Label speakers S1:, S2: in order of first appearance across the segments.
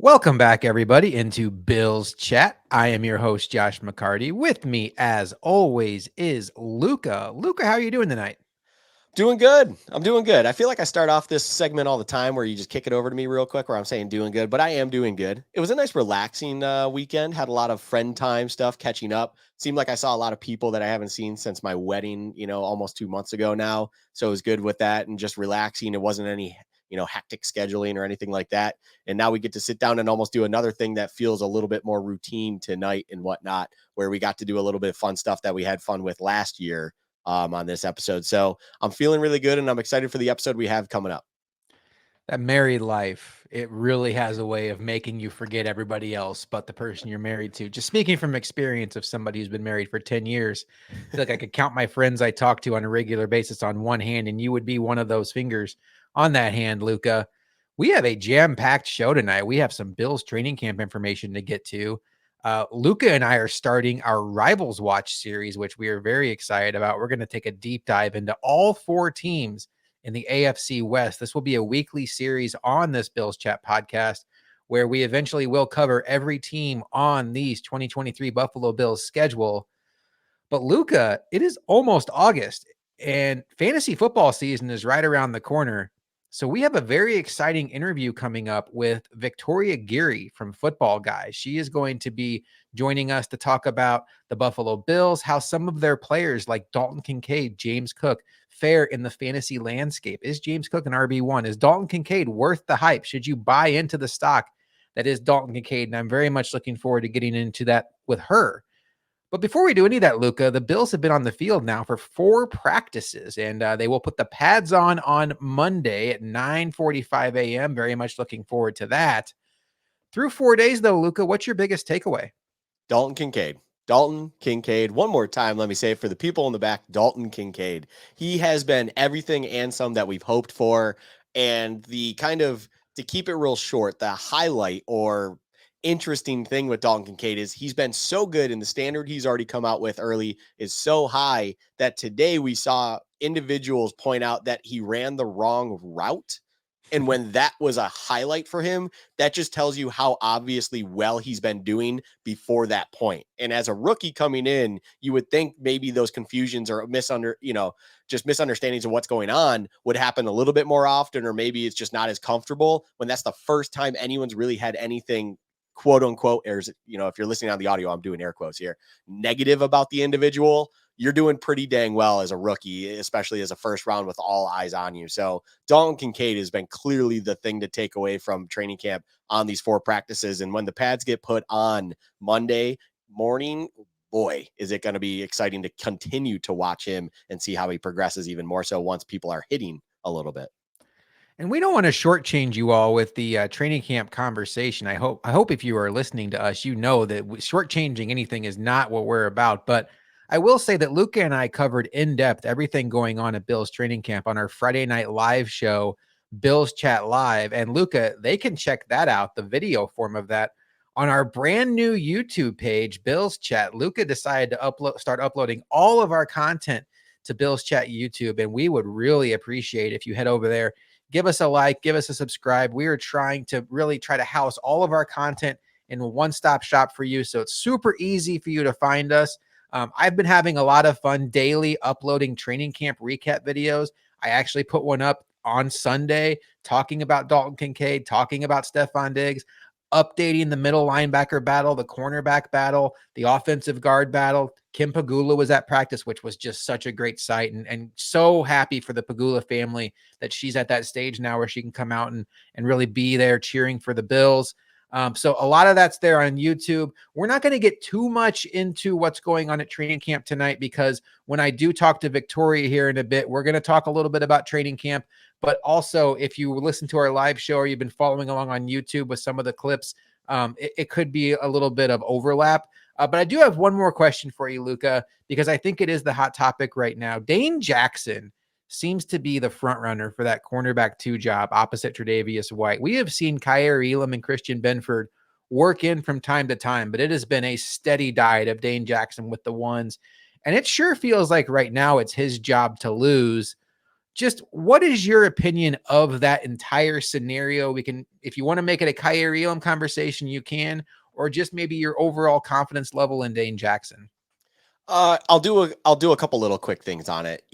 S1: Welcome back, everybody, into Bill's Chat. I am your host, Josh McCarty. With me, as always, is Luca. Luca, how are you doing tonight?
S2: Doing good. I'm doing good. I feel like I start off this segment all the time where you just kick it over to me real quick where I'm saying doing good, but I am doing good. It was a nice relaxing weekend. Had a lot of friend time stuff catching up. Seemed like I saw a lot of people that I haven't seen since my wedding, almost 2 months ago now. So it was good with that and just relaxing. It wasn't any, hectic scheduling or anything like that. And now we get to sit down and almost do another thing that feels a little bit more routine tonight and whatnot, where we got to do a little bit of fun stuff that we had fun with last year on this episode. So I'm feeling really good and I'm excited for the episode we have coming up.
S1: That married life, it really has a way of making you forget everybody else but the person you're married to. Just speaking from experience of somebody who's been married for 10 years, I feel like I could count my friends I talk to on a regular basis on one hand, and you would be one of those fingers on that hand, Luca. We have a jam-packed show tonight. We have some Bills training camp information to get to. Luca and I are starting our Rivals Watch series, which we are very excited about. We're going to take a deep dive into all four teams in the AFC West. This will be a weekly series on this Bills Chat podcast where we eventually will cover every team on these 2023 Buffalo Bills schedule. But Luca, it is almost August and fantasy football season is right around the corner. So we have a very exciting interview coming up with Victoria Geary from FootballGuys. She is going to be joining us to talk about the Buffalo Bills, how some of their players like Dalton Kincaid, James Cook fare in the fantasy landscape. Is James Cook an RB1? Is Dalton Kincaid worth the hype? Should you buy into the stock that is Dalton Kincaid? And I'm very much looking forward to getting into that with her. But before we do any of that, Luca, the Bills have been on the field now for 4 practices, and they will put the pads on Monday at 9:45 a.m. Very much looking forward to that. Through 4 days, though, Luca, what's your biggest takeaway?
S2: Dalton Kincaid. Dalton Kincaid. One more time, let me say it for the people in the back, Dalton Kincaid. He has been everything and some that we've hoped for. And the kind of, to keep it real short, the highlight or interesting thing with Dalton Kincaid is he's been so good, and the standard he's already come out with early is so high that today we saw individuals point out that he ran the wrong route. And when that was a highlight for him, that just tells you how obviously well he's been doing before that point. And as a rookie coming in, you would think maybe those confusions or just misunderstandings of what's going on would happen a little bit more often, or maybe it's just not as comfortable when that's the first time anyone's really had anything quote unquote, or if you're listening on the audio, I'm doing air quotes here, negative about the individual. You're doing pretty dang well as a rookie, especially as a first round with all eyes on you. So Dalton Kincaid has been clearly the thing to take away from training camp on these 4 practices. And when the pads get put on Monday morning, boy, is it going to be exciting to continue to watch him and see how he progresses even more so once people are hitting a little bit.
S1: And we don't want to shortchange you all with the training camp conversation. I hope if you are listening to us, you know that shortchanging anything is not what we're about. But I will say that Luca and I covered in depth everything going on at Bill's training camp on our Friday night live show, Bill's Chat Live. And Luca, they can check that out, the video form of that, on our brand new YouTube page, Bill's Chat. Luca decided to start uploading all of our content to Bill's Chat YouTube, and we would really appreciate if you head over there. Give us a like, give us a subscribe. We are trying to really try to house all of our content in a one-stop shop for you. So it's super easy for you to find us. I've been having a lot of fun daily uploading training camp recap videos. I actually put one up on Sunday talking about Dalton Kincaid, talking about Stephon Diggs, updating the middle linebacker battle, the cornerback battle, the offensive guard battle. Kim Pagula was at practice, which was just such a great sight, and so happy for the Pagula family that she's at that stage now where she can come out and really be there cheering for the Bills. So a lot of that's there on YouTube. We're not going to get too much into what's going on at training camp tonight, because when I do talk to Victoria here in a bit, we're going to talk a little bit about training camp. But also, if you listen to our live show or you've been following along on YouTube with some of the clips, it could be a little bit of overlap. But I do have one more question for you, Luca, because I think it is the hot topic right now. Dane Jackson seems to be the front runner for that cornerback 2 job opposite Tre'Davious White. We have seen Kyer Elam and Christian Benford work in from time to time, but it has been a steady diet of Dane Jackson with the ones. And it sure feels like right now it's his job to lose. just what is your opinion of that entire scenario? We can, if you want to make it a Kyrie Elam conversation, you can, or just maybe your overall confidence level in Dane Jackson.
S2: I'll do a couple little quick things on it.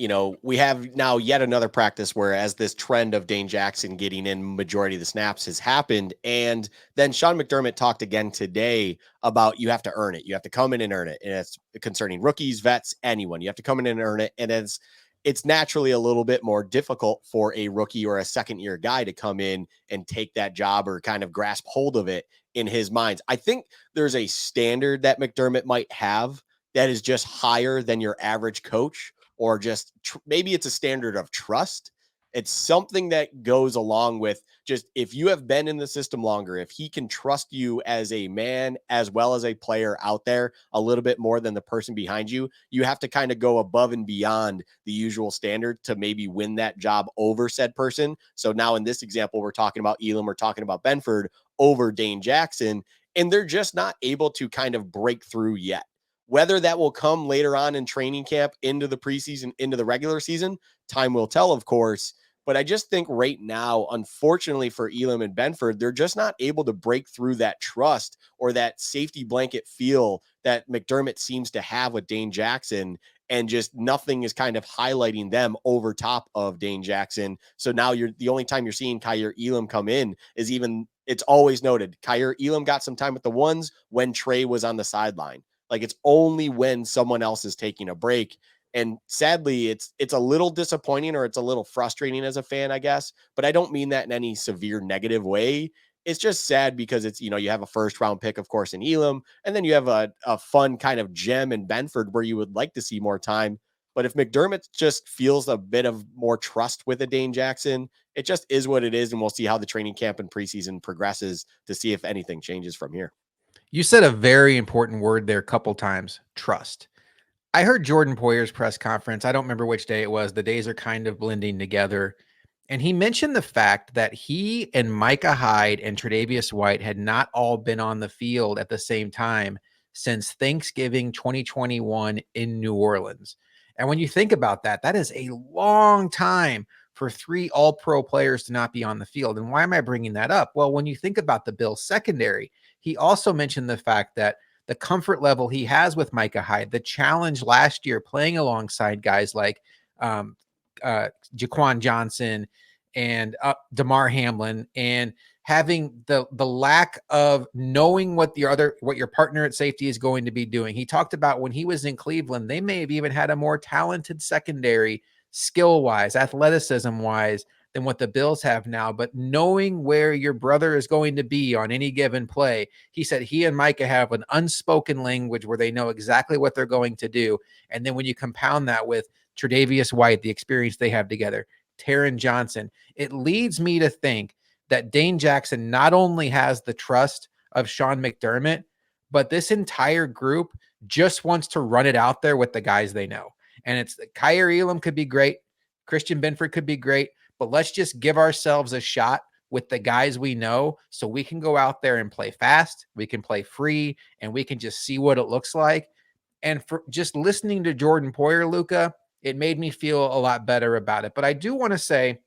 S2: We have now yet another practice where as this trend of Dane Jackson getting in majority of the snaps has happened, and then Sean McDermott talked again today about you have to earn it. You have to come in and earn it, and it's concerning rookies, vets, anyone. You have to come in and earn it, and it's naturally a little bit more difficult for a rookie or a second year guy to come in and take that job or kind of grasp hold of it in his minds. I think there's a standard that McDermott might have that is just higher than your average coach, or just maybe it's a standard of trust. It's something that goes along with just if you have been in the system longer, if he can trust you as a man as well as a player out there a little bit more than the person behind you, you have to kind of go above and beyond the usual standard to maybe win that job over said person. So now in this example, we're talking about Elam, we're talking about Benford over Dane Jackson, and they're just not able to kind of break through yet. Whether that will come later on in training camp, into the preseason, into the regular season, time will tell, of course. But I just think right now, unfortunately for Elam and Benford, they're just not able to break through that trust or that safety blanket feel that McDermott seems to have with Dane Jackson. And just nothing is kind of highlighting them over top of Dane Jackson. So now the only time you're seeing Kaiir Elam come in is it's always noted Kaiir Elam got some time with the ones when Trey was on the sideline. Like, it's only when someone else is taking a break. And sadly, it's a little disappointing, or it's a little frustrating as a fan, I guess. But I don't mean that in any severe negative way. It's just sad because it's, you have a first round pick, of course, in Elam, and then you have a fun kind of gem in Benford where you would like to see more time. But if McDermott just feels a bit of more trust with a Dane Jackson, it just is what it is. And we'll see how the training camp and preseason progresses to see if anything changes from here.
S1: You said a very important word there a couple times, trust. I heard Jordan Poyer's press conference. I don't remember which day it was. The days are kind of blending together. And he mentioned the fact that he and Micah Hyde and Tre'Davious White had not all been on the field at the same time since Thanksgiving 2021 in New Orleans. And when you think about that, that is a long time for three all-pro players to not be on the field. And why am I bringing that up? Well, when you think about the Bills secondary, he also mentioned the fact that the comfort level he has with Micah Hyde, the challenge last year playing alongside guys like Jaquan Johnson and Damar Hamlin, and having the lack of knowing what your partner at safety is going to be doing. He talked about when he was in Cleveland, they may have even had a more talented secondary, skill wise, athleticism wise, than what the Bills have now. But knowing where your brother is going to be on any given play, he said he and Micah have an unspoken language where they know exactly what they're going to do. And then when you compound that with Tre'Davious White, the experience they have together, Taron Johnson, it leads me to think that Dane Jackson not only has the trust of Sean McDermott, but this entire group just wants to run it out there with the guys they know. And it's Kaiir Elam could be great. Christian Benford could be great, but let's just give ourselves a shot with the guys we know so we can go out there and play fast. We can play free, and we can just see what it looks like. And for just listening to Jordan Poyer, Luka, it made me feel a lot better about it. But I do want to say,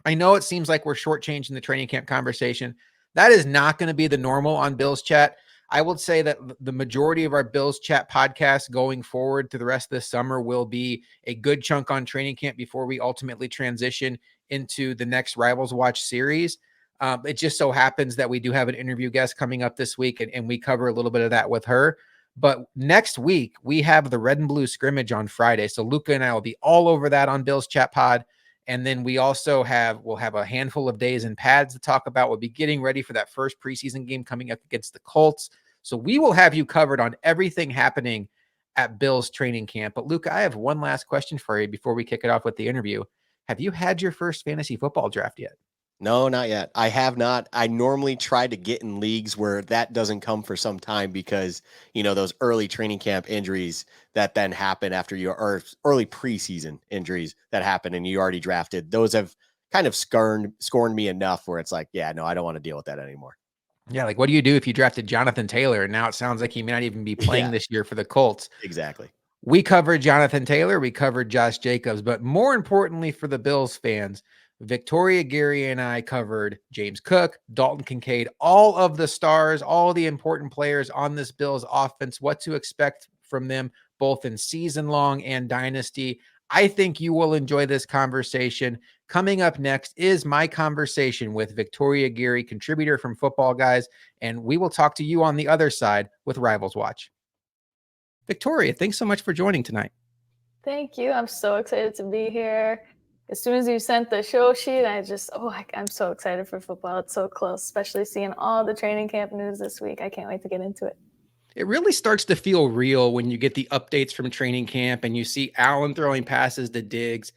S1: I know it seems like we're shortchanging the training camp conversation. That is not going to be the normal on Bills Chat. I would say that the majority of our Bills Chat podcasts going forward to the rest of this summer will be a good chunk on training camp before we ultimately transition into the next Rivals Watch series. It just so happens that we do have an interview guest coming up this week, and we cover a little bit of that with her. But next week, we have the Red and Blue scrimmage on Friday. So Luka and I will be all over that on Bills Chat Pod. And then we'll have a handful of days in pads to talk about. We'll be getting ready for that first preseason game coming up against the Colts. So we will have you covered on everything happening at Bills training camp. But Luka, I have one last question for you before we kick it off with the interview. Have you had your first fantasy football draft yet?
S2: No, not yet. I have not. I normally try to get in leagues where that doesn't come for some time because, those early training camp injuries that then happen after or early preseason injuries that happen and you already drafted, those have kind of scorned me enough where it's like, yeah, no, I don't want to deal with that anymore.
S1: Yeah, like what do you do if you drafted Jonathan Taylor and now it sounds like he may not even be playing this year for the Colts?
S2: Exactly.
S1: We covered Jonathan Taylor, we covered Josh Jacobs, but more importantly for the Bills fans, Victoria Geary and I covered James Cook, Dalton Kincaid, all of the stars, all the important players on this Bills offense, what to expect from them, both in season long and dynasty. I think you will enjoy this conversation. Coming up next is my conversation with Victoria Geary, contributor from Football Guys, and we will talk to you on the other side with Rivals Watch. Victoria, thanks so much for joining tonight.
S3: Thank you. I'm so excited to be here. As soon as you sent the show sheet, I'm so excited for football. It's so close, especially seeing all the training camp news this week. I can't wait to get into it.
S1: It really starts to feel real when you get the updates from training camp and you see Allen throwing passes to Diggs.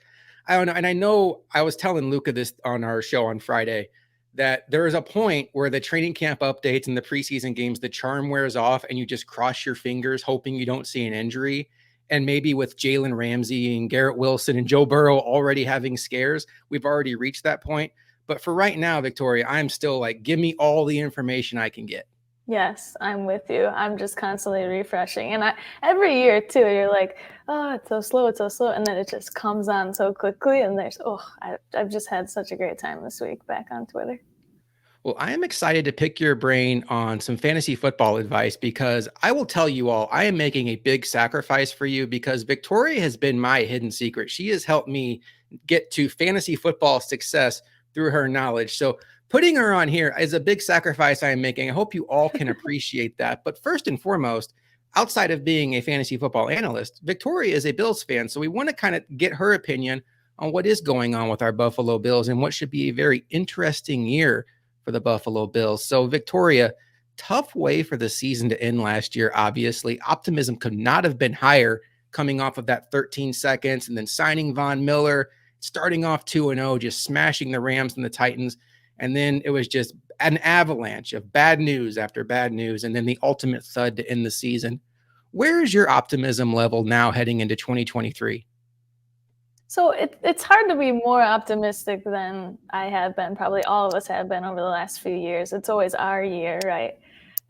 S1: I don't know. And I know I was telling Luka this on our show on Friday that there is a point where the training camp updates and the preseason games, the charm wears off and you just cross your fingers, hoping you don't see an injury. And maybe with Jalen Ramsey and Garrett Wilson and Joe Burrow already having scares, we've already reached that point. But for right now, Victoria, I'm still like, give me all the information I can get.
S3: Yes, I'm with you. I'm just constantly refreshing. And every year, too, you're like, oh, it's so slow, it's so slow. And then it just comes on so quickly. And I've just had such a great time this week back on Twitter.
S1: Well, I am excited to pick your brain on some fantasy football advice because I will tell you all, I am making a big sacrifice for you because Victoria has been my hidden secret. She has helped me get to fantasy football success through her knowledge. So putting her on here is a big sacrifice I am making. I hope you all can appreciate that. But first and foremost, outside of being a fantasy football analyst, Victoria is a Bills fan. So we want to kind of get her opinion on what is going on with our Buffalo Bills and what should be a very interesting year for the Buffalo Bills. So Victoria, tough way for the season to end last year, obviously. Optimism could not have been higher coming off of that 13 seconds and then signing Von Miller, starting off 2-0, just smashing the Rams and the Titans. And then it was just an avalanche of bad news after bad news, and then the ultimate thud to end the season. Where is your optimism level now heading into 2023?
S3: So it's hard to be more optimistic than I have been. Probably all of us have been over the last few years. It's always our year, right?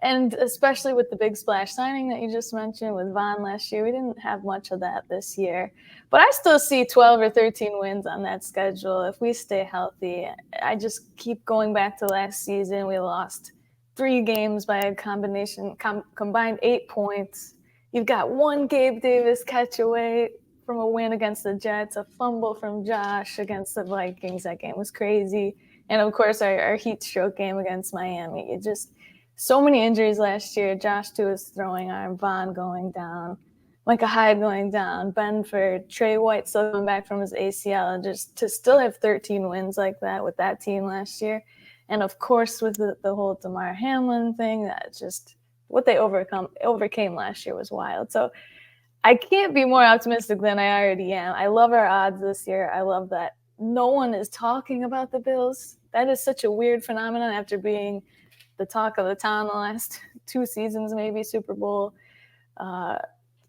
S3: And especially with the big splash signing that you just mentioned with Von last year, we didn't have much of that this year. But I still see 12 or 13 wins on that schedule if we stay healthy. I just keep going back to last season. We lost 3 games by a combined 8 points. You've got one Gabe Davis catch away from a win against the Jets, a fumble from Josh against the Vikings. That game was crazy. And of course, our heat stroke game against Miami. It just so many injuries last year. Josh to his throwing arm, Von going down, Micah Hyde going down, Benford, Trey White still coming back from his ACL. And just to still have 13 wins like that with that team last year. And of course, with the whole Damar Hamlin thing, that just what they overcame last year was wild. So I can't be more optimistic than I already am. I love our odds this year. I love that no one is talking about the Bills. That is such a weird phenomenon after being the talk of the town the last 2 seasons, maybe Super Bowl.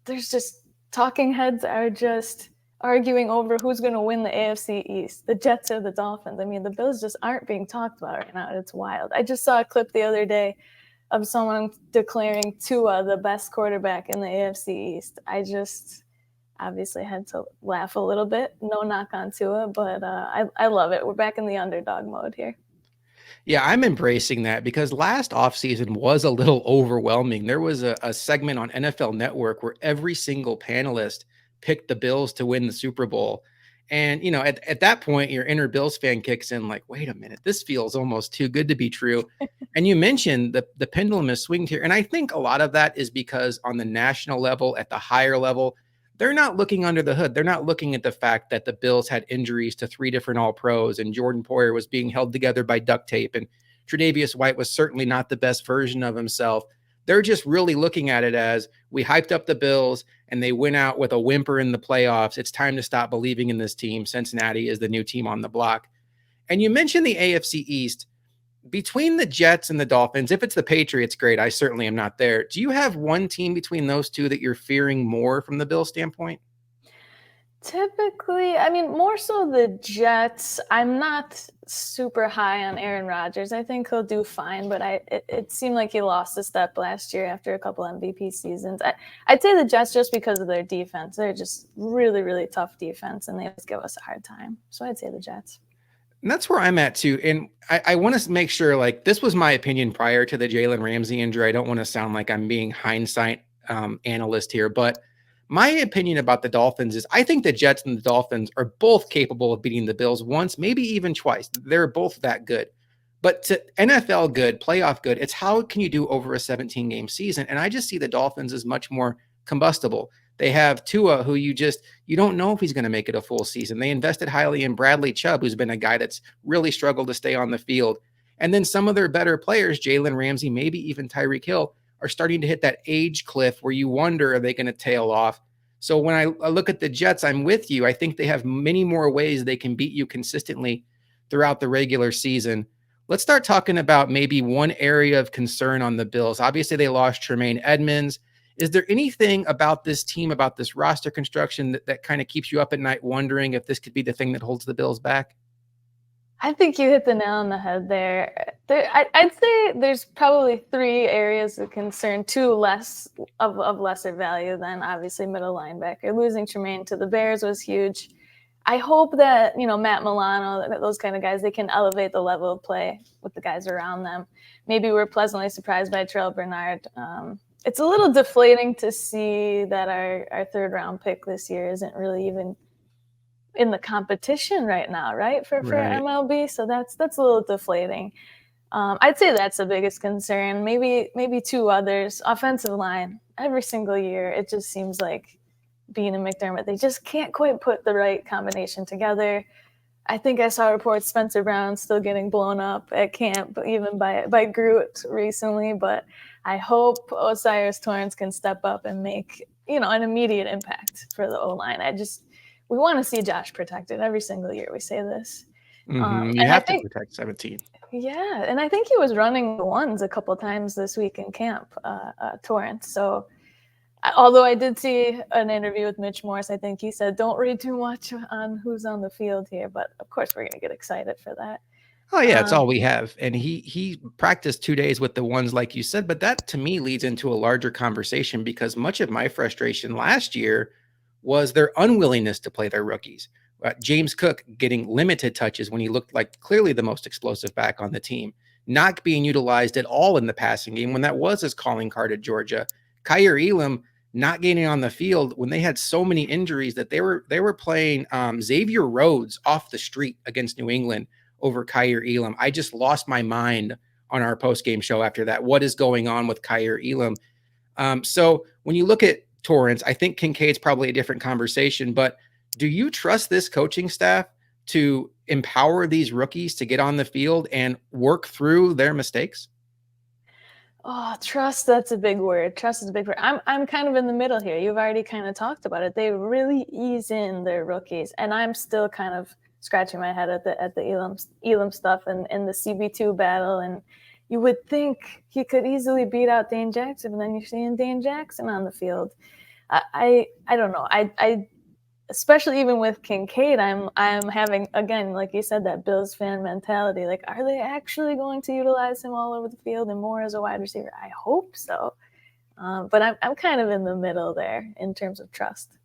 S3: There's just talking heads are just arguing over who's going to win the AFC East, the Jets or the Dolphins. I mean, the Bills just aren't being talked about right now. It's wild. I just saw a clip the other day of someone declaring Tua the best quarterback in the AFC East. I just obviously had to laugh a little bit. No knock on Tua, but I love it. We're back in the underdog mode here.
S1: Yeah, I'm embracing that because last offseason was a little overwhelming. There was a segment on NFL Network where every single panelist picked the Bills to win the Super Bowl. And, at that point, your inner Bills fan kicks in like, wait a minute, this feels almost too good to be true. And you mentioned the pendulum is swinged here. And I think a lot of that is because on the national level, at the higher level, they're not looking under the hood. They're not looking at the fact that the Bills had injuries to 3 different All-Pros and Jordan Poyer was being held together by duct tape and Tre'Davious White was certainly not the best version of himself. They're just really looking at it as we hyped up the Bills and they went out with a whimper in the playoffs. It's time to stop believing in this team. Cincinnati is the new team on the block. And you mentioned the AFC East. Between the Jets and the Dolphins, if it's the Patriots, great. I certainly am not there. Do you have one team between those two that you're fearing more from the Bills standpoint?
S3: Typically, I mean, more so the Jets. I'm not super high on Aaron Rodgers. I think he'll do fine, but it seemed like he lost a step last year after a couple MVP seasons. I'd say the Jets just because of their defense. They're just really, really tough defense, and they always give us a hard time. So I'd say the Jets.
S1: And that's where I'm at too. And I want to make sure, like, this was my opinion prior to the Jalen Ramsey injury. I don't want to sound like I'm being hindsight analyst here, but my opinion about the Dolphins is I think the Jets and the Dolphins are both capable of beating the Bills once, maybe even twice. They're both that good. But to NFL good, playoff good, it's how can you do over a 17-game season? And I just see the Dolphins as much more combustible. They have Tua, who you don't know if he's going to make it a full season. They invested highly in Bradley Chubb, who's been a guy that's really struggled to stay on the field. And then some of their better players, Jalen Ramsey, maybe even Tyreek Hill, are starting to hit that age cliff where you wonder, are they going to tail off? So when I look at the Jets, I'm with you. I think they have many more ways they can beat you consistently throughout the regular season. Let's start talking about maybe one area of concern on the Bills. Obviously, they lost Tremaine Edmonds. Is there anything about this team, about this roster construction that kind of keeps you up at night wondering if this could be the thing that holds the Bills back?
S3: I think you hit the nail on the head there. I'd say there's probably 3 areas of concern, 2 less of lesser value than obviously middle linebacker. Losing Tremaine to the Bears was huge. I hope that, Matt Milano, those kind of guys, they can elevate the level of play with the guys around them. Maybe we're pleasantly surprised by Terrell Bernard. It's a little deflating to see that our 3rd round pick this year isn't really even in the competition right now, right? For MLB. So that's a little deflating. I'd say that's the biggest concern. Maybe 2 others. Offensive line. Every single year, it just seems like Bean and McDermott, they just can't quite put the right combination together. I think I saw reports Spencer Brown still getting blown up at camp, even by Groot recently. But I hope Osiris Torrance can step up and make an immediate impact for the O-line. We want to see Josh protected every single year. We say this.
S1: You have to protect 17.
S3: Yeah, and I think he was running the ones a couple times this week in camp, Torrance. So, although I did see an interview with Mitch Morse, I think he said, don't read too much on who's on the field here. But, of course, we're going to get excited for that.
S1: Oh, yeah, it's all we have. And he practiced 2 days with the ones, like you said. But that, to me, leads into a larger conversation because much of my frustration last year was their unwillingness to play their rookies. James Cook getting limited touches when he looked like clearly the most explosive back on the team, not being utilized at all in the passing game when that was his calling card at Georgia. Kyer Elam not getting on the field when they had so many injuries that they were playing Xavier Rhodes off the street against New England over Kyer Elam. I just lost my mind on our post-game show after that. What is going on with Kyer Elam? So when you look at Torrance, I think Kincaid's probably a different conversation, but do you trust this coaching staff to empower these rookies to get on the field and work through their mistakes?
S3: Oh, trust, that's a big word. Trust is a big word. I'm kind of in the middle here. You've already kind of talked about it. They really ease in their rookies, and I'm still kind of scratching my head at the Elam stuff and in the CB2 battle, and you would think he could easily beat out Dane Jackson, and then you're seeing Dane Jackson on the field. I don't know. I especially even with Kincaid, I'm having, again, like you said, that Bills fan mentality. Like, are they actually going to utilize him all over the field and more as a wide receiver? I hope so. But I'm kind of in the middle there in terms of trust.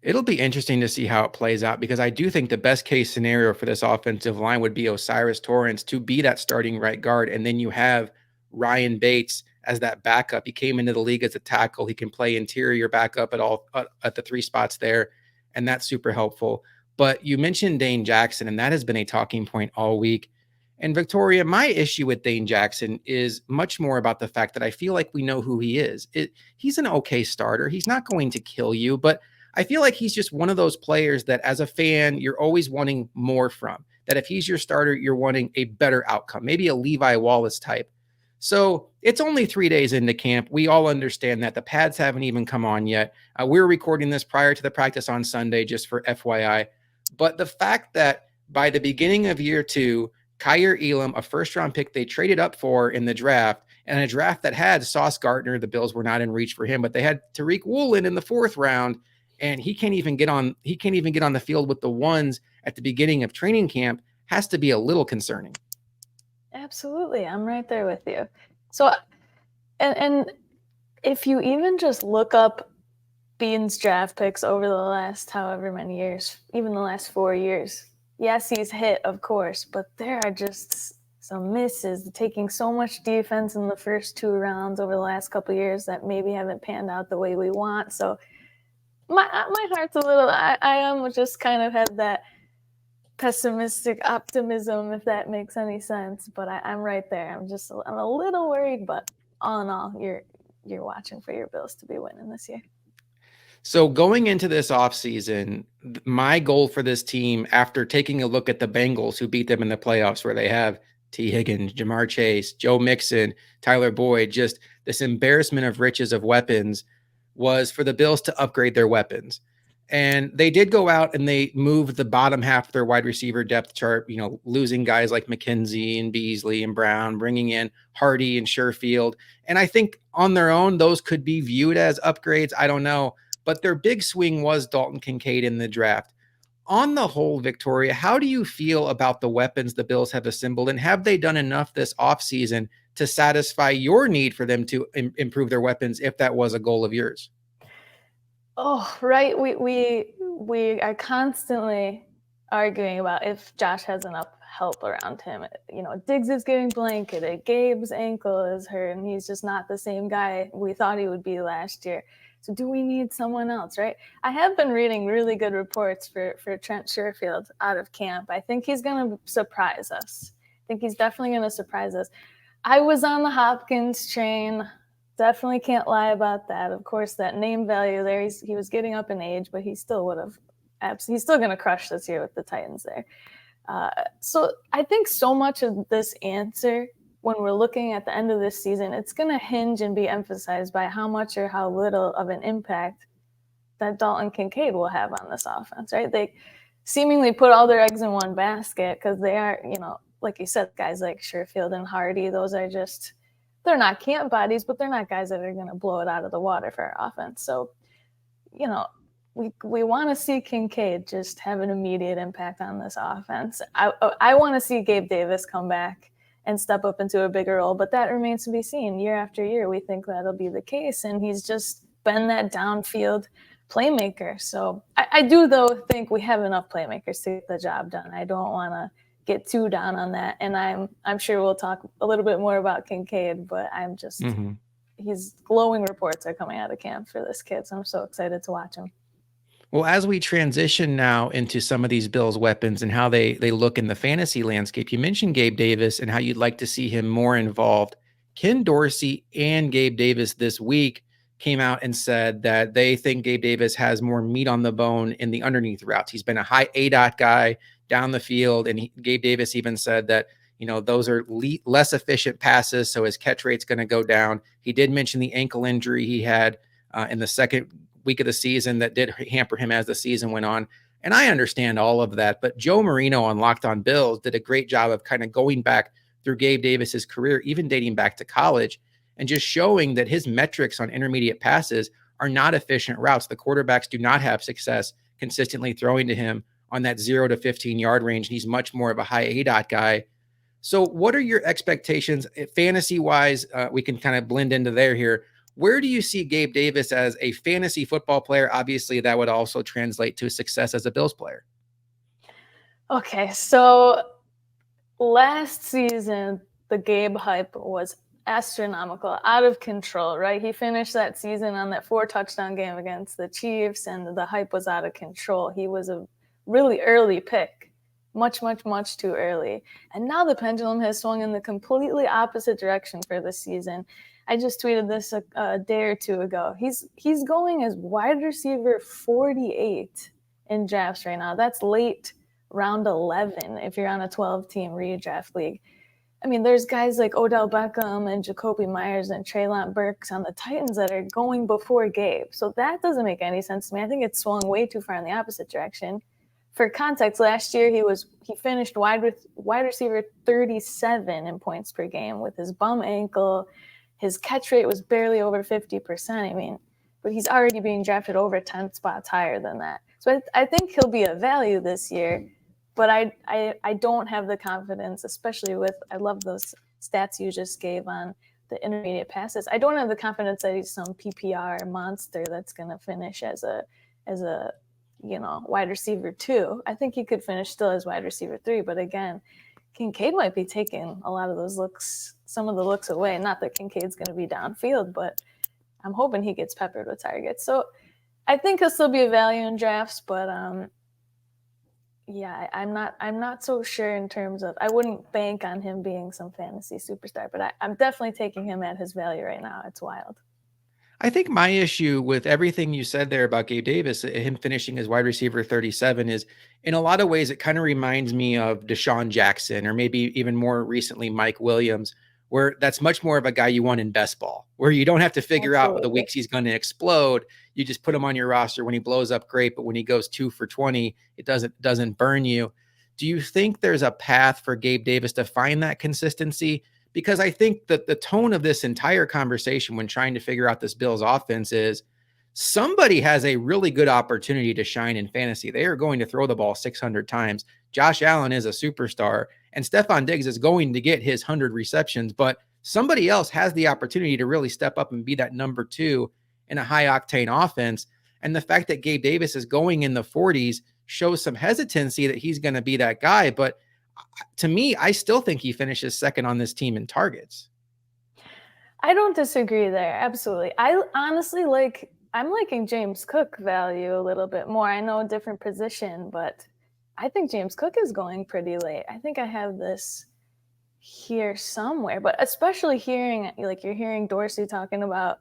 S1: It'll be interesting to see how it plays out because I do think the best case scenario for this offensive line would be Osiris Torrance to be that starting right guard. And then you have Ryan Bates as that backup. He came into the league as a tackle. He can play interior backup at the 3 spots there. And that's super helpful. But you mentioned Dane Jackson, and that has been a talking point all week. And Victoria, my issue with Dane Jackson is much more about the fact that I feel like we know who he is. He's an okay starter. He's not going to kill you, but I feel like he's just one of those players that as a fan, you're always wanting more from. That if he's your starter, you're wanting a better outcome, maybe a Levi Wallace type. So it's only 3 days into camp. We all understand that the pads haven't even come on yet. We're recording this prior to the practice on Sunday, just for FYI. But the fact that by the beginning of year 2, Kyer Elam, a first-round pick they traded up for in the draft, and a draft that had Sauce Gardner, the Bills were not in reach for him, but they had Tariq Woolen in the 4th round. and he can't even get on the field with the ones at the beginning of training camp, has to be a little concerning.
S3: Absolutely. I'm right there with you. So, and if you even just look up Bean's draft picks over the last however many years, even the last 4 years, yes, he's hit, of course, but there are just some misses, taking so much defense in the first 2 rounds over the last couple of years that maybe haven't panned out the way we want. So my heart's a little, I am just kind of have that pessimistic optimism, if that makes any sense, but I'm right there. I'm a little worried, but all in all, you're watching for your Bills to be winning this year.
S1: So going into this offseason, my goal for this team, after taking a look at the Bengals, who beat them in the playoffs, where they have T. Higgins, Jamar Chase, Joe Mixon, Tyler Boyd, just this embarrassment of riches of weapons, was for the Bills to upgrade their weapons. And they did go out and they moved the bottom half of their wide receiver depth chart, losing guys like McKenzie and Beasley and Brown, bringing in Hardy and Sherfield. And I think on their own, those could be viewed as upgrades. I don't know. But their big swing was Dalton Kincaid in the draft. On the whole, Victoria, how do you feel about the weapons the Bills have assembled? And have they done enough this offseason to satisfy your need for them to improve their weapons, if that was a goal of yours?
S3: Oh, right. We are constantly arguing about if Josh has enough help around him. Diggs is getting blanketed. Gabe's ankle is hurt, and he's just not the same guy we thought he would be last year. So do we need someone else, right? I have been reading really good reports for Trent Sherfield out of camp. I think he's going to surprise us. I think he's definitely going to surprise us. I was on the Hopkins train. Definitely can't lie about that. Of course, that name value there, he was getting up in age, but he still would have he's still going to crush this year with the Titans there. So I think so much of this answer, when we're looking at the end of this season, it's going to hinge and be emphasized by how much or how little of an impact that Dalton Kincaid will have on this offense, right? They seemingly put all their eggs in one basket because they are, like you said, guys like Sherfield and Hardy, those are just, they're not camp bodies, but they're not guys that are going to blow it out of the water for our offense. So, we want to see Kincaid just have an immediate impact on this offense. I want to see Gabe Davis come back and step up into a bigger role, but that remains to be seen. Year after year, we think that'll be the case, and he's just been that downfield playmaker. So I do, though, think we have enough playmakers to get the job done. I don't want to get too down on that, and I'm sure we'll talk a little bit more about Kincaid, but I'm just his glowing reports are coming out of camp for this kid, so I'm so excited to watch him.
S1: Well, as we transition now into some of these Bills weapons and how they look in the fantasy landscape, you mentioned Gabe Davis and how you'd like to see him more involved. Ken Dorsey and Gabe Davis this week came out and said that they think Gabe Davis has more meat on the bone in the underneath routes. He's been a high ADOT guy down the field, and Gabe Davis even said that those are less efficient passes, so his catch rate's going to go down. He did mention the ankle injury he had in the second week of the season that did hamper him as the season went on. And I understand all of that, but Joe Marino on Locked On Bills did a great job of kind of going back through Gabe Davis's career, even dating back to college, and just showing that his metrics on intermediate passes are not efficient routes. The quarterbacks do not have success consistently throwing to him on that 0 to 15 yard range. He's much more of a high ADOT guy. So what are your expectations fantasy wise? We can kind of blend into there here. Where do you see Gabe Davis as a fantasy football player? Obviously, that would also translate to success as a Bills player.
S3: Okay, so last season, the Gabe hype was astronomical, out of control, right? He finished that season on that 4-touchdown game against the Chiefs, and the hype was out of control. He was a really early pick, much, much, much too early. And now the pendulum has swung in the completely opposite direction for this season. I just tweeted this a day or two ago. He's going as wide receiver 48 in drafts right now. That's late round 11 if you're on a 12-team redraft league. I mean, there's guys like Odell Beckham and Jacoby Myers and Treylon Burks on the Titans that are going before Gabe. So that doesn't make any sense to me. I think it's swung way too far in the opposite direction. For context, last year he finished wide receiver 37 in points per game with his bum ankle. His catch rate was barely over 50%. I mean, but he's already being drafted over 10 spots higher than that. So I think he'll be a value this year, but I don't have the confidence, especially with, I love those stats you just gave on the intermediate passes. I don't have the confidence that he's some PPR monster that's going to finish as a wide receiver 2. I think he could finish still as wide receiver 3, but again, Kincaid might be taking a lot of those looks, some of the looks away. Not that Kincaid's going to be downfield, but I'm hoping he gets peppered with targets. So I think he'll still be a value in drafts, but I'm not so sure in terms of, I wouldn't bank on him being some fantasy superstar, but I'm definitely taking him at his value right now. It's wild.
S1: I think my issue with everything you said there about Gabe Davis, him finishing as wide receiver 37, is in a lot of ways, it kind of reminds me of Deshaun Jackson, or maybe even more recently, Mike Williams, where that's much more of a guy you want in best ball, where you don't have to figure out the weeks he's going to explode. You just put him on your roster. When he blows up, great. But when he goes 2 for 20, it doesn't burn you. Do you think there's a path for Gabe Davis to find that consistency? Because I think that the tone of this entire conversation when trying to figure out this Bills offense is somebody has a really good opportunity to shine in fantasy. They are going to throw the ball 600 times. Josh Allen is a superstar, and Stephon Diggs is going to get his 100 receptions, but somebody else has the opportunity to really step up and be that number 2 in a high-octane offense. And the fact that Gabe Davis is going in the 40s shows some hesitancy that he's going to be that guy, but to me, I still think he finishes second on this team in targets.
S3: I don't disagree there. Absolutely. I honestly I'm liking James Cook value a little bit more. I know a different position, but I think James Cook is going pretty late. I think I have this here somewhere, but especially you're hearing Dorsey talking about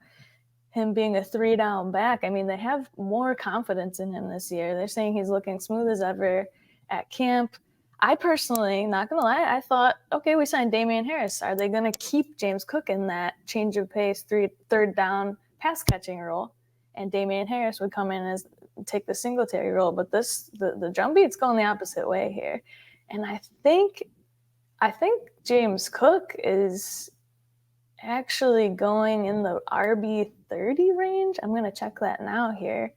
S3: him being a 3-down back. I mean, they have more confidence in him this year. They're saying he's looking smooth as ever at camp. I personally, not going to lie, I thought, okay, we signed Damian Harris. Are they going to keep James Cook in that change of pace, third down pass catching role? And Damian Harris would come in as take the Singletary role. But the drumbeat's going the opposite way here. And I think James Cook is actually going in the RB 30 range. I'm going to check that now here.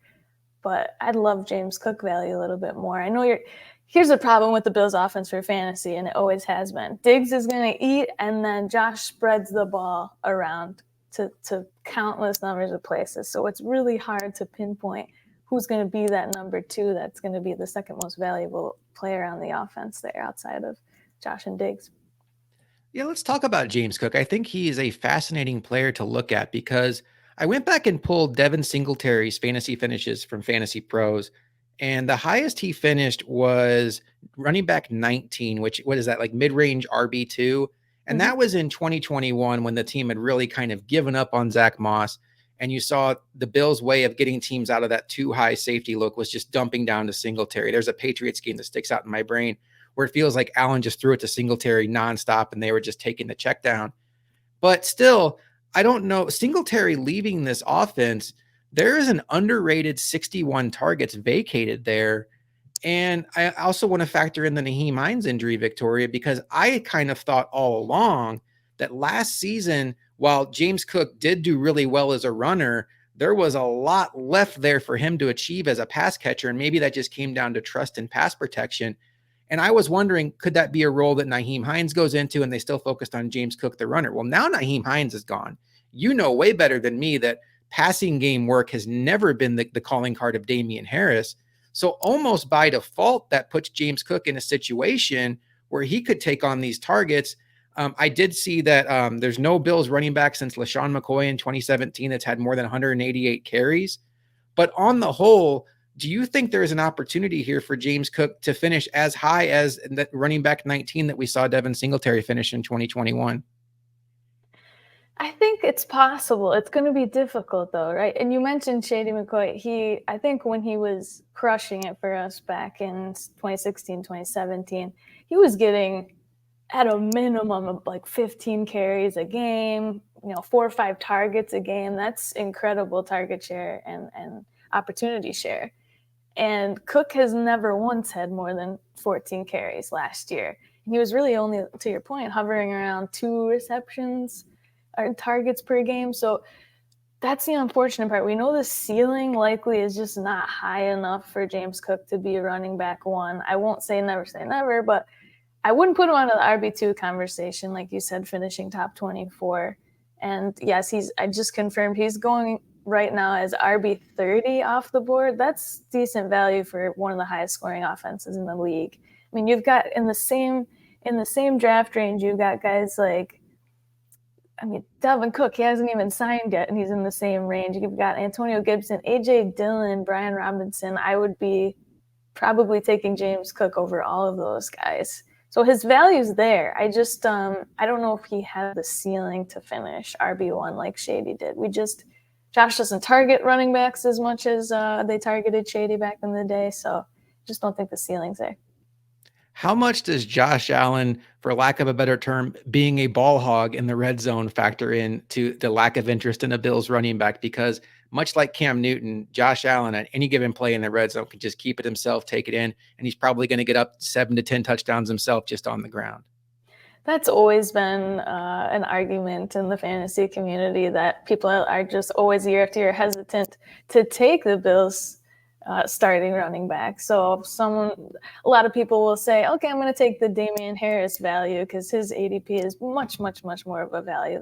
S3: But I'd love James Cook value a little bit more. I know here's the problem with the Bills offense for fantasy, and it always has been. Diggs is going to eat, and then Josh spreads the ball around to countless numbers of places. So it's really hard to pinpoint who's going to be that number 2 that's going to be the second most valuable player on the offense there outside of Josh and Diggs.
S1: Yeah, let's talk about James Cook. I think he is a fascinating player to look at because I went back and pulled Devin Singletary's fantasy finishes from Fantasy Pros, and the highest he finished was running back 19, which, what is that, like mid-range RB2? And that was in 2021 when the team had really kind of given up on Zach Moss. And you saw the Bills' way of getting teams out of that too high safety look was just dumping down to Singletary. There's a Patriots game that sticks out in my brain where it feels like Allen just threw it to Singletary nonstop and they were just taking the check down. But still, I don't know. Singletary leaving this offense, there is an underrated 61 targets vacated there. And I also want to factor in the Nyheim Hines injury, Victoria, because I kind of thought all along that last season, while James Cook did do really well as a runner, there was a lot left there for him to achieve as a pass catcher. And maybe that just came down to trust and pass protection. And I was wondering, could that be a role that Nyheim Hines goes into and they still focused on James Cook, the runner? Well, now Nyheim Hines is gone. You know way better than me that passing game work has never been the calling card of Damian Harris. So almost by default, that puts James Cook in a situation where he could take on these targets. I did see that there's no Bills running back since LaShawn McCoy in 2017 that's had more than 188 carries. But on the whole, do you think there is an opportunity here for James Cook to finish as high as that running back 19 that we saw Devin Singletary finish in 2021?
S3: I think it's possible. It's going to be difficult, though, right? And you mentioned Shady McCoy. I think when he was crushing it for us back in 2016, 2017, he was getting at a minimum of like 15 carries a game, 4 or 5 targets a game. That's incredible target share and opportunity share. And Cook has never once had more than 14 carries last year. And he was really only, to your point, hovering around 2 receptions or targets per game. So That's the unfortunate part. We know the ceiling likely is just not high enough for James Cook to be a running back one. I won't say never, but I wouldn't put him on the RB2 conversation, like you said, finishing top 24. And yes, I just confirmed he's going right now as RB30 off the board. That's decent value for one of the highest scoring offenses in the league. I mean, you've got in the same draft range, you've got guys like, I mean, Dalvin Cook, he hasn't even signed yet, and he's in the same range. You've got Antonio Gibson, A.J. Dillon, Brian Robinson. I would be probably taking James Cook over all of those guys. So his value's there. I just I don't know if he had the ceiling to finish RB1 like Shady did. Josh doesn't target running backs as much as they targeted Shady back in the day. So just don't think the ceiling's there.
S1: How much does Josh Allen, for lack of a better term, being a ball hog in the red zone factor in to the lack of interest in a Bills running back? Because much like Cam Newton, Josh Allen at any given play in the red zone can just keep it himself, take it in, and he's probably going to get up 7 to 10 touchdowns himself just on the ground.
S3: That's always been an argument in the fantasy community that people are just always year after year hesitant to take the Bills starting running back. So a lot of people will say, okay, I'm going to take the Damian Harris value because his ADP is much, much, much more of a value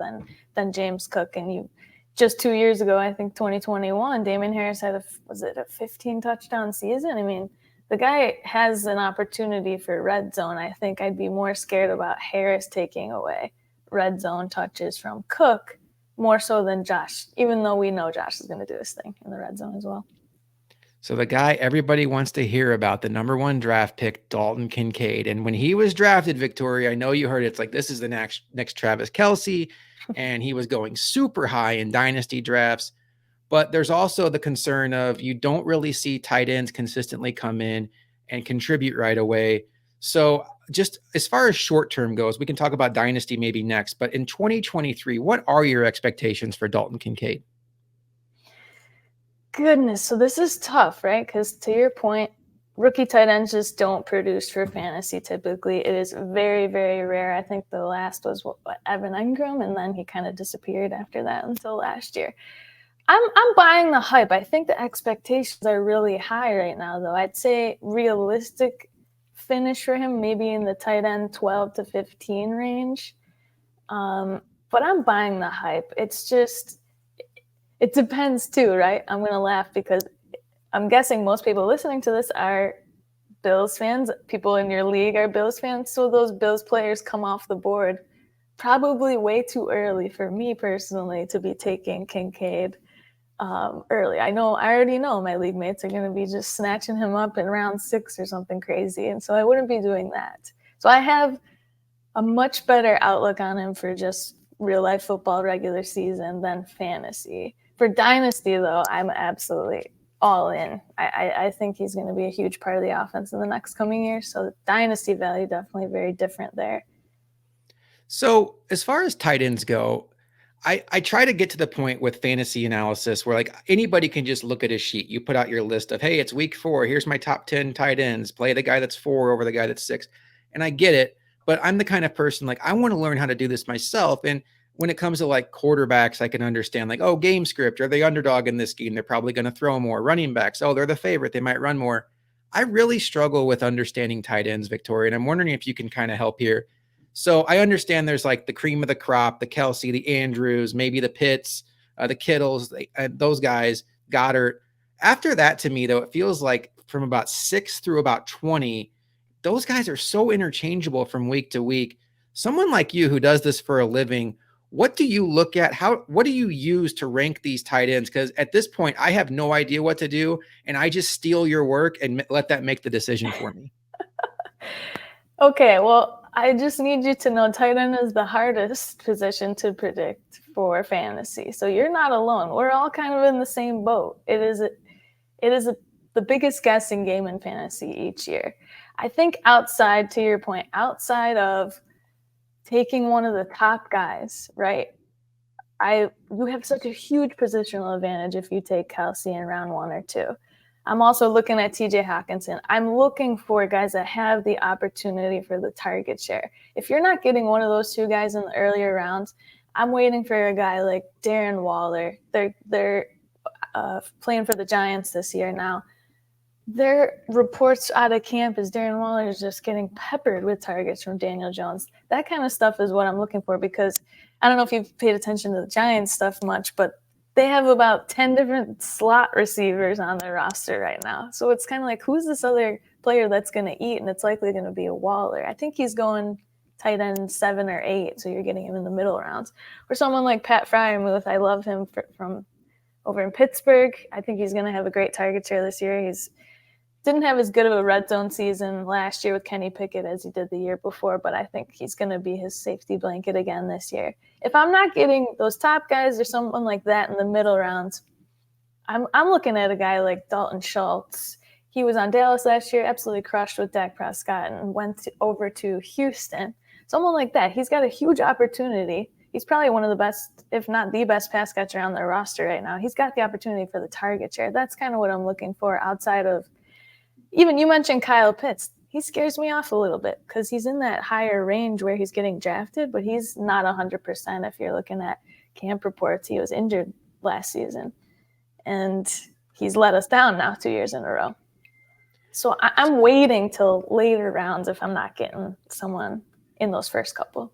S3: than James Cook. And just 2 years ago, I think 2021, Damian Harris had a 15 touchdown season? I mean, the guy has an opportunity for red zone. I think I'd be more scared about Harris taking away red zone touches from Cook more so than Josh, even though we know Josh is going to do his thing in the red zone as well.
S1: So the guy everybody wants to hear about, the number 1 draft pick, Dalton Kincaid. And when he was drafted, Victoria, I know you heard it, it's like, this is the next Travis Kelce. And he was going super high in dynasty drafts. But there's also the concern of you don't really see tight ends consistently come in and contribute right away. So just as far as short term goes, we can talk about dynasty maybe next. But in 2023, what are your expectations for Dalton Kincaid?
S3: Goodness, so this is tough, right? Because to your point, rookie tight ends just don't produce for fantasy typically. It is very, very rare. I think the last was Evan Engram, and then he kind of disappeared after that until last year. I'm buying the hype. I think the expectations are really high right now, though. I'd say realistic finish for him, maybe in the tight end 12 to 15 range. But I'm buying the hype. It's just, it depends too, right? I'm going to laugh because I'm guessing most people listening to this are Bills fans. People in your league are Bills fans. So those Bills players come off the board probably way too early for me personally to be taking Kincaid early. I already know my league mates are going to be just snatching him up in round 6 or something crazy. And so I wouldn't be doing that. So I have a much better outlook on him for just real life football regular season than fantasy. For dynasty, though, I'm absolutely all in. I think he's going to be a huge part of the offense in the next coming year. So dynasty value definitely very different there.
S1: So as far as tight ends go, I try to get to the point with fantasy analysis where like anybody can just look at a sheet. You put out your list of, hey, it's week 4. Here's my top 10 tight ends. Play the guy that's 4 over the guy that's 6. And I get it, but I'm the kind of person like I want to learn how to do this myself. And when it comes to like quarterbacks, I can understand like, oh, game script, are they underdog in this game? They're probably going to throw more. Running backs, oh, they're the favorite. They might run more. I really struggle with understanding tight ends, Victoria. And I'm wondering if you can kind of help here. So I understand there's like the cream of the crop, the Kelce, the Andrews, maybe the Pitts, the Kittles, those guys, Goddard. After that, to me, though, it feels like from about 6 through about 20, those guys are so interchangeable from week to week. Someone like you who does this for a living, what do you look at? What do you use to rank these tight ends? Because at this point, I have no idea what to do, and I just steal your work and let that make the decision for me.
S3: Okay, well, I just need you to know tight end is the hardest position to predict for fantasy. So you're not alone. We're all kind of in the same boat. It is the biggest guessing game in fantasy each year. I think to your point, outside of taking one of the top guys, right? You have such a huge positional advantage if you take Kelce in round 1 or 2. I'm also looking at TJ Hawkinson. I'm looking for guys that have the opportunity for the target share. If you're not getting one of those 2 guys in the earlier rounds, I'm waiting for a guy like Darren Waller. They're playing for the Giants this year now. Their reports out of camp is Darren Waller is just getting peppered with targets from Daniel Jones. That kind of stuff is what I'm looking for, because I don't know if you've paid attention to the Giants stuff much, but they have about 10 different slot receivers on their roster right now. So it's kind of like, who's this other player that's going to eat? And it's likely going to be a Waller. I think he's going tight end 7 or 8, so you're getting him in the middle rounds. Or someone like Pat Fryermuth, I love him from over in Pittsburgh. I think he's going to have a great target share this year. He's didn't have as good of a red zone season last year with Kenny Pickett as he did the year before, but I think he's going to be his safety blanket again this year. If I'm not getting those top guys or someone like that in the middle rounds, I'm looking at a guy like Dalton Schultz. He was on Dallas last year, absolutely crushed with Dak Prescott, and went over to Houston. Someone like that, he's got a huge opportunity. He's probably one of the best, if not the best pass catcher on their roster right now. He's got the opportunity for the target share. That's kind of what I'm looking for outside of, even you mentioned Kyle Pitts. He scares me off a little bit because he's in that higher range where he's getting drafted, but he's not 100% if you're looking at camp reports. He was injured last season, and he's let us down now 2 years in a row. So I'm waiting till later rounds if I'm not getting someone in those first couple.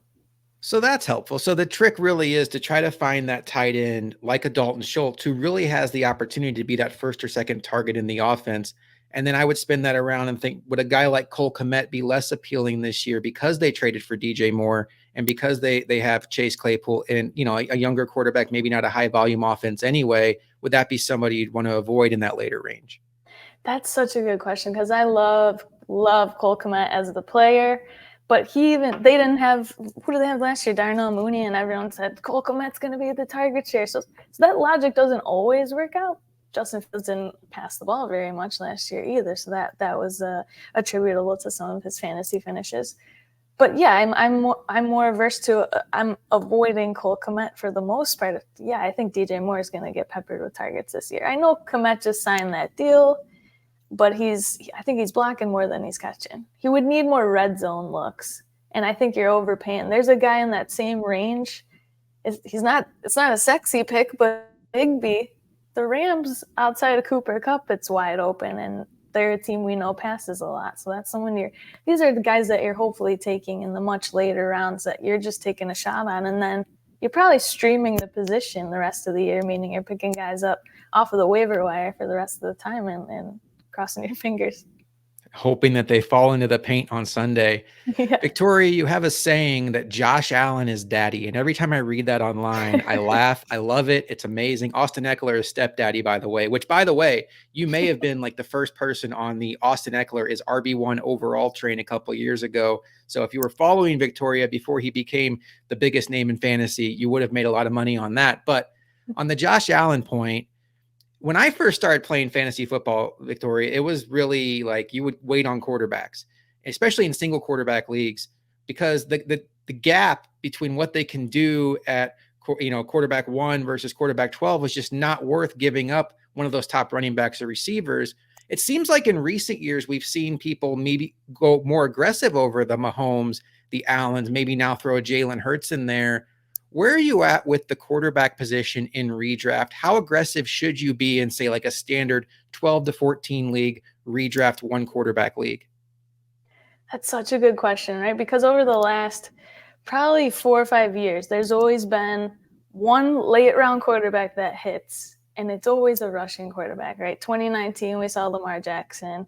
S1: So that's helpful. So the trick really is to try to find that tight end like a Dalton Schultz who really has the opportunity to be that first or second target in the offense. And then I would spin that around and think, would a guy like Cole Kmet be less appealing this year because they traded for DJ Moore and because they have Chase Claypool and, you know, a younger quarterback, maybe not a high volume offense anyway? Would that be somebody you'd want to avoid in that later range?
S3: That's such a good question, because I love Cole Kmet as the player. But they didn't have, who did they have last year? Darnell Mooney, and everyone said Cole Kmet's going to be the target share. So that logic doesn't always work out. Justin Fields didn't pass the ball very much last year either, so that was attributable to some of his fantasy finishes. But yeah, I'm more averse to I'm avoiding Cole Kmet for the most part. Yeah, I think DJ Moore is going to get peppered with targets this year. I know Kmet just signed that deal, but I think he's blocking more than he's catching. He would need more red zone looks, and I think you're overpaying. There's a guy in that same range. It's not a sexy pick, but Higbee. The Rams, outside of Cooper Kupp, it's wide open, and they're a team we know passes a lot. So that's someone these are the guys that you're hopefully taking in the much later rounds that you're just taking a shot on. And then you're probably streaming the position the rest of the year, meaning you're picking guys up off of the waiver wire for the rest of the time and crossing your fingers.
S1: Hoping that they fall into the paint on Sunday.
S3: Yeah.
S1: Victoria, you have a saying that Josh Allen is daddy. And every time I read that online, I laugh. I love it. It's amazing. Austin Eckler is stepdaddy, by the way, which, by the way, you may have been like the first person on the Austin Eckler is RB1 overall train a couple of years ago. So if you were following Victoria before he became the biggest name in fantasy, you would have made a lot of money on that. But on the Josh Allen point, when I first started playing fantasy football, Victoria, it was really like you would wait on quarterbacks, especially in single quarterback leagues, because the gap between what they can do at quarterback 1 versus quarterback 12 was just not worth giving up one of those top running backs or receivers. It seems like in recent years we've seen people maybe go more aggressive over the Mahomes, the Allens, maybe now throw a Jalen Hurts in there. Where are you at with the quarterback position in redraft? How aggressive should you be in, say, like a standard 12 to 14 league redraft 1 quarterback league?
S3: That's such a good question, right? Because over the last probably 4 or 5 years, there's always been one late round quarterback that hits, and it's always a rushing quarterback, right? 2019, we saw Lamar Jackson.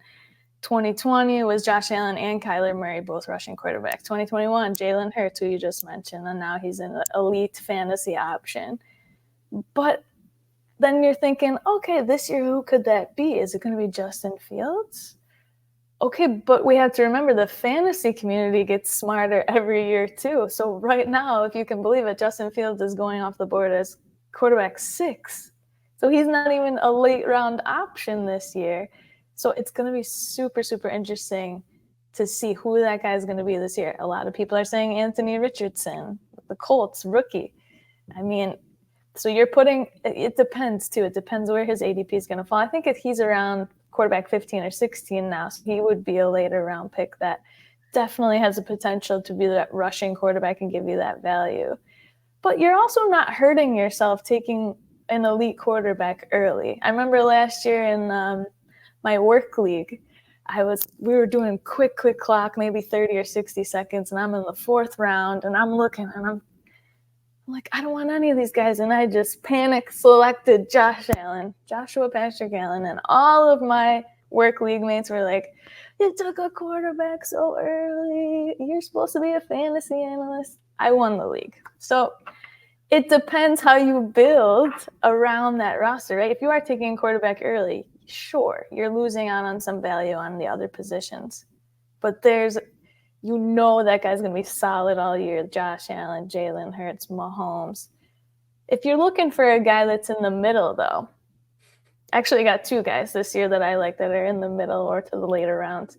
S3: 2020 was Josh Allen and Kyler Murray, both rushing quarterbacks. 2021, Jalen Hurts, who you just mentioned, and now he's an elite fantasy option. But then you're thinking, okay, this year, who could that be? Is it going to be Justin Fields? Okay, but we have to remember the fantasy community gets smarter every year too. So right now, if you can believe it, Justin Fields is going off the board as quarterback 6. So he's not even a late round option this year. So it's going to be super, super interesting to see who that guy is going to be this year. A lot of people are saying Anthony Richardson, the Colts, rookie. I mean, so you're putting – it depends too. It depends where his ADP is going to fall. I think if he's around quarterback 15 or 16 now, so he would be a later round pick that definitely has the potential to be that rushing quarterback and give you that value. but you're also not hurting yourself taking an elite quarterback early. I remember last year in my work league, we were doing quick clock, maybe 30 or 60 seconds, and I'm in the 4th round, and I'm looking, and I'm like, I don't want any of these guys, and I just panic selected Joshua Patrick Allen, and all of my work league mates were like, you took a quarterback so early. You're supposed to be a fantasy analyst. I won the league. So it depends how you build around that roster, right? If you are taking a quarterback early, sure, you're losing out on some value on the other positions. But you know that guy's going to be solid all year. Josh Allen, Jalen Hurts, Mahomes. If you're looking for a guy that's in the middle, though, actually I got 2 guys this year that I like that are in the middle or to the later rounds.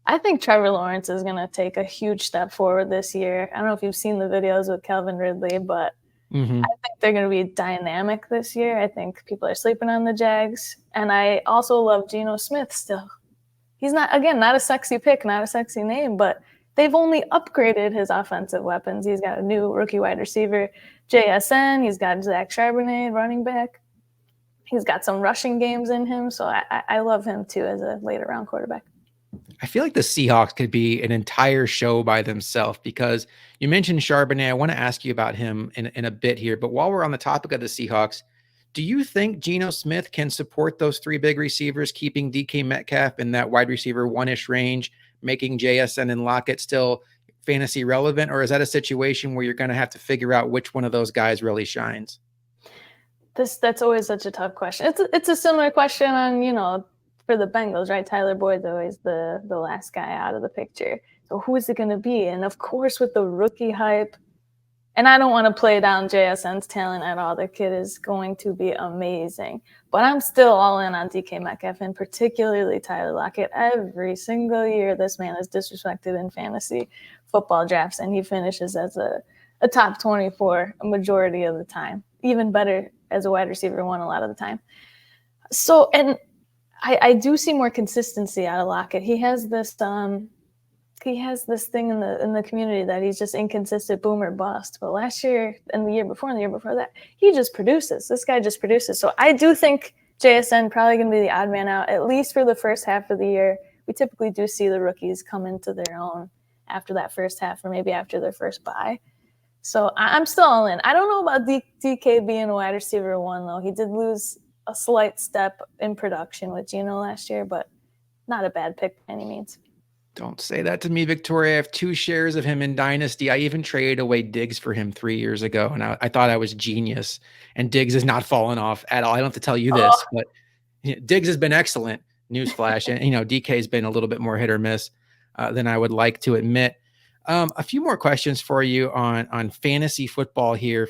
S3: I think Trevor Lawrence is going to take a huge step forward this year. I don't know if you've seen the videos with Calvin Ridley, but I think they're going to be dynamic this year. I think people are sleeping on the Jags. And I also love Geno Smith still. He's not a sexy pick, not a sexy name, but they've only upgraded his offensive weapons. He's got a new rookie wide receiver, JSN. He's got Zach Charbonnet, running back. He's got some rushing games in him. So I love him, too, as a later round quarterback.
S1: I feel like the Seahawks could be an entire show by themselves because you mentioned Charbonnet. I want to ask you about him in a bit here. But while we're on the topic of the Seahawks, do you think Geno Smith can support those 3 big receivers, keeping DK Metcalf in that wide receiver 1-ish range, making JSN and Lockett still fantasy relevant? Or is that a situation where you're going to have to figure out which one of those guys really shines?
S3: That's always such a tough question. It's a similar question on, for the Bengals, right? Tyler Boyd's always the last guy out of the picture. So who is it going to be? And of course, with the rookie hype, and I don't want to play down JSN's talent at all. The kid is going to be amazing. But I'm still all in on DK Metcalf, and particularly Tyler Lockett. Every single year, this man is disrespected in fantasy football drafts, and he finishes as a top 24 a majority of the time. Even better as a wide receiver 1 a lot of the time. So, and I do see more consistency out of Lockett. He has this thing in the community that he's just inconsistent, boom or bust. But last year and the year before that, he just produces. This guy just produces. So I do think JSN probably going to be the odd man out, at least for the first half of the year. We typically do see the rookies come into their own after that first half or maybe after their first bye. So I'm still all in. I don't know about DK being a wide receiver 1, though. He did lose a slight step in production with Geno last year, but not a bad pick by any means.
S1: Don't say that to me, Victoria. I have 2 shares of him in Dynasty. I even traded away Diggs for him 3 years ago, and I thought I was genius. And Diggs has not fallen off at all. I don't have to tell you this, but Diggs has been excellent. Newsflash. And, DK has been a little bit more hit or miss than I would like to admit. A few more questions for you on fantasy football here.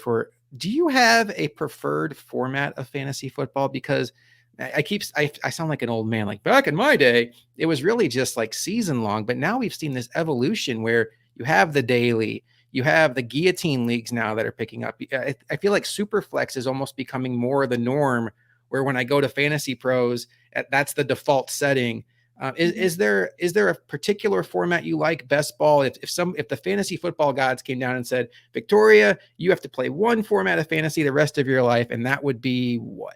S1: Do you have a preferred format of fantasy football? Because I sound like an old man. Like back in my day, it was really just like season long, but now we've seen this evolution where you have the daily, you have the guillotine leagues now that are picking up. I feel like Superflex is almost becoming more the norm, where when I go to Fantasy Pros, that's the default setting. Is there a particular format you like best ball? If the fantasy football gods came down and said, Victoria, you have to play one format of fantasy the rest of your life, and that would be what?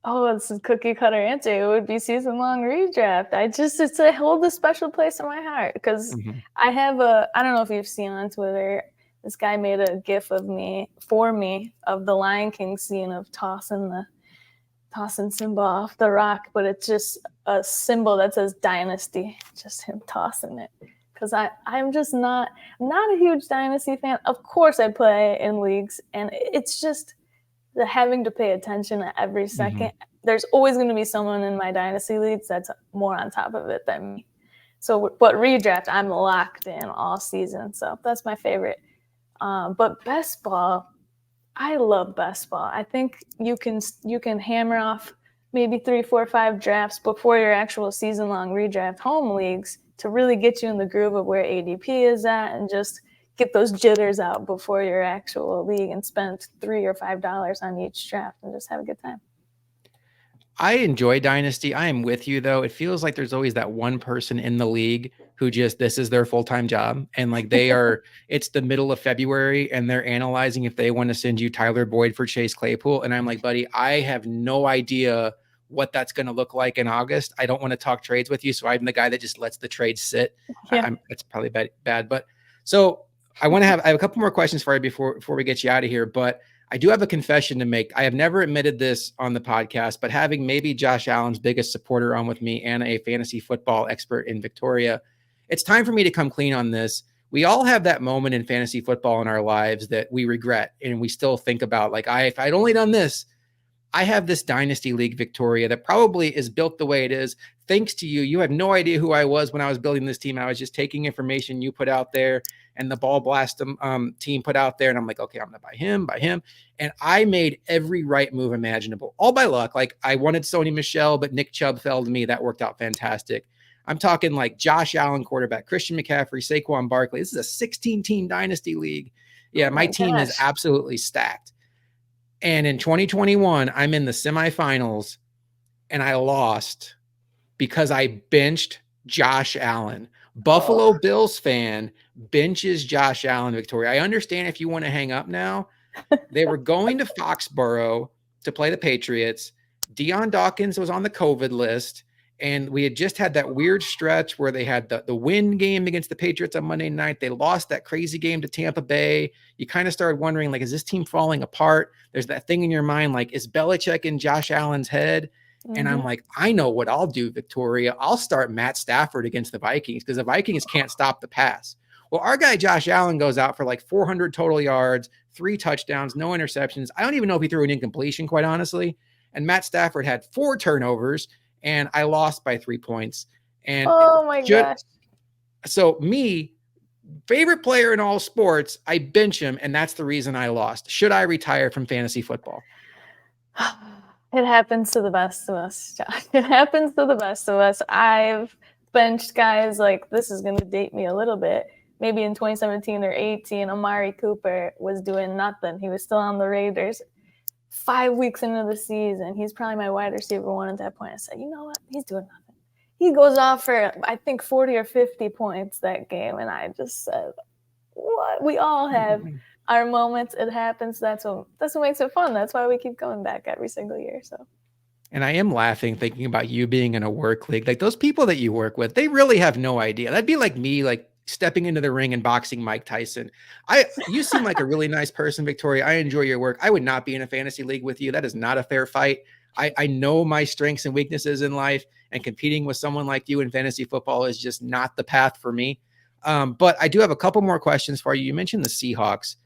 S3: Oh, it's a cookie cutter answer. It would be season long redraft. It holds a special place in my heart because I have I don't know if you've seen on Twitter, this guy made a GIF of the Lion King scene of tossing Simba off the rock, but it's just a symbol that says Dynasty, just him tossing it. Because I'm just not a huge Dynasty fan. Of course I play in leagues, and it's just the having to pay attention at every second. There's always going to be someone in my Dynasty leagues that's more on top of it than me. So, but redraft, I'm locked in all season. So that's my favorite. But best ball, I love best ball. I think you can hammer off maybe 3, 4, 5 drafts before your actual season-long redraft home leagues to really get you in the groove of where ADP is at and just get those jitters out before your actual league and spend $3 or $5 on each draft and just have a good time.
S1: I enjoy Dynasty. I am with you though. It feels like there's always that one person in the league who just this is their full-time job. And like it's the middle of February and they're analyzing if they want to send you Tyler Boyd for Chase Claypool. And I'm like, buddy, I have no idea what that's going to look like in August. I don't want to talk trades with you. So I'm the guy that just lets the trade sit.
S3: Yeah.
S1: That's probably bad. But so I have a couple more questions for you before we get you out of here. But I do have a confession to make. I have never admitted this on the podcast, but having maybe Josh Allen's biggest supporter on with me and a fantasy football expert in Victoria, it's time for me to come clean on this. We all have that moment in fantasy football in our lives that we regret and we still think about like, if I'd only done this. I have this Dynasty League, Victoria, that probably is built the way it is. Thanks to you. You have no idea who I was when I was building this team. I was just taking information you put out there and the Ball Blast team put out there. And I'm like, okay, I'm going to buy him. And I made every right move imaginable, all by luck. Like I wanted Sony Michel, but Nick Chubb fell to me. That worked out fantastic. I'm talking like Josh Allen quarterback, Christian McCaffrey, Saquon Barkley. This is a 16-team Dynasty League. Yeah, my team is absolutely stacked. And in 2021, I'm in the semifinals and I lost because I benched Josh Allen. Buffalo Bills fan benches Josh Allen, Victoria. I understand if you want to hang up now. They were going to Foxborough to play the Patriots. Deion Dawkins was on the COVID list. And we had just had that weird stretch where they had the win game against the Patriots on Monday night. They lost that crazy game to Tampa Bay. You kind of started wondering, like, is this team falling apart? There's that thing in your mind, like, is Belichick in Josh Allen's head? Mm-hmm. And I'm like, I know what I'll do, Victoria. I'll start Matt Stafford against the Vikings because the Vikings can't stop the pass. Well, our guy Josh Allen goes out for like 400 total yards, 3 touchdowns, no interceptions. I don't even know if he threw an incompletion, quite honestly. And Matt Stafford had 4 turnovers. And I lost by 3 points. And
S3: oh my gosh.
S1: So me, favorite player in all sports, I bench him, and that's the reason I lost. Should I retire from fantasy football?
S3: It happens to the best of us, Josh. It happens to the best of us. I've benched guys like, this is going to date me a little bit. Maybe in 2017 or 18, Amari Cooper was doing nothing. He was still on the Raiders. 5 weeks into the season, he's probably my wide receiver 1 at that point. I said, you know what? He's doing nothing. He goes off for, I think, 40 or 50 points that game. And I just said, what? We all have our moments. It happens. That's what makes it fun. That's why we keep going back every single year. So.
S1: And I am laughing thinking about you being in a work league. Like those people that you work with, they really have no idea. That'd be like me, like stepping into the ring and boxing Mike Tyson. You seem like a really nice person, Victoria. I enjoy your work. I would not be in a fantasy league with you. That is not a fair fight. I know my strengths and weaknesses in life, and competing with someone like you in fantasy football is just not the path for me. But I do have a couple more questions for you. You mentioned the Seahawks.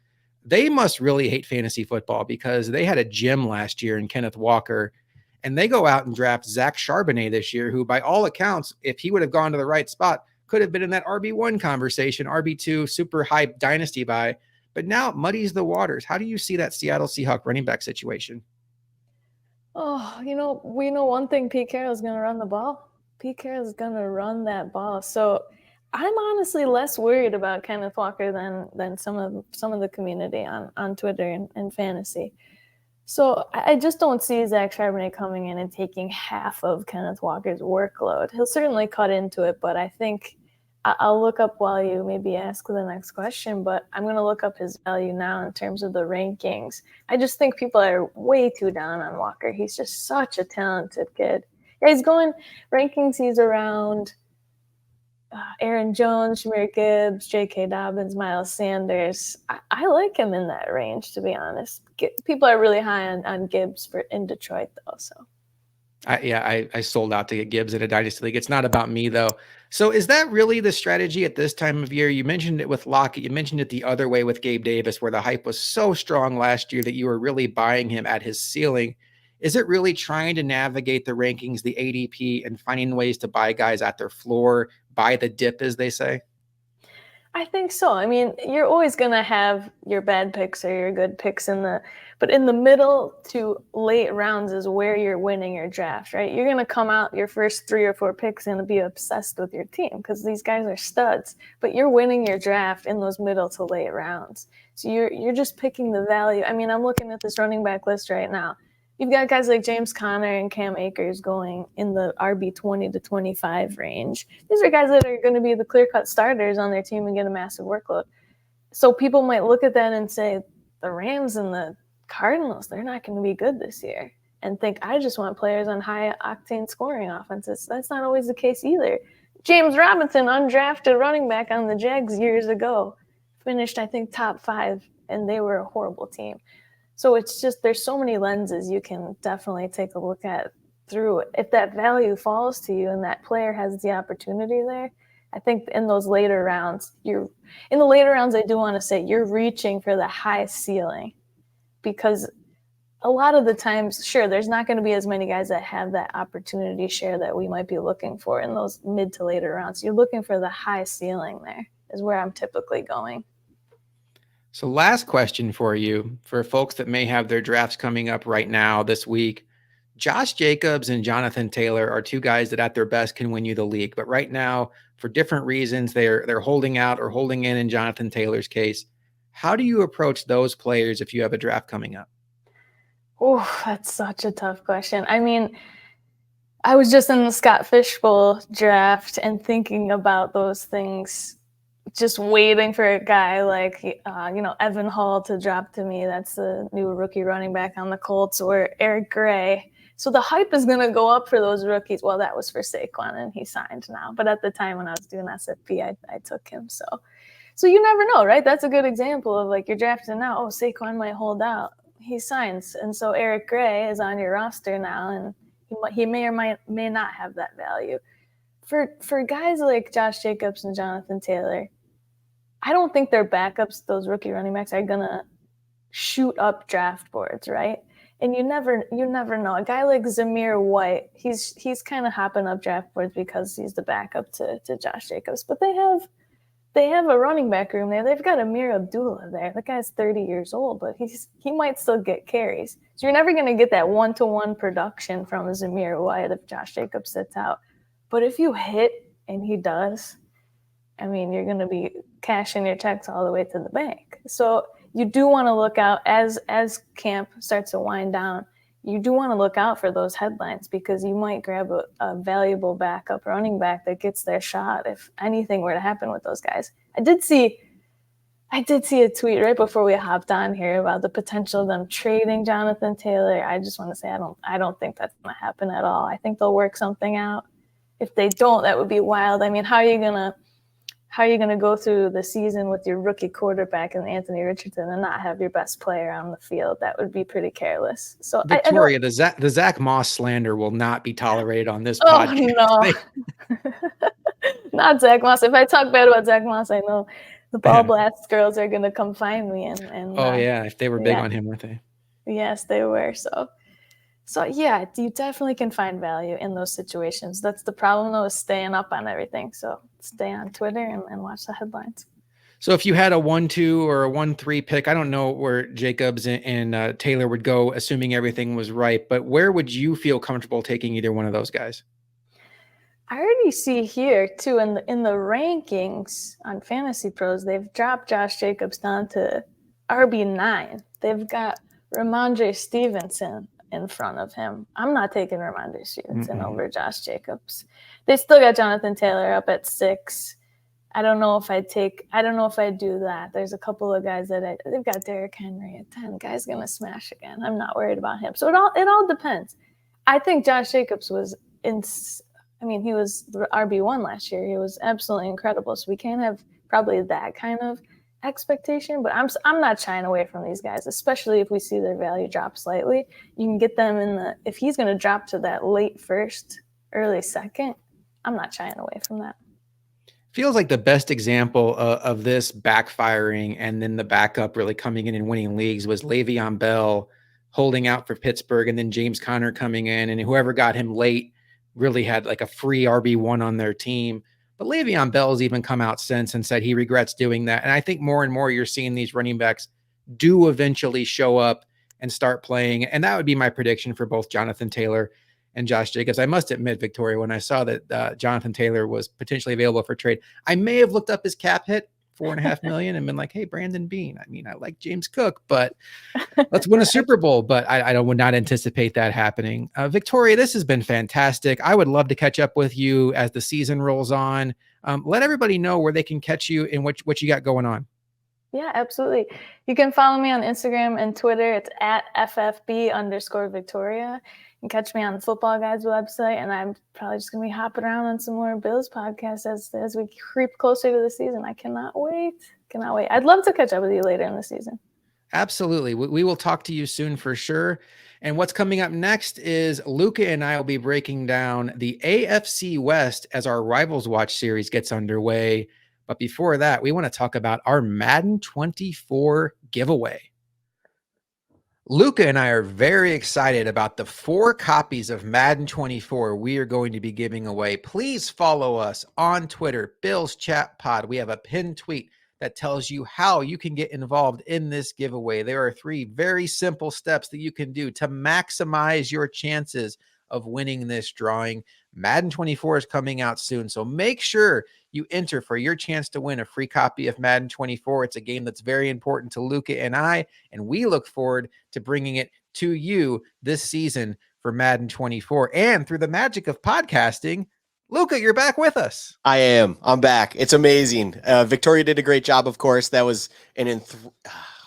S1: They must really hate fantasy football because they had a gem last year in Kenneth Walker, and they go out and draft Zach Charbonnet this year, who by all accounts, if he would have gone to the right spot, could have been in that RB1 conversation, RB2, super hype dynasty buy, but now it muddies the waters. How do you see that Seattle Seahawks running back situation?
S3: Oh, we know one thing, Pete Carroll is going to run the ball. Pete Carroll is going to run that ball. So I'm honestly less worried about Kenneth Walker than some of the community on Twitter and fantasy. So I just don't see Zach Charbonnet coming in and taking half of Kenneth Walker's workload. He'll certainly cut into it, but I think I'll look up while you maybe ask the next question, but I'm going to look up his value now in terms of the rankings. I just think people are way too down on Walker. He's just such a talented kid. Yeah, he's going rankings. He's around Aaron Jones, Jahmyr Gibbs, J.K. Dobbins, Miles Sanders. I like him in that range, to be honest. People are really high on Gibbs in Detroit, though. So,
S1: I sold out to get Gibbs in a dynasty league. It's not about me, though. So is that really the strategy at this time of year? You mentioned it with Lockett. You mentioned it the other way with Gabe Davis, where the hype was so strong last year that you were really buying him at his ceiling. Is it really trying to navigate the rankings, the ADP, and finding ways to buy guys at their floor, buy the dip, as they say?
S3: I think so. I mean, you're always going to have your bad picks or your good picks but in the middle to late rounds is where you're winning your draft, right? You're going to come out your first 3 or 4 picks and be obsessed with your team because these guys are studs, but you're winning your draft in those middle to late rounds. So you're just picking the value. I mean, I'm looking at this running back list right now. you've got guys like James Conner and Cam Akers going in the RB 20 to 25 range. These are guys that are going to be the clear-cut starters on their team and get a massive workload. So people might look at that and say, the Rams and the Cardinals, they're not going to be good this year, and think, I just want players on high-octane scoring offenses. That's not always the case either. James Robinson, undrafted running back on the Jags years ago, finished, I think, top 5, and they were a horrible team. So it's just, there's so many lenses you can definitely take a look at through it. If that value falls to you and that player has the opportunity there, I think in those later rounds, I do want to say you're reaching for the high ceiling, because a lot of the times, sure, there's not going to be as many guys that have that opportunity share that we might be looking for in those mid to later rounds. You're looking for the high ceiling there is where I'm typically going.
S1: So last question for you, for folks that may have their drafts coming up right now this week. Josh Jacobs and Jonathan Taylor are two guys that at their best can win you the league. But right now, for different reasons, they're holding out or holding in Jonathan Taylor's case. How do you approach those players if you have a draft coming up?
S3: Oh, that's such a tough question. I mean, I was just in the Scott Fishbowl draft and thinking about those things, just waiting for a guy like, Evan Hall to drop to me. That's the new rookie running back on the Colts, or Eric Gray. So the hype is going to go up for those rookies. Well, that was for Saquon, and he signed now. But at the time when I was doing SFP, I took him. So you never know, right? That's a good example of, like, you're drafting now. Oh, Saquon might hold out. He signs. And so Eric Gray is on your roster now, and he may or may not have that value. For guys like Josh Jacobs and Jonathan Taylor, I don't think their backups, those rookie running backs, are going to shoot up draft boards, right? And you never know. A guy like Zamir White, he's kind of hopping up draft boards because he's the backup to Josh Jacobs. But they have a running back room there. They've got Amir Abdullah there. That guy's 30 years old, but he might still get carries. So you're never going to get that one-to-one production from Zamir White if Josh Jacobs sits out. But if you hit, and he does, I mean, you're going to be cashing your checks all the way to the bank. So you do want to look out as camp starts to wind down. You do want to look out for those headlines, because you might grab a valuable backup running back that gets their shot if anything were to happen with those guys. I did see a tweet right before we hopped on here about the potential of them trading Jonathan Taylor. I just want to say I don't think that's going to happen at all. I think they'll work something out. If they don't, that would be wild. I mean, how are you gonna go through the season with your rookie quarterback and Anthony Richardson and not have your best player on the field? That would be pretty careless. So
S1: Victoria, the Zach Moss slander will not be tolerated on this podcast.
S3: No. Not Zach Moss. If I talk bad about Zach Moss, I know the Ball Blast girls are gonna come find me and
S1: if they were big on him, weren't they?
S3: Yes, they were. So yeah, you definitely can find value in those situations. That's the problem, though, is staying up on everything. So stay on Twitter and watch the headlines.
S1: So if you had a 1-2 or a 1-3 pick, I don't know where Jacobs and Taylor would go, assuming everything was right, but where would you feel comfortable taking either one of those guys?
S3: I already see here, too, in the rankings on Fantasy Pros, they've dropped Josh Jacobs down to RB9. They've got Ramondre Stevenson in front of him. I'm not taking Ramondre Stevenson over Josh Jacobs. They still got Jonathan Taylor up at 6. I don't know if I'd do that. There's a couple of guys they've got Derrick Henry at 10. Guy's gonna smash again. I'm not worried about him. So it all depends. I think Josh Jacobs he was the RB1 last year. He was absolutely incredible. So we can't have probably that kind of expectation, but I'm not shying away from these guys, especially if we see their value drop slightly. You can get them if he's going to drop to that late first, early second, I'm not shying away from that.
S1: Feels like the best example of this backfiring and then the backup really coming in and winning leagues was Le'Veon Bell holding out for Pittsburgh, and then James Conner coming in, and whoever got him late really had like a free RB1 on their team. But Le'Veon Bell's even come out since and said he regrets doing that. And I think more and more you're seeing these running backs do eventually show up and start playing. And that would be my prediction for both Jonathan Taylor and Josh Jacobs. I must admit, Victoria, when I saw that Jonathan Taylor was potentially available for trade, I may have looked up his cap hit. 4.5 million and been like, hey, Brandon Bean. I mean, I like James Cook, but let's win a Super Bowl. But I would not anticipate that happening. Victoria, this has been fantastic. I would love to catch up with you as the season rolls on. Let everybody know where they can catch you and what you got going on.
S3: Yeah, absolutely. You can follow me on Instagram and Twitter. It's at FFB_Victoria. You can catch me on the FootballGuys website, and I'm probably just going to be hopping around on some more Bills podcasts as we creep closer to the season. I cannot wait. Cannot wait. I'd love to catch up with you later in the season.
S1: Absolutely. We will talk to you soon for sure. And what's coming up next is Luka and I will be breaking down the AFC West as our Rivals Watch series gets underway. But before that, we want to talk about our Madden 24 giveaway. Luka and I are very excited about the 4 copies of Madden 24 we are going to be giving away. Please follow us on Twitter, Bills Chat Pod. We have a pinned tweet that tells you how you can get involved in this giveaway. There are 3 very simple steps that you can do to maximize your chances of winning this drawing. Madden 24 is coming out soon, so make sure you enter for your chance to win a free copy of Madden 24. It's a game that's very important to Luka and I, and we look forward to bringing it to you this season for Madden 24. And through the magic of podcasting, Luka, you're back with us.
S2: I am. I'm back. It's amazing. Victoria did a great job, of course. That was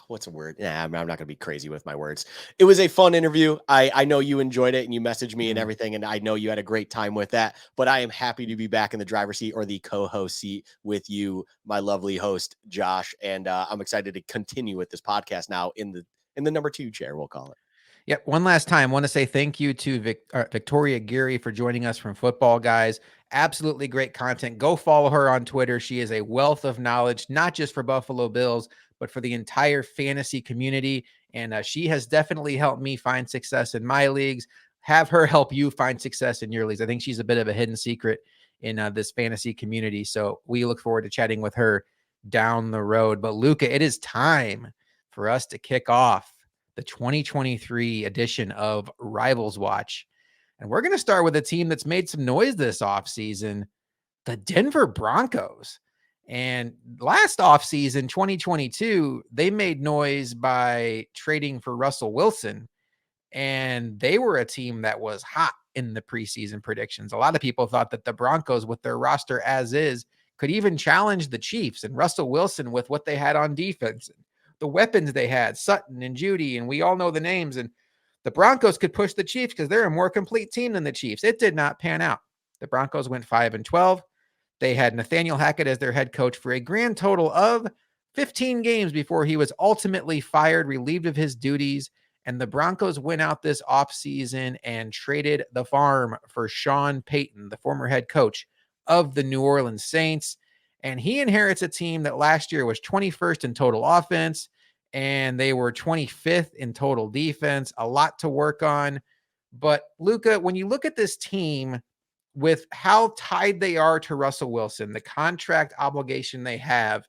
S2: what's a word? Nah, I'm not going to be crazy with my words. It was a fun interview. I know you enjoyed it and you messaged me and everything, and I know you had a great time with that, but I am happy to be back in the driver's seat or the co-host seat with you, my lovely host, Josh. And I'm excited to continue with this podcast now in the number 2 chair, we'll call it.
S1: Yep. One last time, I want to say thank you to Victoria Geary for joining us from Football Guys. Absolutely great content. Go follow her on Twitter. She is a wealth of knowledge, not just for Buffalo Bills, but for the entire fantasy community. And she has definitely helped me find success in my leagues. Have her help you find success in your leagues. I think she's a bit of a hidden secret in this fantasy community. So we look forward to chatting with her down the road. But Luka, it is time for us to kick off the 2023 edition of Rivals Watch. And we're going to start with a team that's made some noise this offseason, the Denver Broncos. And last offseason, 2022, they made noise by trading for Russell Wilson. And they were a team that was hot in the preseason predictions. A lot of people thought that the Broncos, with their roster as is, could even challenge the Chiefs. And Russell Wilson, with what they had on defense, the weapons they had, Sutton and Judy, and we all know the names. And the Broncos could push the Chiefs because they're a more complete team than the Chiefs. It did not pan out. The Broncos went 5-12. They had Nathaniel Hackett as their head coach for a grand total of 15 games before he was ultimately fired, relieved of his duties. And the Broncos went out this offseason and traded the farm for Sean Payton, the former head coach of the New Orleans Saints. And he inherits a team that last year was 21st in total offense, and they were 25th in total defense. A lot to work on. But Luka, when you look at this team with how tied they are to Russell Wilson, the contract obligation they have,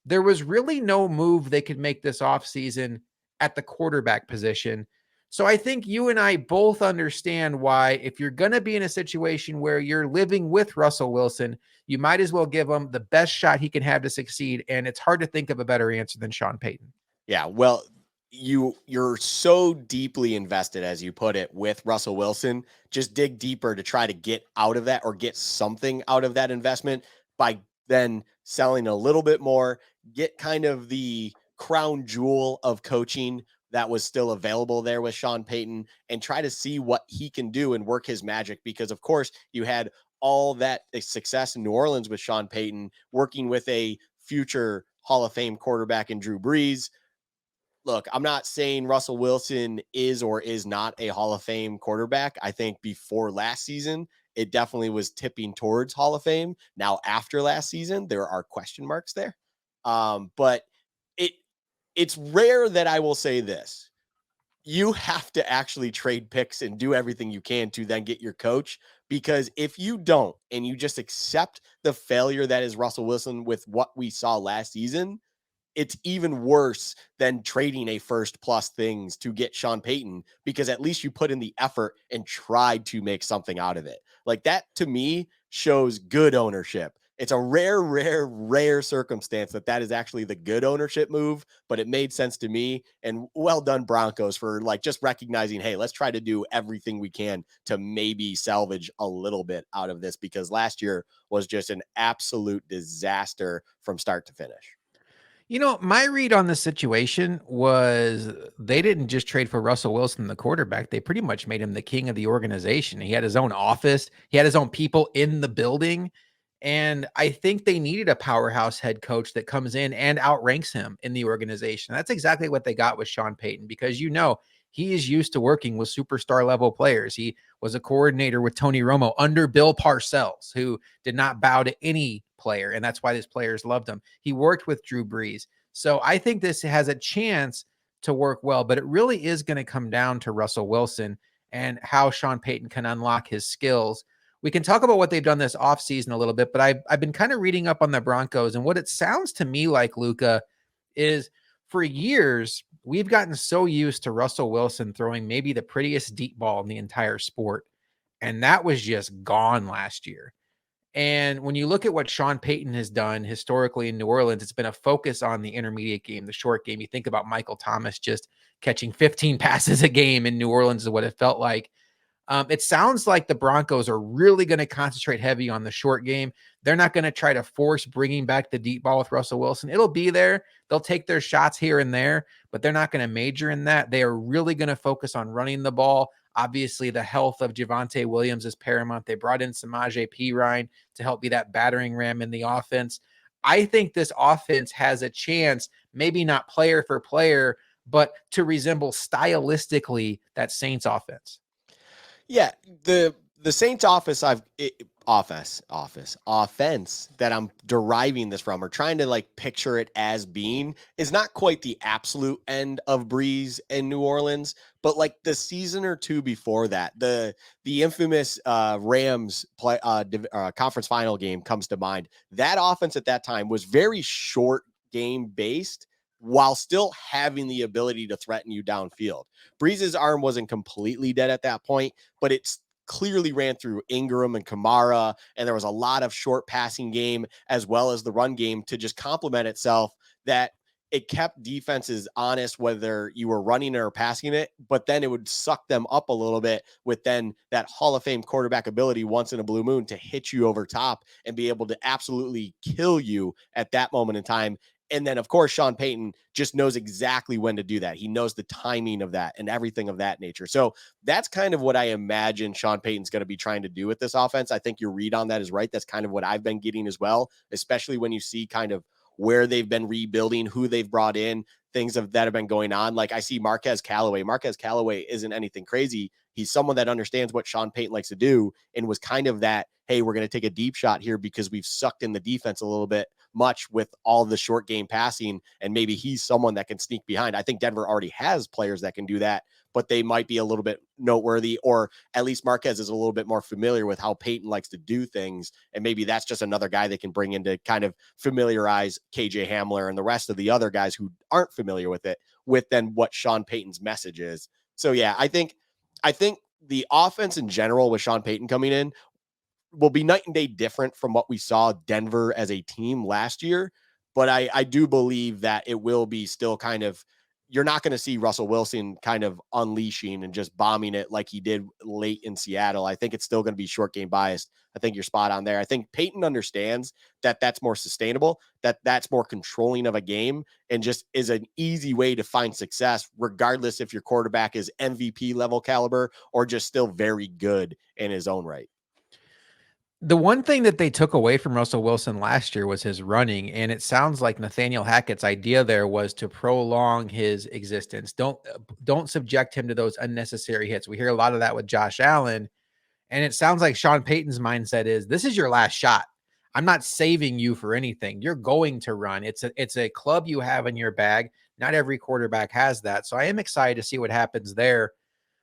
S1: there was really no move they could make this offseason at the quarterback position. So I think you and I both understand why, if you're going to be in a situation where you're living with Russell Wilson, you might as well give him the best shot he can have to succeed. And it's hard to think of a better answer than Sean Payton.
S2: Yeah, well, you're so deeply invested, as you put it, with Russell Wilson. Just dig deeper to try to get out of that or get something out of that investment by then selling a little bit more, get kind of the crown jewel of coaching that was still available there with Sean Payton, and try to see what he can do and work his magic. Because of course you had all that success in New Orleans with Sean Payton, working with a future Hall of Fame quarterback in Drew Brees. Look, I'm not saying Russell Wilson is or is not a Hall of Fame quarterback. I think before last season, it definitely was tipping towards Hall of Fame. Now, after last season, there are question marks there. But it's rare that I will say this. You have to actually trade picks and do everything you can to then get your coach, because if you don't and you just accept the failure that is Russell Wilson with what we saw last season, it's even worse than trading a first plus things to get Sean Payton, because at least you put in the effort and tried to make something out of it. Like, that to me shows good ownership it's a rare circumstance that is actually the good ownership move, but it made sense to me. And well done, Broncos, for like just recognizing, hey, let's try to do everything we can to maybe salvage a little bit out of this, because last year was just an absolute disaster from start to finish.
S1: My read on the situation was they didn't just trade for Russell Wilson, the quarterback. They pretty much made him the king of the organization. He had his own office, he had his own people in the building. And I think they needed a powerhouse head coach that comes in and outranks him in the organization. That's exactly what they got with Sean Payton, because he is used to working with superstar level players. He was a coordinator with Tony Romo under Bill Parcells, who did not bow to any player, and that's why his players loved him. He worked with Drew Brees. So I think this has a chance to work well, but it really is going to come down to Russell Wilson and how Sean Payton can unlock his skills. We can talk about what they've done this offseason a little bit, but I've been kind of reading up on the Broncos, and what it sounds to me like, Luka, is for years we've gotten so used to Russell Wilson throwing maybe the prettiest deep ball in the entire sport, and that was just gone last year. And when you look at what Sean Payton has done historically in New Orleans, it's been a focus on the intermediate game, the short game. You think about Michael Thomas just catching 15 passes a game in New Orleans is what it felt like. It sounds like the Broncos are really going to concentrate heavy on the short game. They're not going to try to force bringing back the deep ball with Russell Wilson. It'll be there. They'll take their shots here and there, but they're not going to major in that. They are really going to focus on running the ball. Obviously, the health of Javonte Williams is paramount. They brought in Samaje Perine to help be that battering ram in the offense. I think this offense has a chance, maybe not player for player, but to resemble stylistically that Saints offense.
S2: Yeah, the Saints offense that I'm deriving this from, or trying to like picture it as being, is not quite the absolute end of Breeze in New Orleans, but like the season or two before that, the infamous Rams conference final game comes to mind. That offense at that time was very short game based, while still having the ability to threaten you downfield. Breeze's arm wasn't completely dead at that point, but it's clearly ran through Ingram and Kamara, and there was a lot of short passing game as well as the run game to just complement itself, that it kept defenses honest whether you were running or passing it, but then it would suck them up a little bit with then that Hall of Fame quarterback ability once in a blue moon to hit you over top and be able to absolutely kill you at that moment in time. And then, of course, Sean Payton just knows exactly when to do that. He knows the timing of that and everything of that nature. So that's kind of what I imagine Sean Payton's going to be trying to do with this offense. I think your read on that is right. That's kind of what I've been getting as well, especially when you see kind of where they've been rebuilding, who they've brought in, things that have been going on. Like I see Marquez Callaway. Marquez Callaway isn't anything crazy. He's someone that understands what Sean Payton likes to do, and was kind of that, hey, we're going to take a deep shot here because we've sucked in the defense a little bit much with all the short game passing, and maybe he's someone that can sneak behind. I think Denver already has players that can do that, but they might be a little bit noteworthy, or at least Marquez is a little bit more familiar with how Payton likes to do things, and maybe that's just another guy they can bring in to kind of familiarize KJ Hamler and the rest of the other guys who aren't familiar with it, with then what Sean Payton's message is. So yeah, I think the offense in general with Sean Payton coming in will be night and day different from what we saw Denver as a team last year. But I do believe that it will be still kind of, you're not going to see Russell Wilson kind of unleashing and just bombing it like he did late in Seattle. I think it's still going to be short game biased. I think you're spot on there. I think Payton understands that that's more sustainable, that that's more controlling of a game, and just is an easy way to find success, regardless if your quarterback is MVP level caliber or just still very good in his own right.
S1: The one thing that they took away from Russell Wilson last year was his running, and it sounds like Nathaniel Hackett's idea there was to prolong his existence. Don't subject him to those unnecessary hits. We hear a lot of that with Josh Allen, and it sounds like Sean Payton's mindset is, this is your last shot. I'm not saving you for anything. You're going to run. It's a club you have in your bag. Not every quarterback has that. So I am excited to see what happens there.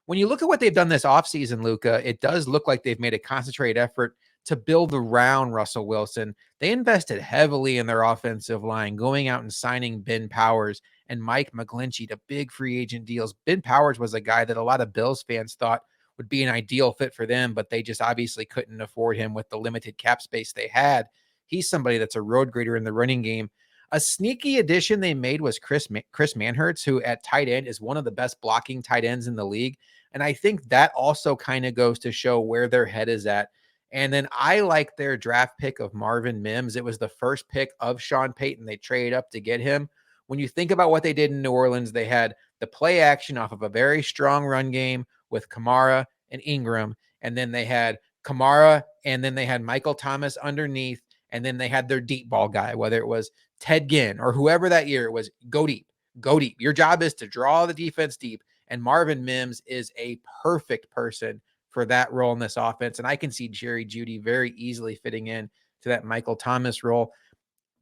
S1: When you look at what they've done this offseason, Luka, it does look like they've made a concentrated effort to build around Russell Wilson. They invested heavily in their offensive line, going out and signing Ben Powers and Mike McGlinchey to big free agent deals. Ben Powers was a guy that a lot of Bills fans thought would be an ideal fit for them, but they just obviously couldn't afford him with the limited cap space they had. He's somebody that's a road grader in the running game. A sneaky addition they made was Chris Manhertz, who at tight end is one of the best blocking tight ends in the league. And I think that also kind of goes to show where their head is at. And then I like their draft pick of Marvin Mims. It was the first pick of Sean Payton. They traded up to get him. When you think about what they did in New Orleans, they had the play action off of a very strong run game with Kamara and Ingram. And then they had Kamara, and then they had Michael Thomas underneath. And then they had their deep ball guy, whether it was Ted Ginn or whoever that year it was. Go deep, go deep. Your job is to draw the defense deep. And Marvin Mims is a perfect person for that role in this offense. And I can see Jerry Jeudy very easily fitting in to that Michael Thomas role.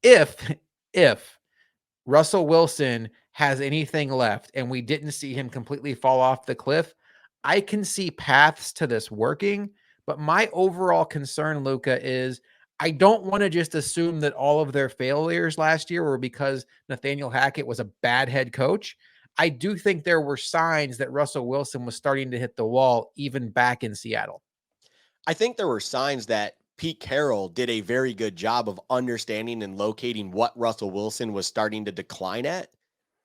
S1: If Russell Wilson has anything left and we didn't see him completely fall off the cliff, I can see paths to this working. But my overall concern, Luka, is I don't want to just assume that all of their failures last year were because Nathaniel Hackett was a bad head coach. I do think there were signs that Russell Wilson was starting to hit the wall even back in Seattle.
S2: I think there were signs that Pete Carroll did a very good job of understanding and locating what Russell Wilson was starting to decline at,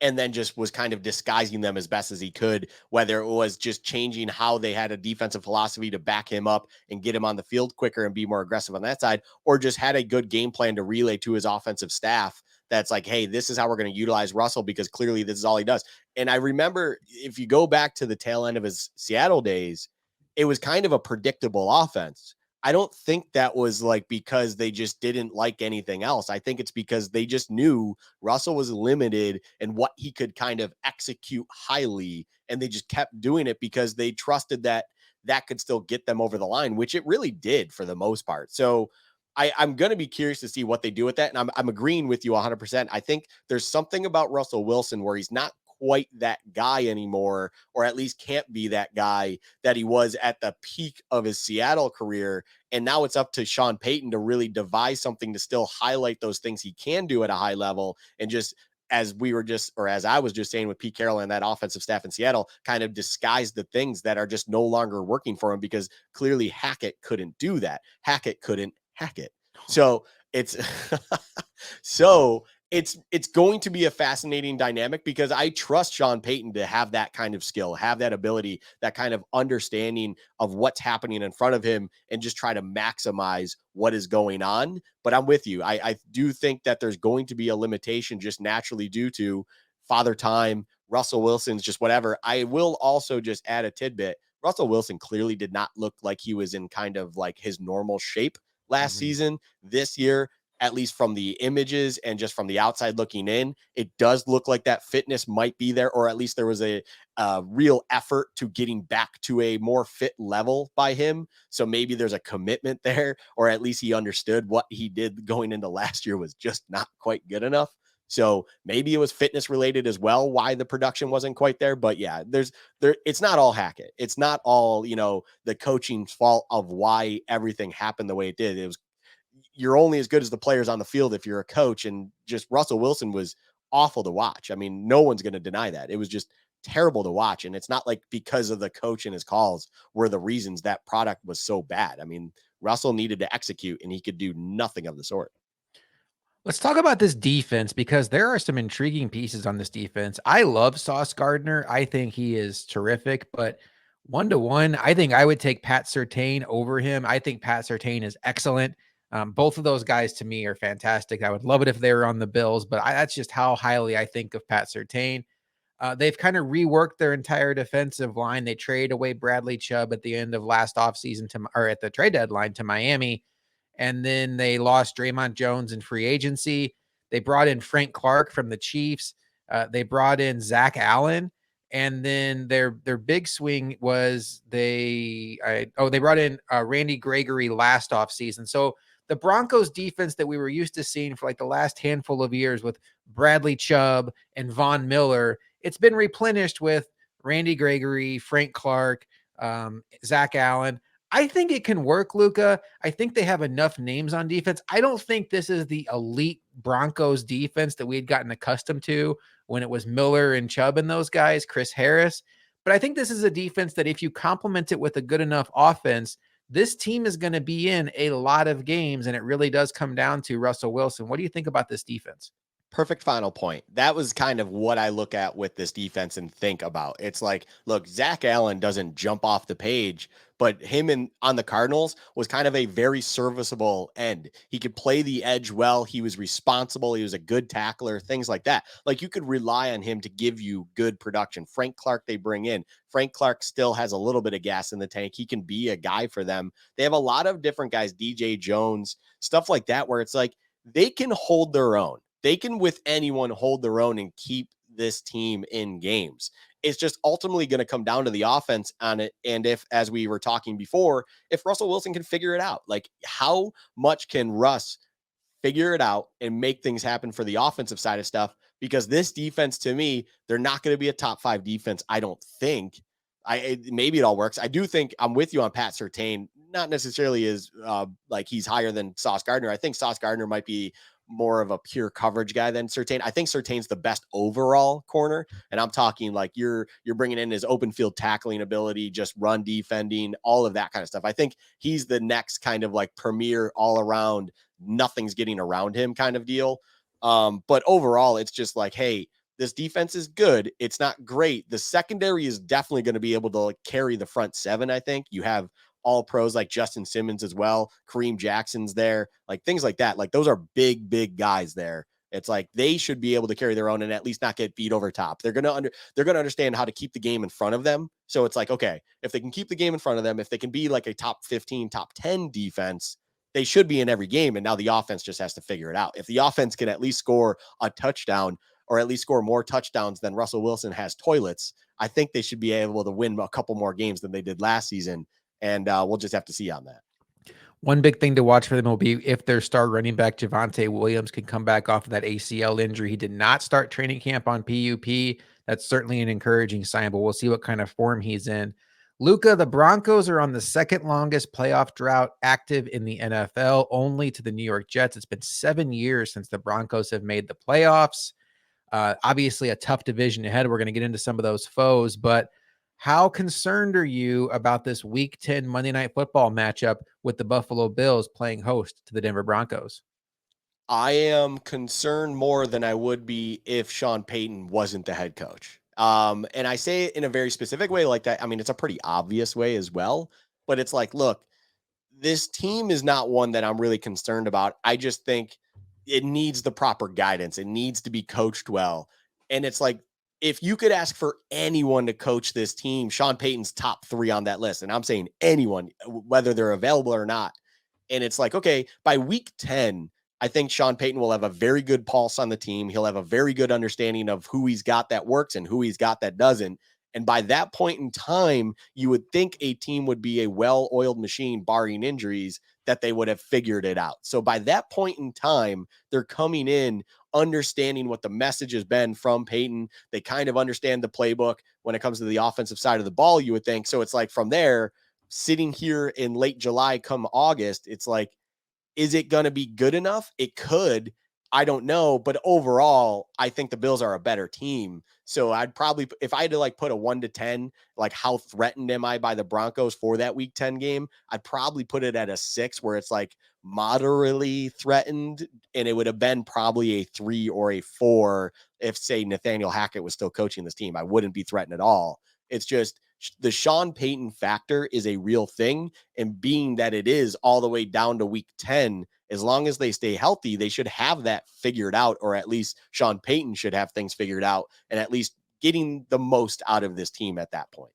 S2: and then just was kind of disguising them as best as he could, whether it was just changing how they had a defensive philosophy to back him up and get him on the field quicker and be more aggressive on that side, or just had a good game plan to relay to his offensive staff that's like, hey, this is how we're going to utilize Russell because clearly this is all he does. And I remember if you go back to the tail end of his Seattle days, it was kind of a predictable offense. I don't think that was like because they just didn't like anything else. I think it's because they just knew Russell was limited and what he could kind of execute highly. And they just kept doing it because they trusted that that could still get them over the line, which it really did for the most part. So I'm going to be curious to see what they do with that. And I'm agreeing with you 100%. I think there's something about Russell Wilson where he's not quite that guy anymore, or at least can't be that guy that he was at the peak of his Seattle career. And now it's up to Sean Payton to really devise something to still highlight those things he can do at a high level. And just as I was just saying with Pete Carroll and that offensive staff in Seattle, kind of disguise the things that are just no longer working for him, because clearly Hackett couldn't do that. Hackett couldn't hack it. So it's it's going to be a fascinating dynamic because I trust Sean Payton to have that kind of skill, have that ability, that kind of understanding of what's happening in front of him and just try to maximize what is going on. But I'm with you. I do think that there's going to be a limitation just naturally due to father time, Russell Wilson's just whatever. I will also just add a tidbit. Russell Wilson clearly did not look like he was in kind of like his normal shape last season. This year, at least from the images and just from the outside looking in, it does look like that fitness might be there, or at least there was a real effort to getting back to a more fit level by him. So maybe there's a commitment there, or at least he understood what he did going into last year was just not quite good enough. So maybe it was fitness related as well, why the production wasn't quite there. But yeah, it's not all Hackett. It's not all, the coaching's fault of why everything happened the way it did. You're only as good as the players on the field if you're a coach. And just Russell Wilson was awful to watch. I mean, no one's going to deny that. It was just terrible to watch. And it's not like because of the coach and his calls were the reasons that product was so bad. I mean, Russell needed to execute and he could do nothing of the sort.
S1: Let's talk about this defense because there are some intriguing pieces on this defense. I love Sauce Gardner. I think he is terrific, but 1-to-1, I think I would take Pat Surtain over him. I think Pat Surtain is excellent. Both of those guys to me are fantastic. I would love it if they were on the Bills, but that's just how highly I think of Pat Surtain. They've kind of reworked their entire defensive line. They traded away Bradley Chubb at the end of last offseason or at the trade deadline to Miami. And then they lost Draymond Jones in free agency. They brought in Frank Clark from the Chiefs. They brought in Zach Allen. And then their big swing was they brought in Randy Gregory last offseason. So the Broncos defense that we were used to seeing for like the last handful of years with Bradley Chubb and Von Miller, it's been replenished with Randy Gregory, Frank Clark, Zach Allen. I think it can work, Luka. I think they have enough names on defense. I don't think this is the elite Broncos defense that we had gotten accustomed to when it was Miller and Chubb and those guys, Chris Harris. But I think this is a defense that if you complement it with a good enough offense, this team is going to be in a lot of games, and it really does come down to Russell Wilson. What do you think about this defense?
S2: Perfect final point. That was kind of what I look at with this defense and think about. It's like, look, Zach Allen doesn't jump off the page, but him on the Cardinals was kind of a very serviceable end. He could play the edge well. He was responsible. He was a good tackler, things like that. Like, you could rely on him to give you good production. Frank Clark, they bring in. Frank Clark still has a little bit of gas in the tank. He can be a guy for them. They have a lot of different guys, DJ Jones, stuff like that, where it's like they can hold their own. They can, with anyone, hold their own and keep this team in games. It's just ultimately going to come down to the offense on it. And if, as we were talking before, if Russell Wilson can figure it out, like, how much can Russ figure it out and make things happen for the offensive side of stuff? Because this defense, to me, they're not going to be a top 5 defense, I don't think. Maybe it all works. I do think I'm with you on Pat Surtain, not necessarily as like he's higher than Sauce Gardner. I think Sauce Gardner might be more of a pure coverage guy than Surtain. I think Surtain's the best overall corner, and I'm talking like you're bringing in his open field tackling ability, just run defending, all of that kind of stuff. I think he's the next kind of like premier all around, nothing's getting around him kind of deal. But overall, it's just like, hey, this defense is good. It's not great. The secondary is definitely going to be able to like carry the front 7. I think you have all pros like Justin Simmons as well. Kareem Jackson's there, like things like that. Like, those are big guys there. It's like they should be able to carry their own and at least not get beat over top. They're going to understand how to keep the game in front of them. So it's like, okay, if they can keep the game in front of them, if they can be like a top 15, top 10 defense, they should be in every game. And now the offense just has to figure it out. If the offense can at least score a touchdown, or at least score more touchdowns than Russell Wilson has toilets, I think they should be able to win a couple more games than they did last season. And we'll just have to see on that.
S1: One big thing to watch for them will be if their star running back Javonte Williams can come back off of that ACL injury. He did not start training camp on PUP. That's certainly an encouraging sign, but we'll see what kind of form he's in. Luka, the Broncos are on the second longest playoff drought active in the NFL, only to the New York Jets. It's been 7 years since the Broncos have made the playoffs. Obviously, a tough division ahead. We're going to get into some of those foes, but how concerned are you about this Week 10 Monday Night Football matchup with the Buffalo Bills playing host to the Denver Broncos?
S2: I am concerned more than I would be if Sean Payton wasn't the head coach. And I say it in a very specific way like that. I mean, it's a pretty obvious way as well, but it's like, look, this team is not one that I'm really concerned about. I just think it needs the proper guidance. It needs to be coached well. And it's like, if you could ask for anyone to coach this team, Sean Payton's top 3 on that list. And I'm saying anyone, whether they're available or not. And it's like, okay, by week 10, I think Sean Payton will have a very good pulse on the team. He'll have a very good understanding of who he's got that works and who he's got that doesn't. And by that point in time, you would think a team would be a well-oiled machine, barring injuries, that they would have figured it out. So by that point in time, they're coming in understanding what the message has been from Payton. They kind of understand the playbook when it comes to the offensive side of the ball, you would think. So it's like, from there, sitting here in late July come August, it's like, is it going to be good enough? It could. I don't know. But overall, I think the Bills are a better team. So I'd probably, if I had to like put a 1 to 10, like how threatened am I by the Broncos for that week 10 game, I'd probably put it at a 6, where it's like moderately threatened. And it would have been probably a 3 or a 4 if, say, Nathaniel Hackett was still coaching this team. I wouldn't be threatened at all. It's just the Sean Payton factor is a real thing. And being that it is all the way down to week 10, as long as they stay healthy, they should have that figured out, or at least Sean Payton should have things figured out, and at least getting the most out of this team at that point.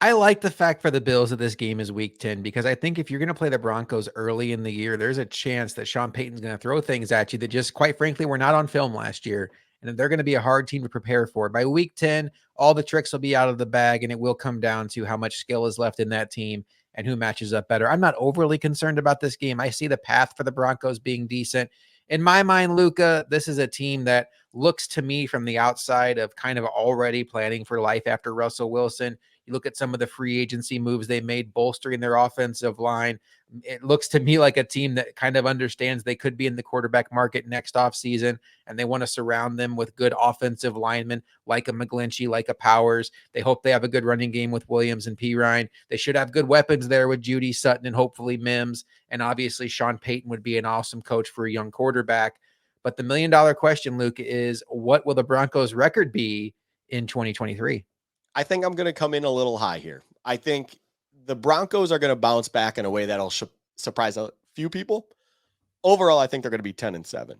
S1: I like the fact for the Bills that this game is week 10, because I think if you're going to play the Broncos early in the year, there's a chance that Sean Payton's going to throw things at you that just, quite frankly, were not on film last year. And they're going to be a hard team to prepare for. By week 10, all the tricks will be out of the bag, and it will come down to how much skill is left in that team and who matches up better. I'm not overly concerned about this game. I see the path for the Broncos being decent. In my mind, Luka, this is a team that looks to me from the outside of kind of already planning for life after Russell Wilson. You look at some of the free agency moves they made, bolstering their offensive line. It looks to me like a team that kind of understands they could be in the quarterback market next offseason, and they want to surround them with good offensive linemen like a McGlinchey, like a Powers. They hope they have a good running game with Williams and Pirine. They should have good weapons there with Judy, Sutton, and hopefully Mims. And obviously, Sean Payton would be an awesome coach for a young quarterback. But the $1 million question, Luke, is what will the Broncos' record be in 2023?
S2: I think I'm going to come in a little high here. I think the Broncos are going to bounce back in a way that'll surprise a few people. Overall, I think they're going to be 10-7.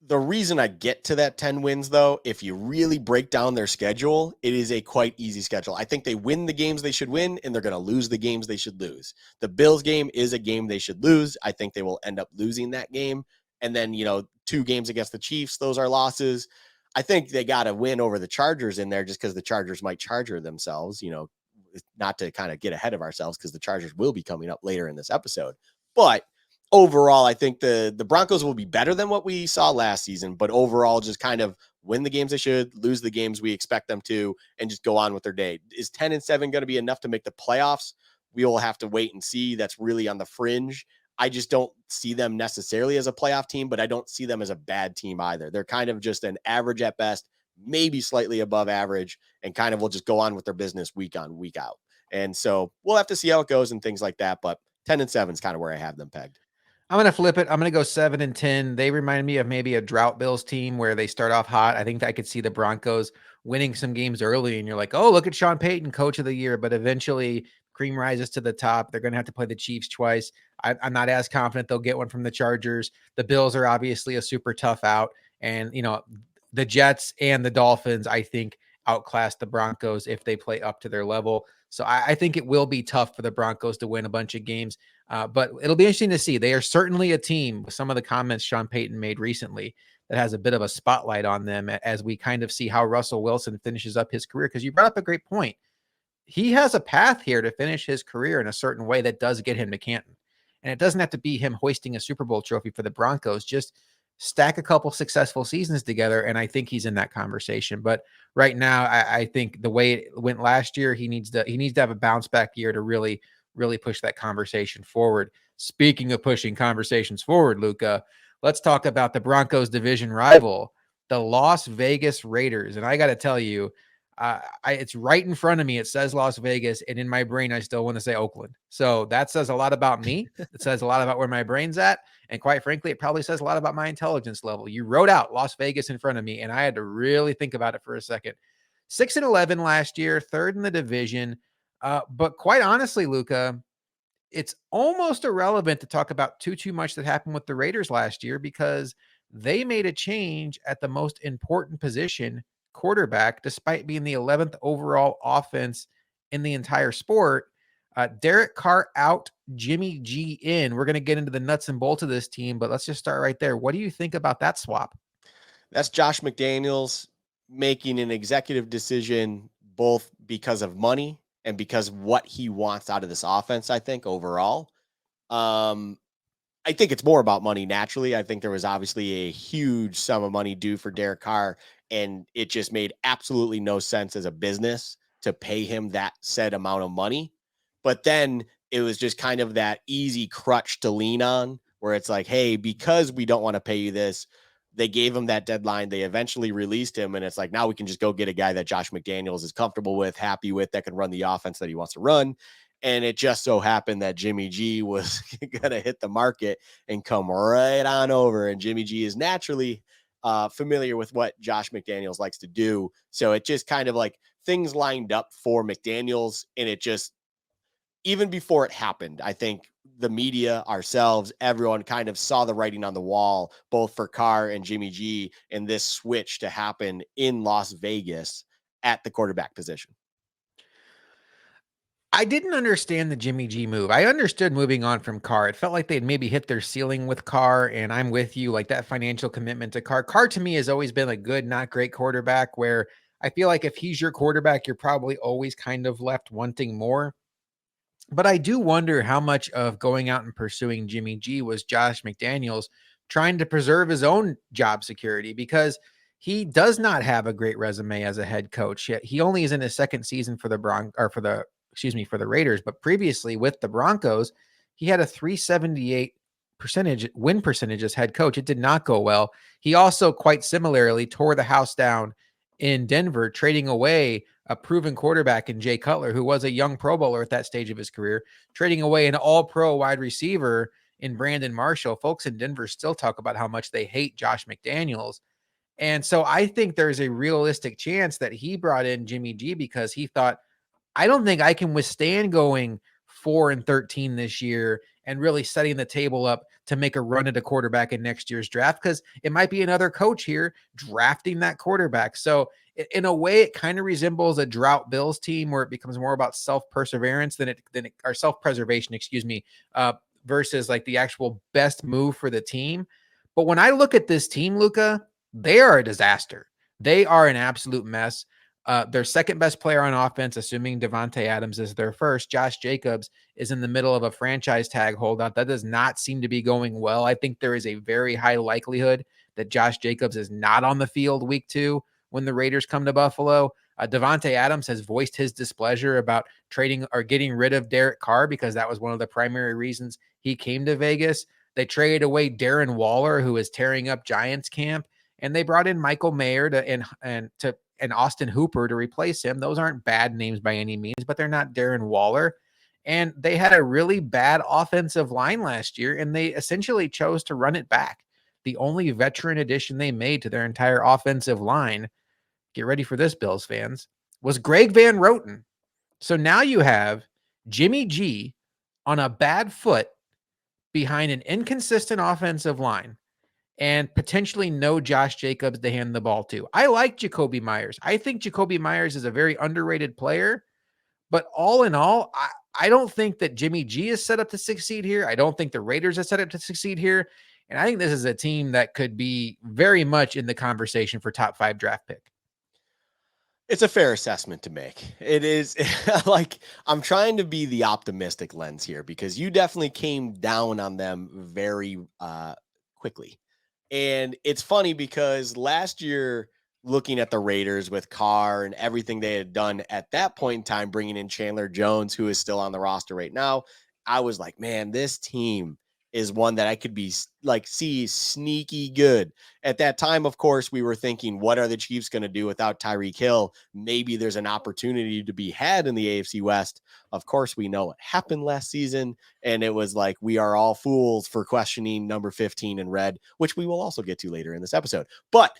S2: The reason I get to that 10 wins, though, if you really break down their schedule, it is a quite easy schedule. I think they win the games they should win, and they're going to lose the games they should lose. The Bills game is a game they should lose. I think they will end up losing that game. And then, 2 games against the Chiefs, those are losses. I think they got to win over the Chargers in there just because the Chargers might charger themselves, not to kind of get ahead of ourselves because the Chargers will be coming up later in this episode. But overall, I think the Broncos will be better than what we saw last season, but overall just kind of win the games they should, lose the games we expect them to, and just go on with their day. Is 10-7 going to be enough to make the playoffs? We will have to wait and see. That's really on the fringe. I just don't see them necessarily as a playoff team, but I don't see them as a bad team either. They're kind of just an average at best, maybe slightly above average, and kind of will just go on with their business week on, week out. And so we'll have to see how it goes and things like that. But 10-7 is kind of where I have them pegged.
S1: I'm going to flip it. I'm going to go 7-10. They remind me of maybe a drought Bills team where they start off hot. I think I could see the Broncos winning some games early, and you're like, oh, look at Sean Payton, coach of the year. But eventually, cream rises to the top. They're going to have to play the Chiefs twice. I'm not as confident they'll get one from the Chargers. The Bills are obviously a super tough out. And, the Jets and the Dolphins, I think, outclass the Broncos if they play up to their level. So I think it will be tough for the Broncos to win a bunch of games. But it'll be interesting to see. They are certainly a team with some of the comments Sean Payton made recently that has a bit of a spotlight on them as we kind of see how Russell Wilson finishes up his career. Because you brought up a great point. He has a path here to finish his career in a certain way that does get him to Canton. And it doesn't have to be him hoisting a Super Bowl trophy for the Broncos. Just stack a couple successful seasons together, and I think he's in that conversation. But right now, I think the way it went last year, he needs to have a bounce back year to really push that conversation forward. Speaking of pushing conversations forward, Luka, let's talk about the Broncos division rival, the Las Vegas Raiders. And I got to tell you, it's right in front of me. It says Las Vegas, and in my brain, I still want to say Oakland. So that says a lot about me. It says a lot about where my brain's at. And quite frankly, it probably says a lot about my intelligence level. You wrote out Las Vegas in front of me, and I had to really think about it for a second. 6-11 last year, third in the division. But quite honestly, Luka, it's almost irrelevant to talk about too much that happened with the Raiders last year because they made a change at the most important position, quarterback, despite being the 11th overall offense in the entire sport. Derek Carr out, Jimmy G in. We're going to get into the nuts and bolts of this team, but let's just start right there. What do you think about that swap?
S2: That's Josh McDaniels making an executive decision, both because of money and because what he wants out of this offense, I think, overall. I think it's more about money naturally. I think there was obviously a huge sum of money due for Derek Carr, and it just made absolutely no sense as a business to pay him that said amount of money. But then it was just kind of that easy crutch to lean on where it's like, hey, because we don't want to pay you this, they gave him that deadline. They eventually released him. And it's like, now we can just go get a guy that Josh McDaniels is comfortable with, happy with, that can run the offense that he wants to run. And it just so happened that Jimmy G was going to hit the market and come right on over. And Jimmy G is naturally familiar with what Josh McDaniels likes to do. So it just kind of like things lined up for McDaniels. And it just, even before it happened, I think the media, ourselves, everyone kind of saw the writing on the wall, both for Carr and Jimmy G, and this switch to happen in Las Vegas at the quarterback position.
S1: I didn't understand the Jimmy G move. I understood moving on from Carr. It felt like they'd maybe hit their ceiling with Carr, and I'm with you, like that financial commitment to Carr. Carr to me has always been a good, not great quarterback where I feel like if he's your quarterback, you're probably always kind of left wanting more. But I do wonder how much of going out and pursuing Jimmy G was Josh McDaniels trying to preserve his own job security, because he does not have a great resume as a head coach yet. He only is in his second season for the for the Raiders, but previously with the Broncos, he had a 378 win percentage as head coach. It did not go well. He also quite similarly tore the house down in Denver, trading away a proven quarterback in Jay Cutler, who was a young Pro Bowler at that stage of his career, trading away an all-pro wide receiver in Brandon Marshall. Folks in Denver still talk about how much they hate Josh McDaniels. And so I think there's a realistic chance that he brought in Jimmy G because he thought, I don't think I can withstand going 4-13 this year and really setting the table up to make a run at a quarterback in next year's draft, because it might be another coach here drafting that quarterback. So in a way, it kind of resembles a drought Bills team where it becomes more about self-perseverance than or self-preservation, versus like the actual best move for the team. But when I look at this team, Luka, they are a disaster. They are an absolute mess. Their second best player on offense, assuming Devontae Adams is their first, Josh Jacobs, is in the middle of a franchise tag holdout. That does not seem to be going well. I think there is a very high likelihood that Josh Jacobs is not on the field week 2 when the Raiders come to Buffalo. Devontae Adams has voiced his displeasure about trading or getting rid of Derek Carr because that was one of the primary reasons he came to Vegas. They traded away Darren Waller, who is tearing up Giants camp, and they brought in Michael Mayer and Austin Hooper to replace him. Those aren't bad names by any means, but they're not Darren Waller. And they had a really bad offensive line last year, and they essentially chose to run it back. The only veteran addition they made to their entire offensive line, get ready for this, Bills fans, was Greg Van Roten. So now you have Jimmy G on a bad foot behind an inconsistent offensive line and potentially no Josh Jacobs to hand the ball to. I like Jacoby Myers. I think Jacoby Myers is a very underrated player, but all in all, I don't think that Jimmy G is set up to succeed here. I don't think the Raiders are set up to succeed here. And I think this is a team that could be very much in the conversation for top 5 draft pick.
S2: It's a fair assessment to make. It is like, I'm trying to be the optimistic lens here because you definitely came down on them very quickly. And it's funny because last year, looking at the Raiders with Carr and everything they had done at that point in time, bringing in Chandler Jones, who is still on the roster right now, I was like, man, this team is one that I could be like, see sneaky good. At that time, of course, we were thinking, what are the Chiefs going to do without Tyreek Hill? Maybe there's an opportunity to be had in the AFC West. Of course, we know what happened last season. And it was like, we are all fools for questioning number 15 in red, which we will also get to later in this episode. But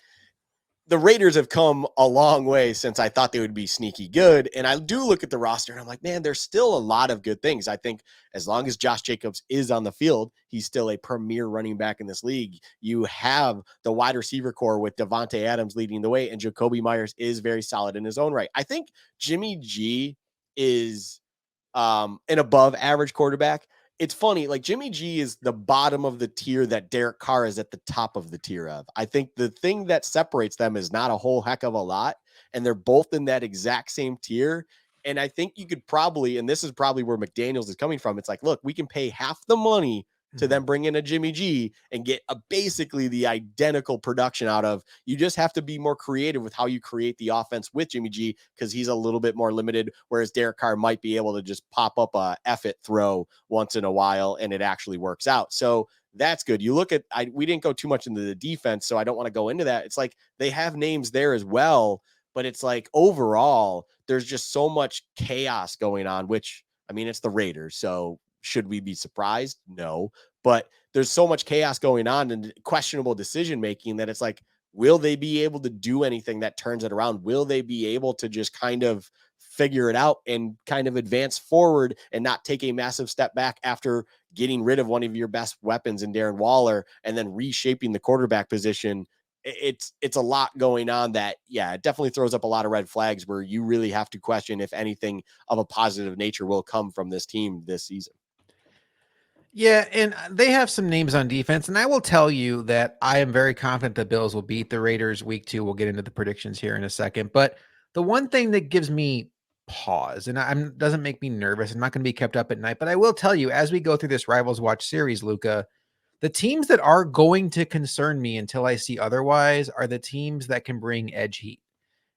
S2: the Raiders have come a long way since I thought they would be sneaky good. And I do look at the roster and I'm like, man, there's still a lot of good things. I think as long as Josh Jacobs is on the field, he's still a premier running back in this league. You have the wide receiver core with Devontae Adams leading the way, and Jacoby Myers is very solid in his own right. I think Jimmy G is an above average quarterback. It's funny, like Jimmy G is the bottom of the tier that Derek Carr is at the top of the tier of. I think the thing that separates them is not a whole heck of a lot, and they're both in that exact same tier. And I think you could probably, and this is probably where McDaniels is coming from. It's like, look, we can pay half the money to then bring in a Jimmy G and get basically the identical production out of. You just have to be more creative with how you create the offense with Jimmy G because he's a little bit more limited, whereas Derek Carr might be able to just pop up a F-it throw once in a while and it actually works out. So that's good. You look at, we didn't go too much into the defense, so I don't want to go into that. It's like they have names there as well, but it's like overall, there's just so much chaos going on, which, I mean, it's the Raiders, so should we be surprised? No, but there's so much chaos going on and questionable decision making that it's like, will they be able to do anything that turns it around? Will they be able to just kind of figure it out and kind of advance forward and not take a massive step back after getting rid of one of your best weapons in Darren Waller and then reshaping the quarterback position? It's a lot going on that, yeah, it definitely throws up a lot of red flags where you really have to question if anything of a positive nature will come from this team this season.
S1: Yeah, and they have some names on defense, and I will tell you that I am very confident the Bills will beat the Raiders week 2. We'll get into the predictions here in a second, but the one thing that gives me pause and doesn't make me nervous, I'm not going to be kept up at night, but I will tell you as we go through this Rivals Watch series, Luka, The teams that are going to concern me until I see otherwise are the teams that can bring edge heat.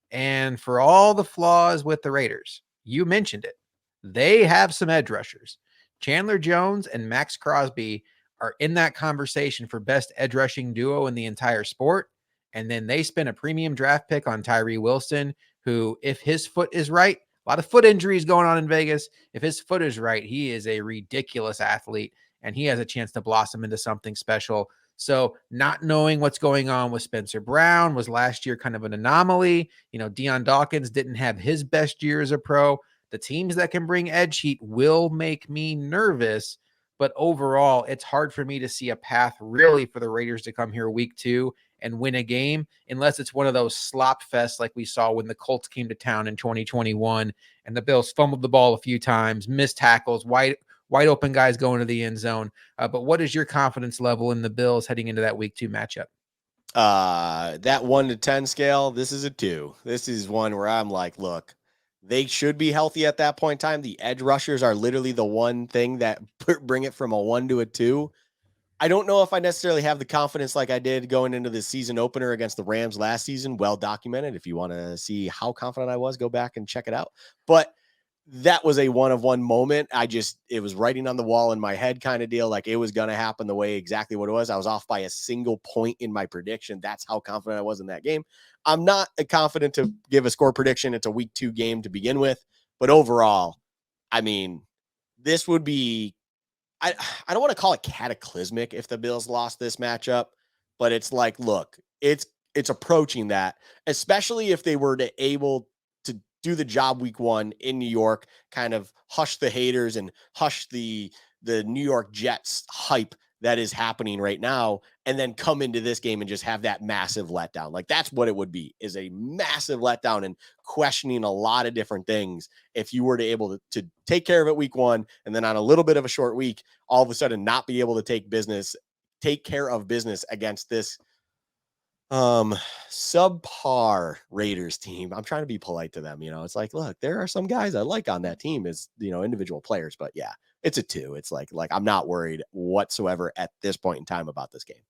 S1: And for all the flaws with the Raiders, you mentioned it. They have some edge rushers. Chandler Jones and Max Crosby are in that conversation for best edge rushing duo in the entire sport. And then they spent a premium draft pick on Tyree Wilson, who, if his foot is right, a lot of foot injuries going on in Vegas. If his foot is right, he is a ridiculous athlete and he has a chance to blossom into something special. So not knowing what's going on with Spencer Brown was last year kind of an anomaly. Deion Dawkins didn't have his best year as a pro. The teams that can bring edge heat will make me nervous, but overall, it's hard for me to see a path really for the Raiders to come here week 2 and win a game, unless it's one of those slop fests like we saw when the Colts came to town in 2021 and the Bills fumbled the ball a few times, missed tackles, wide open guys going to the end zone. But what is your confidence level in the Bills heading into that week 2 matchup?
S2: That 1 to 10 scale, this is a 2. This is one where I'm like, look, they should be healthy at that point in time. The edge rushers are literally the one thing that bring it from a 1 to a 2. I don't know if I necessarily have the confidence like I did going into the season opener against the Rams last season. Well documented. If you want to see how confident I was, go back and check it out. But that was a one-of-one moment. It was writing on the wall in my head kind of deal. Like it was going to happen the way exactly what it was. I was off by a single point in my prediction. That's how confident I was in that game. I'm not confident to give a score prediction. It's a week 2 game to begin with, but overall, I mean, this would be, I don't want to call it cataclysmic if the Bills lost this matchup, but it's like, look, it's approaching that, especially if they were able to do the job week 1 in New York, kind of hush the haters and hush the New York Jets hype that is happening right now, and then come into this game and just have that massive letdown. Like that's what it would be, is a massive letdown and questioning a lot of different things. If you were to able to take care of it week 1, and then on a little bit of a short week, all of a sudden not be able to take care of business against this subpar Raiders team. I'm trying to be polite to them. It's like, look, there are some guys I like on that team as, individual players, but yeah, it's a 2. It's like I'm not worried whatsoever at this point in time about this game.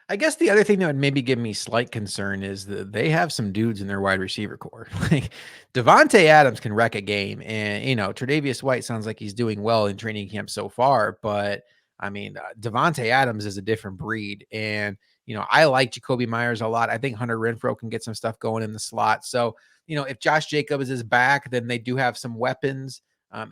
S1: I guess the other thing that would maybe give me slight concern is that they have some dudes in their wide receiver core. Like Devontae Adams can wreck a game, and Tre'Davious White sounds like he's doing well in training camp so far. But I mean, Devontae Adams is a different breed, and I like Jacoby Myers a lot. I think Hunter Renfrow can get some stuff going in the slot. So if Josh Jacobs is back, then they do have some weapons.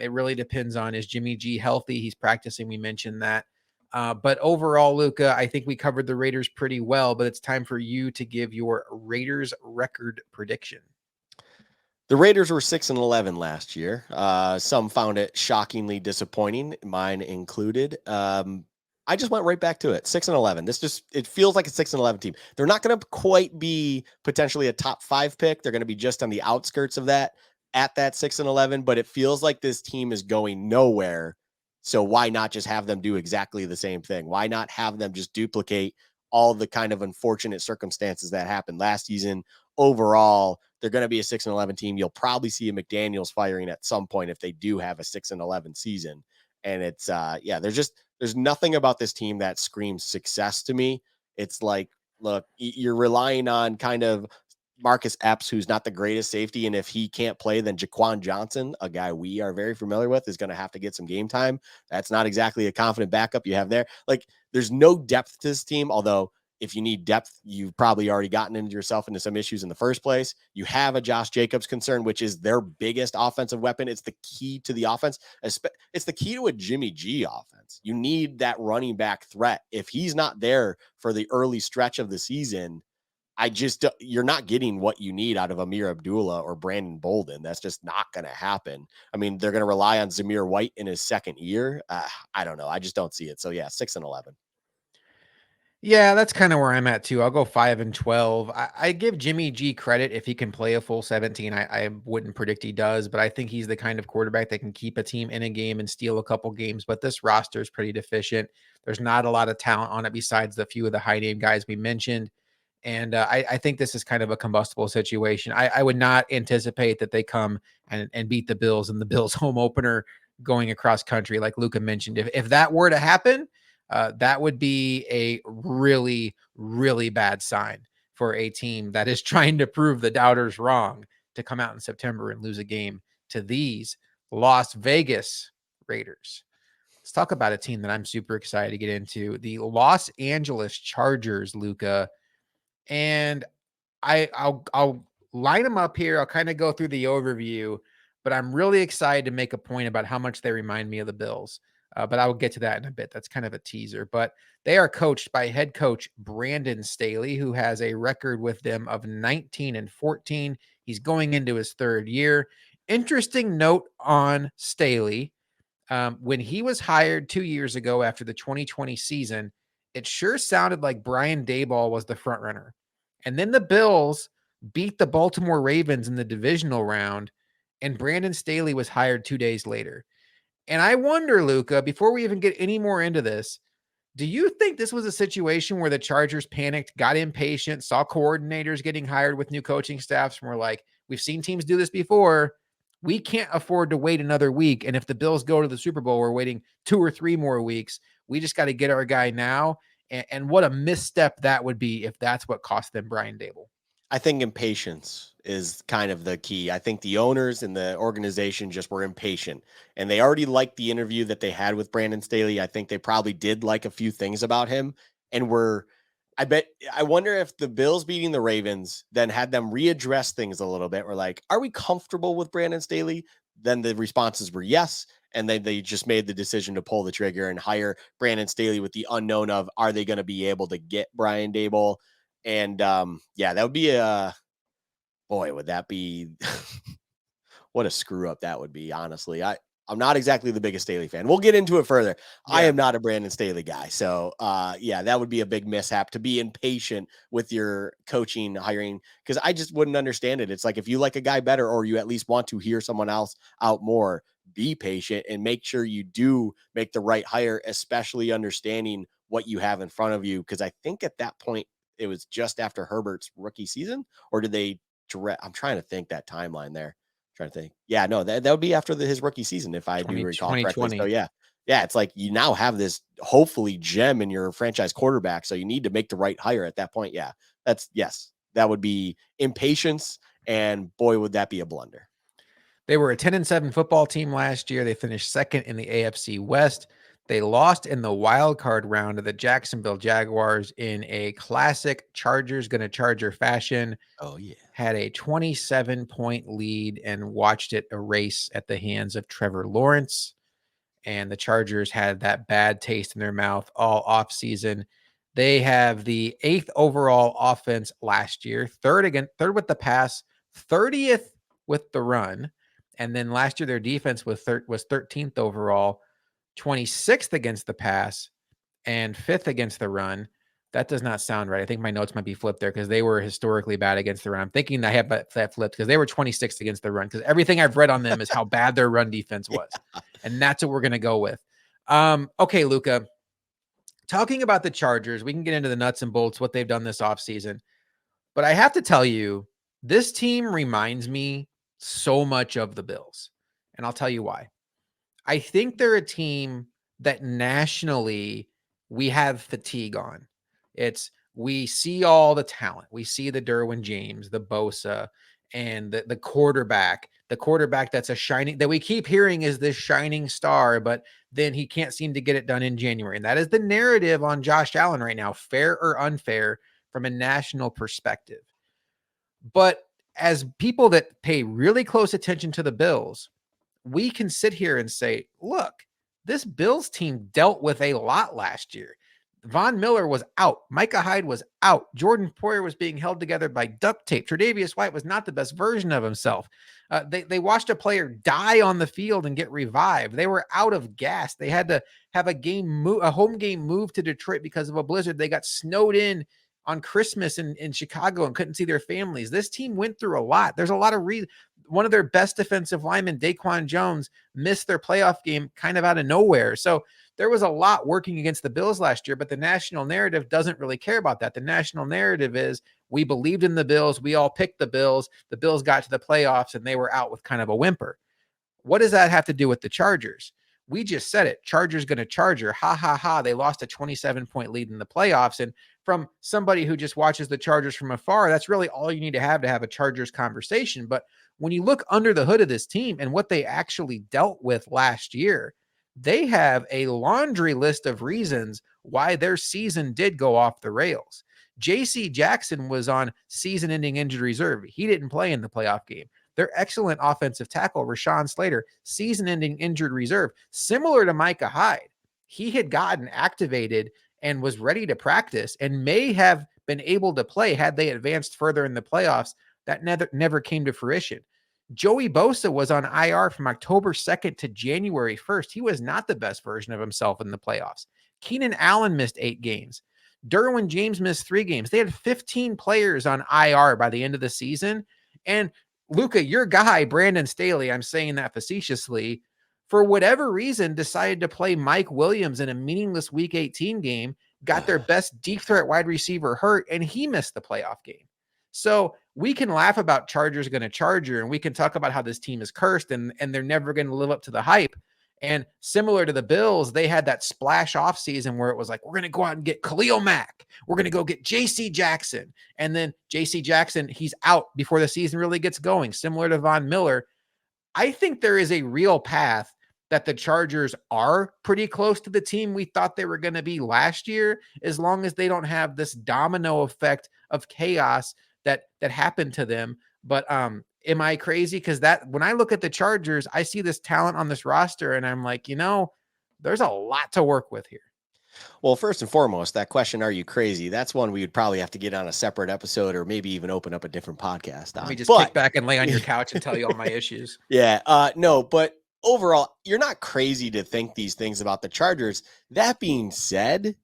S1: It really depends on, is Jimmy G healthy? He's practicing. We mentioned that. But overall, Luka, I think we covered the Raiders pretty well, but it's time for you to give your Raiders record prediction.
S2: The Raiders were 6-11 last year. Some found it shockingly disappointing, mine included. I just went right back to it. 6-11. It feels like a 6-11 team. They're not going to quite be potentially a top 5 pick. They're going to be just on the outskirts of that at that 6-11, but it feels like this team is going nowhere. So why not just have them do exactly the same thing? Why not have them just duplicate all the kind of unfortunate circumstances that happened last season? Overall, they're going to be a 6-11 team. You'll probably see a McDaniels firing at some point if they do have a 6-11 season. And it's, there's nothing about this team that screams success to me. It's like, look, you're relying on kind of Marcus Epps, who's not the greatest safety. And if he can't play, then Jaquan Johnson, a guy we are very familiar with, is going to have to get some game time. That's not exactly a confident backup you have there. Like, there's no depth to this team, although if you need depth, you've probably already gotten yourself into some issues in the first place. You have a Josh Jacobs concern, which is their biggest offensive weapon. It's the key to the offense. It's the key to a Jimmy G offense. You need that running back threat. If he's not there for the early stretch of the season, you're not getting what you need out of Amir Abdullah or Brandon Bolden. That's just not going to happen. I mean, they're going to rely on Zamir White in his second year. I don't know. I just don't see it. So yeah, 6-11.
S1: Yeah, that's kind of where I'm at too. I'll go 5-12. I give Jimmy G credit if he can play a full 17. I wouldn't predict he does, but I think he's the kind of quarterback that can keep a team in a game and steal a couple games. But this roster is pretty deficient. There's not a lot of talent on it besides the few of the high name guys we mentioned. And I think this is kind of a combustible situation. I would not anticipate that they come and beat the Bills in the Bills home opener going across country, like Luka mentioned. If that were to happen, That would be a really, really bad sign for a team that is trying to prove the doubters wrong to come out in September and lose a game to these Las Vegas Raiders. Let's talk about a team that I'm super excited to get into, the Los Angeles Chargers, Luka. And I'll line them up here. I'll kind of go through the overview, but I'm really excited to make a point about how much they remind me of the Bills. But I will get to that in a bit. That's kind of a teaser. But they are coached by head coach Brandon Staley, who has a record with them of 19-14. He's going into his third year. Interesting note on Staley. When he was hired 2 years ago after the 2020 season, it sure sounded like Brian Daboll was the front runner. And then the Bills beat the Baltimore Ravens in the divisional round, and Brandon Staley was hired 2 days later. And I wonder, Luka, before we even get any more into this, do you think this was a situation where the Chargers panicked, got impatient, saw coordinators getting hired with new coaching staffs, and were like, we've seen teams do this before. We can't afford to wait another week. And if the Bills go to the Super Bowl, we're waiting 2 or 3 more weeks. We just got to get our guy now. And what a misstep that would be if that's what cost them Brian Daboll.
S2: I think impatience is kind of the key. I think the owners and the organization just were impatient, and they already liked the interview that they had with Brandon Staley. I think they probably did like a few things about him, and I wonder if the Bills beating the Ravens then had them readdress things a little bit. We're like, are we comfortable with Brandon Staley? Then the responses were yes. And then they just made the decision to pull the trigger and hire Brandon Staley with the unknown of, are they going to be able to get Brian Daboll? And yeah, that would be boy, would that be what a screw up that would be. Honestly, I'm not exactly the biggest Staley fan. We'll get into it further. Yeah. I am not a Brandon Staley guy. So yeah, that would be a big mishap to be impatient with your coaching hiring, because I just wouldn't understand it. It's like, if you like a guy better, or you at least want to hear someone else out more, be patient and make sure you do make the right hire, especially understanding what you have in front of you. Because I think at that point, it was just after Herbert's rookie season, or did they direct? I'm trying to think that timeline there. Trying to think. Yeah, no, that would be after his rookie season, if I do recall correctly. So yeah, it's like you now have this hopefully gem in your franchise quarterback. So you need to make the right hire at that point. Yeah, that would be impatience, and boy, would that be a blunder.
S1: They were a 10-7 football team last year. They finished second in the AFC West. They lost in the wild card round to the Jacksonville Jaguars in a classic Chargers gonna Charger fashion.
S2: Oh yeah.
S1: Had a 27-point lead and watched it erase at the hands of Trevor Lawrence. And the Chargers had that bad taste in their mouth all offseason. They have the 8th overall offense last year, third with the pass, 30th with the run. And then last year, their defense was 13th overall, 26th against the pass, and 5th against the run. That does not sound right. I think my notes might be flipped there, because they were historically bad against the run. I'm thinking I have that flipped, because they were 26th against the run, because everything I've read on them is how bad their run defense was. Yeah. And that's what we're going to go with. Okay, Luka, talking about the Chargers, we can get into the nuts and bolts, what they've done this offseason. But I have to tell you, this team reminds me so much of the Bills. And I'll tell you why. I think they're a team that nationally we have fatigue on. We see all the talent. We see the Derwin James, the Bosa, and the quarterback that's that we keep hearing is this shining star, but then he can't seem to get it done in January. And that is the narrative on Josh Allen right now, fair or unfair from a national perspective. But as people that pay really close attention to the Bills, we can sit here and say, look, this Bills team dealt with a lot last year. Von Miller was out. Micah Hyde was out. Jordan Poyer was being held together by duct tape. Tre'Davious White was not the best version of himself. They watched a player die on the field and get revived. They were out of gas. They had to have a home game move to Detroit because of a blizzard. They got snowed in on Christmas in Chicago and couldn't see their families. This team went through a lot. There's a lot of reasons. One of their best defensive linemen, Daquan Jones, missed their playoff game kind of out of nowhere. So there was a lot working against the Bills last year, but the national narrative doesn't really care about that. The national narrative is we believed in the Bills. We all picked the Bills. The Bills got to the playoffs and they were out with kind of a whimper. What does that have to do with the Chargers? we just said it. Chargers going to Charger. Ha, ha, ha. They lost a 27-point lead in the playoffs. And from somebody who just watches the Chargers from afar, that's really all you need to have a Chargers conversation. But when you look under the hood of this team and what they actually dealt with last year, they have a laundry list of reasons why their season did go off the rails. JC Jackson was on season-ending injured reserve. He didn't play in the playoff game. Their excellent offensive tackle, Rashawn Slater, season-ending injured reserve, similar to Micah Hyde. He had gotten activated and was ready to practice and may have been able to play had they advanced further in the playoffs. That never came to fruition. Joey Bosa was on IR from October 2nd to January 1st. He was not the best version of himself in the playoffs. Keenan Allen missed 8 games. Derwin James missed 3 games. They had 15 players on IR by the end of the season. And Luka, your guy, Brandon Staley, I'm saying that facetiously, for whatever reason, decided to play Mike Williams in a meaningless Week 18 game, got their best deep threat wide receiver hurt, and he missed the playoff game. So we can laugh about Chargers going to Charger, and we can talk about how this team is cursed and they're never going to live up to the hype. And similar to the Bills, they had that splash off season where it was like, we're going to go out and get Khalil Mack. We're going to go get JC Jackson. And then JC Jackson, he's out before the season really gets going, similar to Von Miller. I think there is a real path that the Chargers are pretty close to the team we thought they were going to be last year, as long as they don't have this domino effect of chaos that happened to them. But am I crazy? Because that when I look at the Chargers, I see this talent on this roster and I'm like, there's a lot to work with here.
S2: Well, first and foremost, that question, are you crazy? That's one we would probably have to get on a separate episode or maybe even open up a different podcast on.
S1: Let me just kick back and lay on your couch and tell you all my issues.
S2: Yeah, no, but overall, you're not crazy to think these things about the Chargers. That being said,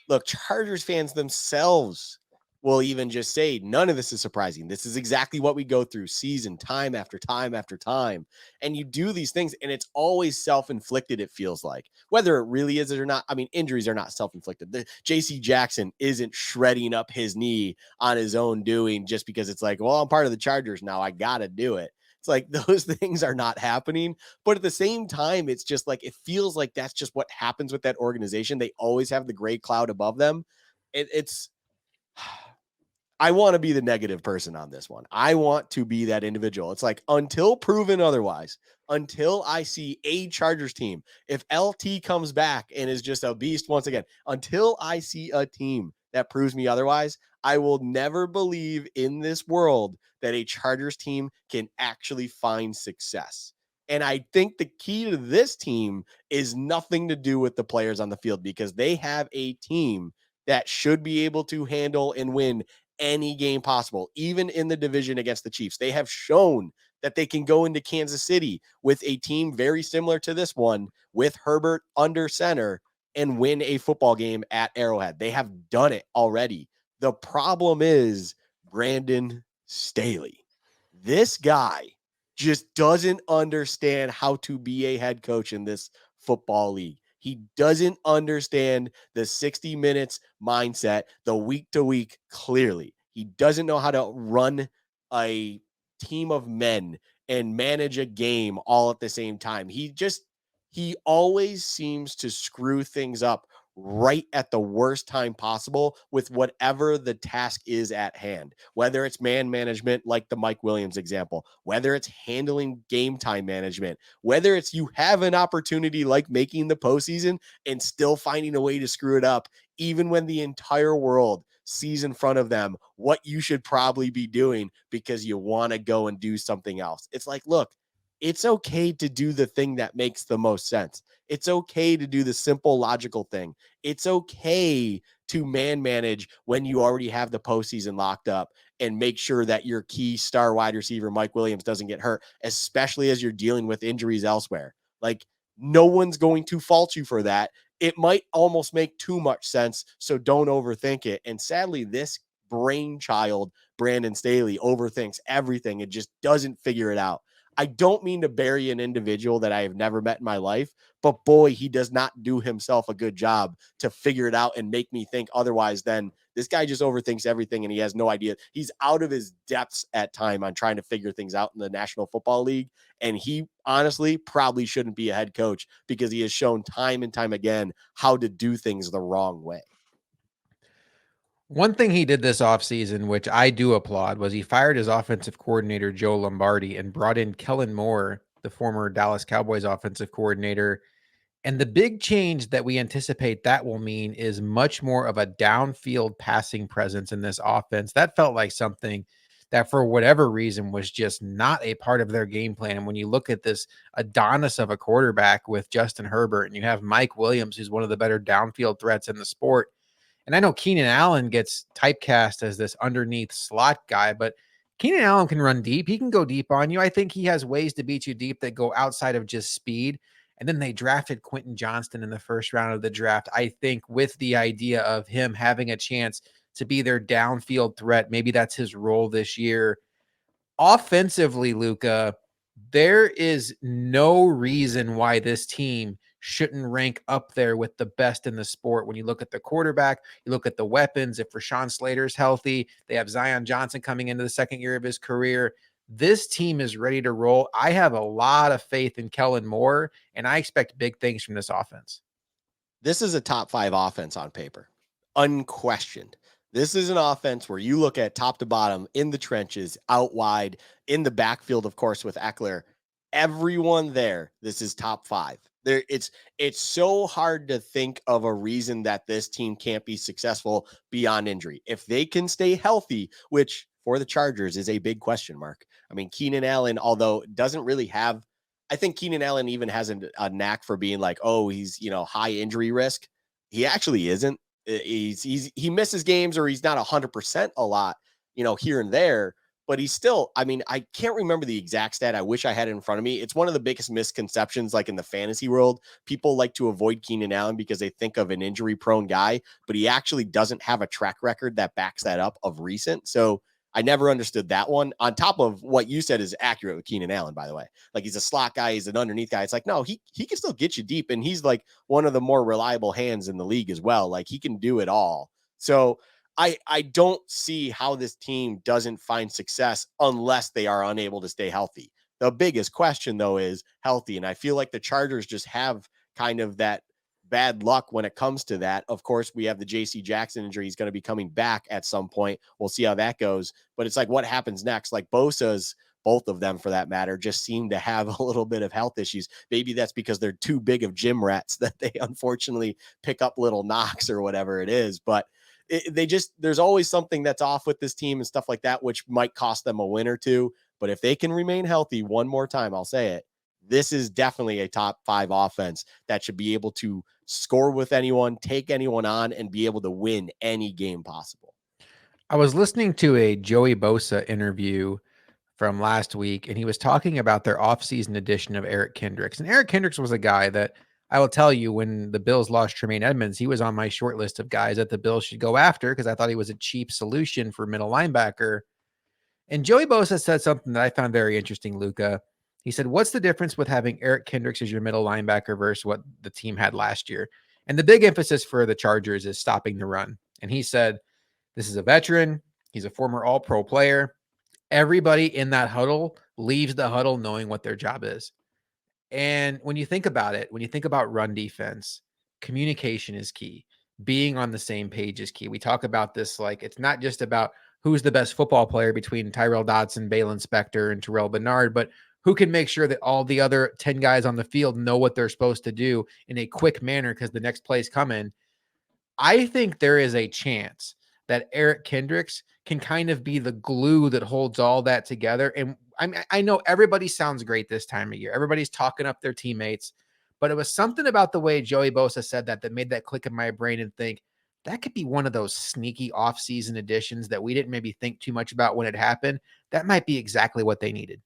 S2: look, Chargers fans themselves will even just say, none of this is surprising. This is exactly what we go through season, time after time after time. And you do these things, and it's always self-inflicted, it feels like. Whether it really is it or not, I mean, injuries are not self-inflicted. The JC Jackson isn't shredding up his knee on his own doing just because it's like, well, I'm part of the Chargers now, I got to do it. It's like those things are not happening. But at the same time, it's just like, it feels like that's just what happens with that organization. They always have the gray cloud above them. It's... I want to be the negative person on this one. I want to be that individual. It's like, until proven otherwise, until I see a Chargers team, if LT comes back and is just a beast once again, until I see a team that proves me otherwise, I will never believe in this world that a Chargers team can actually find success. And I think the key to this team is nothing to do with the players on the field, because they have a team that should be able to handle and win any game possible, even in the division against the Chiefs. They have shown that they can go into Kansas City with a team very similar to this one, with Herbert under center, and win a football game at Arrowhead. They have done it already. The problem is Brandon Staley. This guy just doesn't understand how to be a head coach in this football league. He doesn't understand the 60 minutes mindset, the week to week clearly. He doesn't know how to run a team of men and manage a game all at the same time. He always seems to screw things up right at the worst time possible with whatever the task is at hand, whether it's man management, like the Mike Williams example, whether it's handling game time management, whether it's you have an opportunity like making the postseason and still finding a way to screw it up, even when the entire world sees in front of them what you should probably be doing because you want to go and do something else. It's like, look, it's okay to do the thing that makes the most sense. It's okay to do the simple, logical thing. It's okay to man manage when you already have the postseason locked up and make sure that your key star wide receiver, Mike Williams, doesn't get hurt, especially as you're dealing with injuries elsewhere. Like, no one's going to fault you for that. It might almost make too much sense, so don't overthink it. And sadly, this brainchild, Brandon Staley, overthinks everything and just doesn't figure it out. I don't mean to bury an individual that I have never met in my life, but boy, he does not do himself a good job to figure it out and make me think otherwise than this guy just overthinks everything and he has no idea. He's out of his depths at time on trying to figure things out in the National Football League. And he honestly probably shouldn't be a head coach because he has shown time and time again how to do things the wrong way.
S1: One thing he did this offseason, which I do applaud, was he fired his offensive coordinator, Joe Lombardi, and brought in Kellen Moore, the former Dallas Cowboys offensive coordinator. And the big change that we anticipate that will mean is much more of a downfield passing presence in this offense. That felt like something that, for whatever reason, was just not a part of their game plan. And when you look at this Adonis of a quarterback with Justin Herbert, and you have Mike Williams, who's one of the better downfield threats in the sport, and I know Keenan Allen gets typecast as this underneath slot guy, but Keenan Allen can run deep. He can go deep on you. I think he has ways to beat you deep that go outside of just speed. And then they drafted Quentin Johnston in the first round of the draft, I think, with the idea of him having a chance to be their downfield threat. Maybe that's his role this year. Offensively, Luka, there is no reason why this team shouldn't rank up there with the best in the sport. When you look at the quarterback, you look at the weapons. If Rashawn Slater's healthy, they have Zion Johnson coming into the second year of his career. This team is ready to roll. I have a lot of faith in Kellen Moore, and I expect big things from this offense.
S2: This is a top 5 offense on paper, unquestioned. This is an offense where you look at top to bottom, in the trenches, out wide, in the backfield, of course, with Eckler. Everyone there, this is top 5. It's so hard to think of a reason that this team can't be successful beyond injury. If they can stay healthy, which for the Chargers is a big question mark. I mean, Keenan Allen, although doesn't really have, I think Keenan Allen even has a knack for being like, oh, he's, high injury risk. He actually isn't. He misses games or he's not 100% a lot, here and there, but he's still, I mean, I can't remember the exact stat. I wish I had it in front of me. It's one of the biggest misconceptions, like in the fantasy world. People like to avoid Keenan Allen because they think of an injury prone guy, but he actually doesn't have a track record that backs that up of recent. So I never understood that one. On top of what you said is accurate with Keenan Allen, by the way. Like, he's a slot guy, he's an underneath guy. It's like, no, he can still get you deep, and he's like one of the more reliable hands in the league as well. Like, he can do it all. So I don't see how this team doesn't find success unless they are unable to stay healthy. The biggest question, though, is healthy. And I feel like the Chargers just have kind of that bad luck when it comes to that. Of course, we have the JC Jackson injury. He's going to be coming back at some point. We'll see how that goes. But it's like, what happens next? Like, Bosa's, both of them for that matter, just seem to have a little bit of health issues. Maybe that's because they're too big of gym rats that they unfortunately pick up little knocks or whatever it is. But there's always something that's off with this team and stuff like that, which might cost them a win or two. But if they can remain healthy, one more time, I'll say it, this is definitely a top 5 offense that should be able to score with anyone, take anyone on, and be able to win any game possible.
S1: I was listening to a Joey Bosa interview from last week, and he was talking about their offseason edition of Eric Kendricks. And Eric Kendricks was a guy that, I will tell you, when the Bills lost Tremaine Edmonds, he was on my short list of guys that the Bills should go after because I thought he was a cheap solution for middle linebacker. And Joey Bosa said something that I found very interesting, Luka. He said, what's the difference with having Eric Kendricks as your middle linebacker versus what the team had last year? And the big emphasis for the Chargers is stopping the run. And he said, this is a veteran. He's a former all-pro player. Everybody in that huddle leaves the huddle knowing what their job is. And when you think about it, when you think about run defense, communication is key. Being on the same page is key. We talk about this like it's not just about who's the best football player between Tyrell Dodson, Balin Spector, and Terrell Bernard, but who can make sure that all the other 10 guys on the field know what they're supposed to do in a quick manner because the next play's coming. I think there is a chance that Eric Kendricks can kind of be the glue that holds all that together. And I know everybody sounds great this time of year. Everybody's talking up their teammates, but it was something about the way Joey Bosa said that made that click in my brain and think that could be one of those sneaky off-season additions that we didn't maybe think too much about when it happened. That might be exactly what they needed.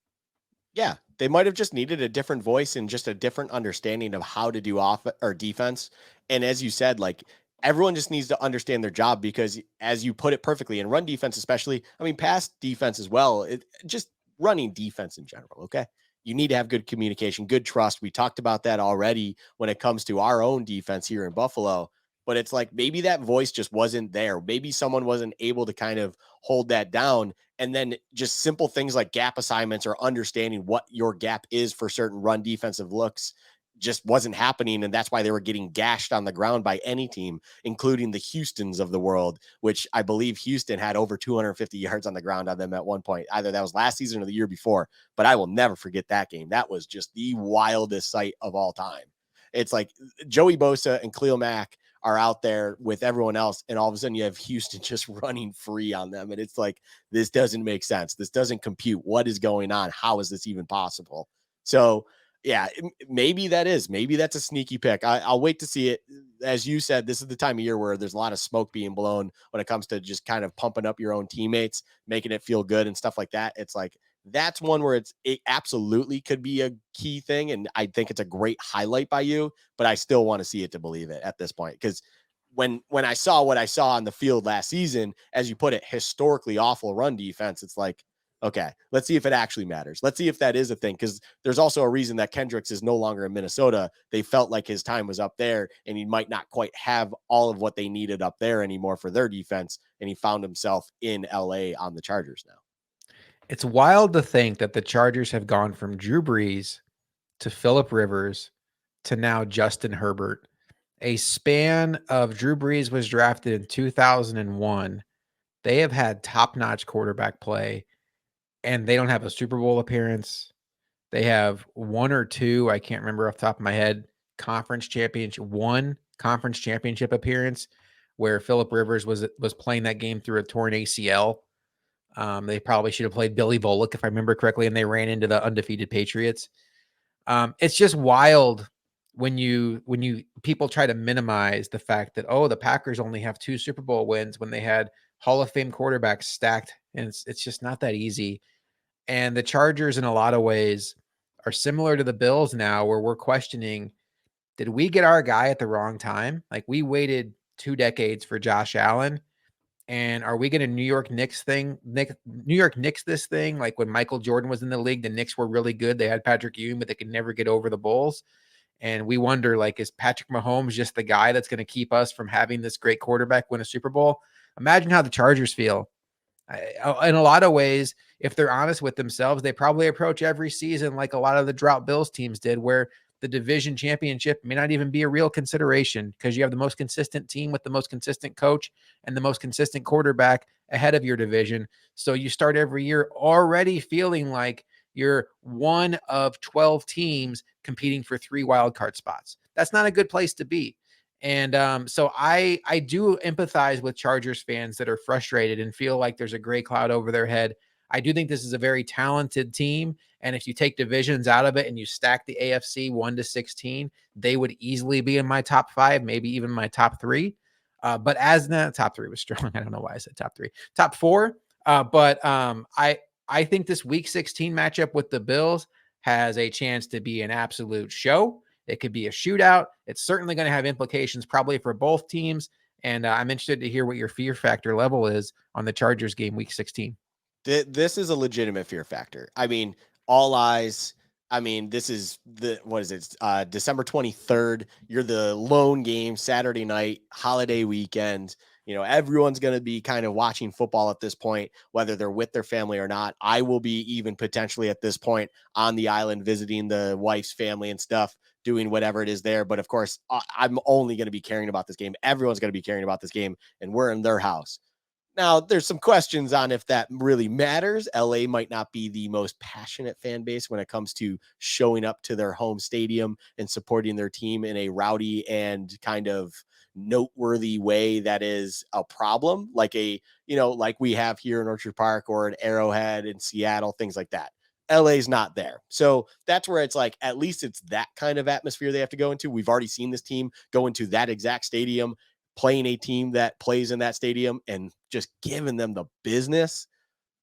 S2: Yeah, they might have just needed a different voice and just a different understanding of how to do off or defense. And as you said, like, everyone just needs to understand their job because, as you put it perfectly, in run defense especially, I mean, pass defense as well, just running defense in general, okay? You need to have good communication, good trust. We talked about that already when it comes to our own defense here in Buffalo. But it's like maybe that voice just wasn't there. Maybe someone wasn't able to kind of hold that down. And then just simple things like gap assignments or understanding what your gap is for certain run defensive looks just wasn't happening. And that's why they were getting gashed on the ground by any team, including the Houstons of the world, which I believe Houston had over 250 yards on the ground on them at one point. Either that was last season or the year before, but I will never forget that game. That was just the wildest sight of all time. It's like Joey Bosa and Khalil Mack are out there with everyone else, and all of a sudden you have Houston just running free on them. And it's like, this doesn't make sense. This doesn't compute. What is going on? How is this even possible? So yeah, maybe that's a sneaky pick. I'll wait to see it. As you said, this is the time of year where there's a lot of smoke being blown when it comes to just kind of pumping up your own teammates, making it feel good and stuff like that. It's like, that's one where it absolutely could be a key thing. And I think it's a great highlight by you, but I still want to see it to believe it at this point. Because when I saw what I saw on the field last season, as you put it, historically awful run defense, it's like, okay, let's see if it actually matters. Let's see if that is a thing, because there's also a reason that Kendricks is no longer in Minnesota. They felt like his time was up there, and he might not quite have all of what they needed up there anymore for their defense, and he found himself in LA on the Chargers now.
S1: It's wild to think that the Chargers have gone from Drew Brees to Phillip Rivers to now Justin Herbert. A span of Drew Brees was drafted in 2001. They have had top-notch quarterback play, and they don't have a Super Bowl appearance. They have one or two, I can't remember off the top of my head, one conference championship appearance where Phillip Rivers was playing that game through a torn ACL. They probably should have played Billy Volek, if I remember correctly, and they ran into the undefeated Patriots. It's just wild when people try to minimize the fact that, the Packers only have 2 Super Bowl wins when they had Hall of Fame quarterbacks stacked, and it's just not that easy. And the Chargers, in a lot of ways, are similar to the Bills now, where we're questioning, did we get our guy at the wrong time? Like, we waited 2 decades for Josh Allen, and are we going to New York Knicks this thing? Like when Michael Jordan was in the league, the Knicks were really good. They had Patrick Ewing, but they could never get over the Bulls. And we wonder, like, is Patrick Mahomes just the guy that's going to keep us from having this great quarterback win a Super Bowl? Imagine how the Chargers feel. In a lot of ways, if they're honest with themselves, they probably approach every season like a lot of the drought Bills teams did, where the division championship may not even be a real consideration because you have the most consistent team with the most consistent coach and the most consistent quarterback ahead of your division. So you start every year already feeling like you're one of 12 teams competing for 3 wildcard spots. That's not a good place to be. And so I do empathize with Chargers fans that are frustrated and feel like there's a gray cloud over their head. I do think this is a very talented team. And if you take divisions out of it and you stack the AFC 1-16, they would easily be in my top 5, maybe even my top 3. But as the top 3 was strong, I don't know why I said top 3, top 4. I think this week 16 matchup with the Bills has a chance to be an absolute show. It could be a shootout. It's certainly going to have implications probably for both teams. And I'm interested to hear what your fear factor level is on the Chargers game week 16.
S2: This is a legitimate fear factor. I mean, all eyes. I mean, this is December 23rd. You're the lone game, Saturday night, holiday weekend. Everyone's going to be kind of watching football at this point, whether they're with their family or not. I will be even potentially at this point on the island visiting the wife's family and stuff, doing whatever it is there. But of course, I'm only going to be caring about this game. Everyone's going to be caring about this game, and we're in their house. Now, there's some questions on if that really matters. LA might not be the most passionate fan base when it comes to showing up to their home stadium and supporting their team in a rowdy and kind of noteworthy way that is a problem, like like we have here in Orchard Park or at Arrowhead in Seattle, things like that. LA's not there. So that's where it's like, at least it's that kind of atmosphere they have to go into. We've already seen this team go into that exact stadium, playing a team that plays in that stadium and just giving them the business.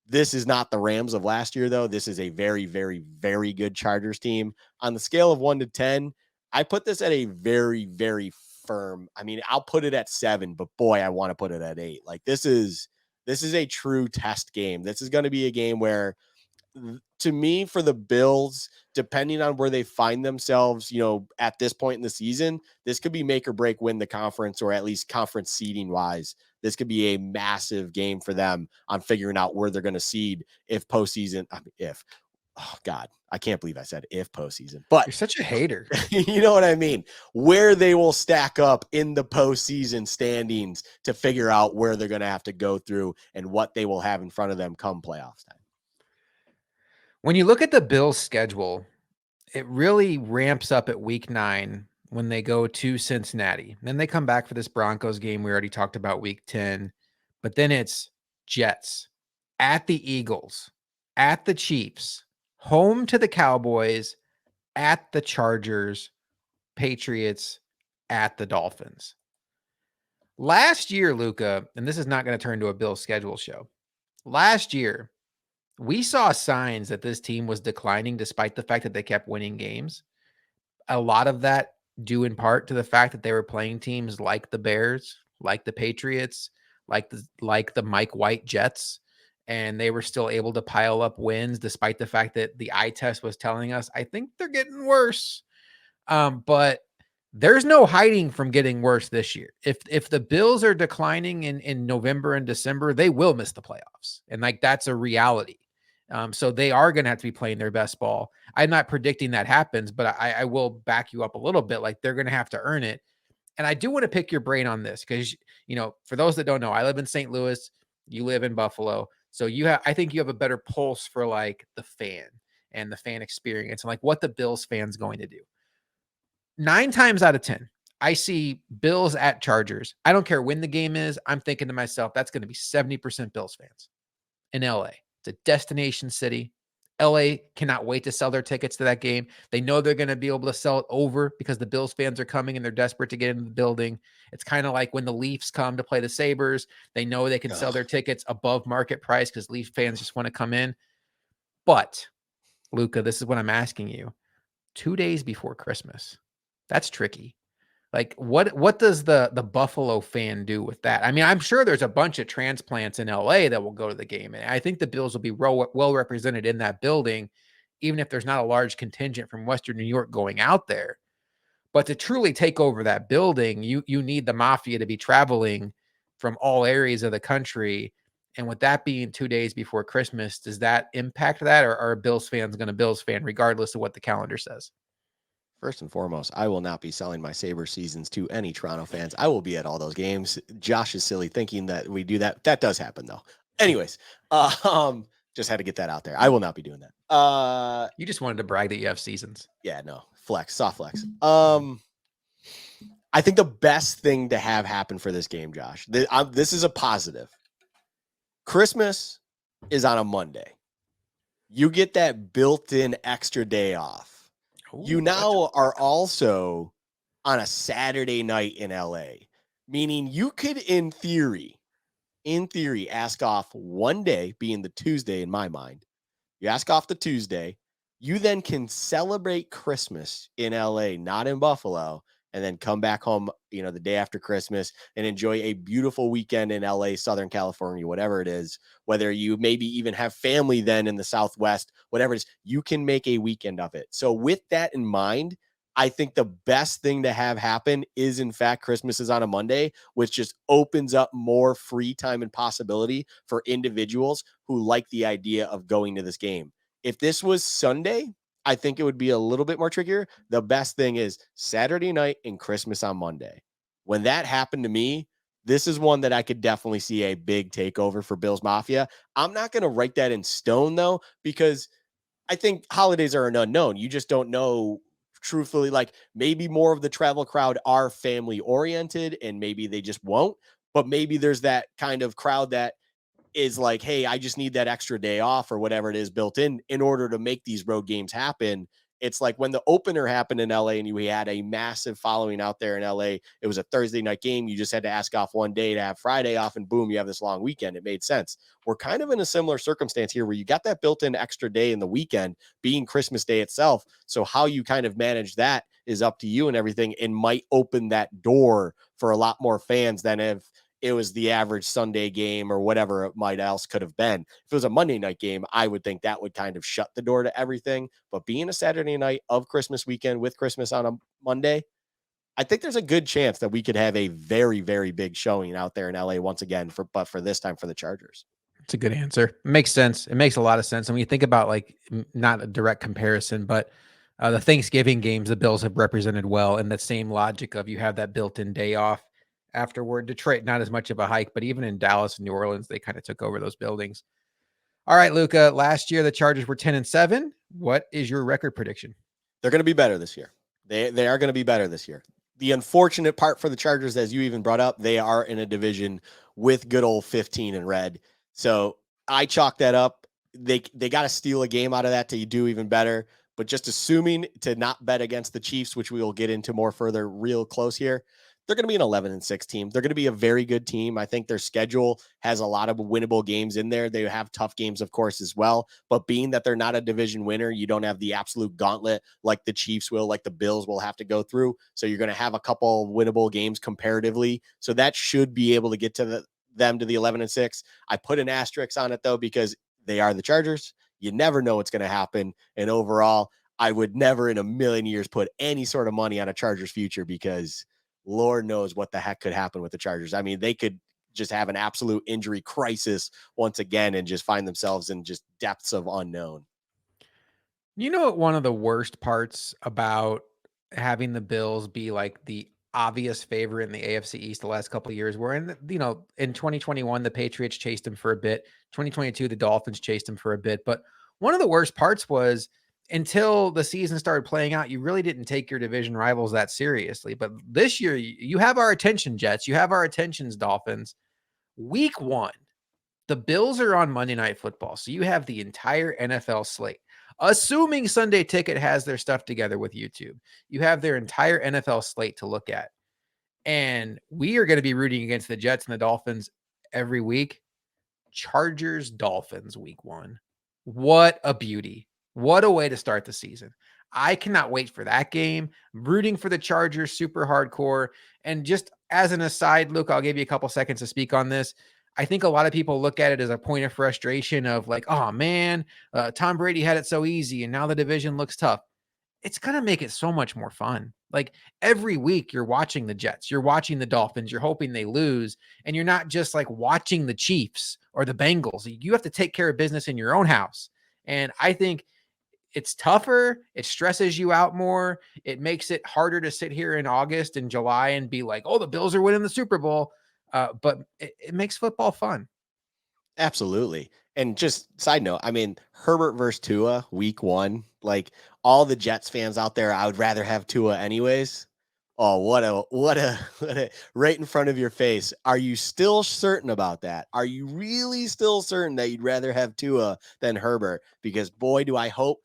S2: This is not the Rams of last year, though. This is a very, very, very good Chargers team. On the scale of 1 to 10, I put this at a very, very firm. I mean, I'll put it at 7, but boy, I want to put it at 8. Like, this is a true test game. This is going to be a game where to me, for the Bills, depending on where they find themselves, at this point in the season, this could be make or break win the conference, or at least conference seeding wise. This could be a massive game for them on figuring out where they're going to seed if postseason. Oh God, I can't believe I said if postseason, but
S1: You're such a hater.
S2: you know what I mean? Where they will stack up in the postseason standings to figure out where they're going to have to go through and what they will have in front of them come playoffs time.
S1: When you look at the Bills' schedule, it really ramps up at week 9 when they go to Cincinnati. Then they come back for this Broncos game. We already talked about week 10, but then it's Jets, at the Eagles, at the Chiefs, home to the Cowboys, at the Chargers, Patriots, at the Dolphins. Last year, Luka, and this is not going to turn to a Bills schedule show. Last year, we saw signs that this team was declining despite the fact that they kept winning games. A lot of that due in part to the fact that they were playing teams like the Bears, like the Patriots, like the Mike White Jets, and they were still able to pile up wins despite the fact that the eye test was telling us, I think they're getting worse. But there's no hiding from getting worse this year. If the Bills are declining in November and December, they will miss the playoffs. And that's a reality. So they are going to have to be playing their best ball. I'm not predicting that happens, but I will back you up a little bit. Like, they're going to have to earn it. And I do want to pick your brain on this because, for those that don't know, I live in St. Louis, you live in Buffalo. So I think you have a better pulse for like the fan and the fan experience and like what the Bills fan's going to do. 9 times out of 10, I see Bills at Chargers. I don't care when the game is. I'm thinking to myself, that's going to be 70% Bills fans in LA. It's a destination city. LA cannot wait to sell their tickets to that game. They know they're going to be able to sell it over because the Bills fans are coming and they're desperate to get into the building. It's kind of like when the Leafs come to play the Sabres. They know they can sell their tickets above market price because Leaf fans just want to come in. But, Luka, this is what I'm asking you. 2 days before Christmas. That's tricky. Like, what does the Buffalo fan do with that? I mean, I'm sure there's a bunch of transplants in LA that will go to the game. And I think the Bills will be well represented in that building, even if there's not a large contingent from Western New York going out there. But to truly take over that building, you need the mafia to be traveling from all areas of the country. And with that being 2 days before Christmas, does that impact that? Or are Bills fans going to Bills fan regardless of what the calendar says?
S2: First and foremost, I will not be selling my Sabre seasons to any Toronto fans. I will be at all those games. Josh is silly thinking that we do that. That does happen though. Anyways, just had to get that out there. I will not be doing that.
S1: You just wanted to brag that you have seasons.
S2: Yeah, no. Soft flex. I think the best thing to have happen for this game, Josh, this is a positive. Christmas is on a Monday. You get that built-in extra day off. You now are also on a Saturday night in LA, meaning you could, in theory, ask off one day, being the Tuesday in my mind. You ask off the Tuesday. You then can celebrate Christmas in LA, not in Buffalo, and then come back home, the day after Christmas and enjoy a beautiful weekend in LA, Southern California, whatever it is, whether you maybe even have family then in the Southwest, whatever it is, you can make a weekend of it. So with that in mind, I think the best thing to have happen is, in fact, Christmas is on a Monday, which just opens up more free time and possibility for individuals who like the idea of going to this game. If this was Sunday, I think it would be a little bit more trickier. The best thing is Saturday night and Christmas on Monday. When that happened to me, this is one that I could definitely see a big takeover for Bills Mafia. I'm not going to write that in stone, though, because I think holidays are an unknown. You just don't know, truthfully. Like, maybe more of the travel crowd are family oriented and maybe they just won't. But maybe there's that kind of crowd that is like, hey, I just need that extra day off or whatever it is built in order to make these road games happen. It's like when the opener happened in LA and we had a massive following out there in LA. It was a Thursday night game. You just had to ask off one day to have Friday off, and boom, you have this long weekend. It made sense. We're kind of in a similar circumstance here where you got that built-in extra day in the weekend being Christmas Day itself. So how you kind of manage that is up to you and everything, and might open that door for a lot more fans than if it was the average Sunday game or whatever it might else could have been. If it was a Monday night game, I would think that would kind of shut the door to everything. But being a Saturday night of Christmas weekend with Christmas on a Monday, I think there's a good chance that we could have a very, very big showing out there in LA once again, but for this time for the Chargers.
S1: It's a good answer. It makes sense. It makes a lot of sense. And when you think about, like, not a direct comparison, but the Thanksgiving games, the Bills have represented well in that same logic of you have that built-in day off afterward. Detroit, not as much of a hike, but even in Dallas and New Orleans, they kind of took over those buildings. All right, Luka, last year the Chargers were 10-7. What is your record prediction?
S2: They're going to be better this year. They are going to be better this year. The unfortunate part for the Chargers, as you even brought up, they are in a division with good old 15 in red. So I chalk that up. They got to steal a game out of that to do even better. But just assuming to not bet against the Chiefs, which we will get into more further real close here, they're going to be an 11-6 team. They're going to be a very good team. I think their schedule has a lot of winnable games in there. They have tough games, of course, as well. But being that they're not a division winner, you don't have the absolute gauntlet like the Chiefs will, like the Bills will have to go through. So you're going to have a couple winnable games comparatively. So that should be able to get to them to the 11-6. I put an asterisk on it, though, because they are the Chargers. You never know what's going to happen. And overall, I would never in a million years put any sort of money on a Chargers future because Lord knows what the heck could happen with the Chargers. I mean, they could just have an absolute injury crisis once again and just find themselves in just depths of unknown.
S1: You know what one of the worst parts about having the Bills be like the obvious favorite in the AFC East the last couple of years were in, in 2021, the Patriots chased him for a bit. 2022, the Dolphins chased him for a bit. But one of the worst parts was until the season started playing out, you really didn't take your division rivals that seriously. But this year, you have our attention, Jets. You have our attentions, Dolphins. Week 1, the Bills are on Monday Night Football. So you have the entire NFL slate. Assuming Sunday Ticket has their stuff together with YouTube, you have their entire NFL slate to look at. And we are going to be rooting against the Jets and the Dolphins every week. Chargers, Dolphins, week 1. What a beauty. What a way to start the season. I cannot wait for that game. I'm rooting for the Chargers, super hardcore. And just as an aside, Luke, I'll give you a couple seconds to speak on this. I think a lot of people look at it as a point of frustration of like, oh man, Tom Brady had it so easy and now the division looks tough. It's going to make it so much more fun. Like every week you're watching the Jets, you're watching the Dolphins, you're hoping they lose. And you're not just like watching the Chiefs or the Bengals. You have to take care of business in your own house. And I think it's tougher. It stresses you out more. It makes it harder to sit here in August and July and be like, oh, the Bills are winning the Super Bowl. But it makes football fun.
S2: Absolutely. And just side note, I mean, Herbert versus Tua week 1, like all the Jets fans out there, I would rather have Tua anyways. Oh, what a right in front of your face. Are you still certain about that? Are you really still certain that you'd rather have Tua than Herbert? Because boy, do I hope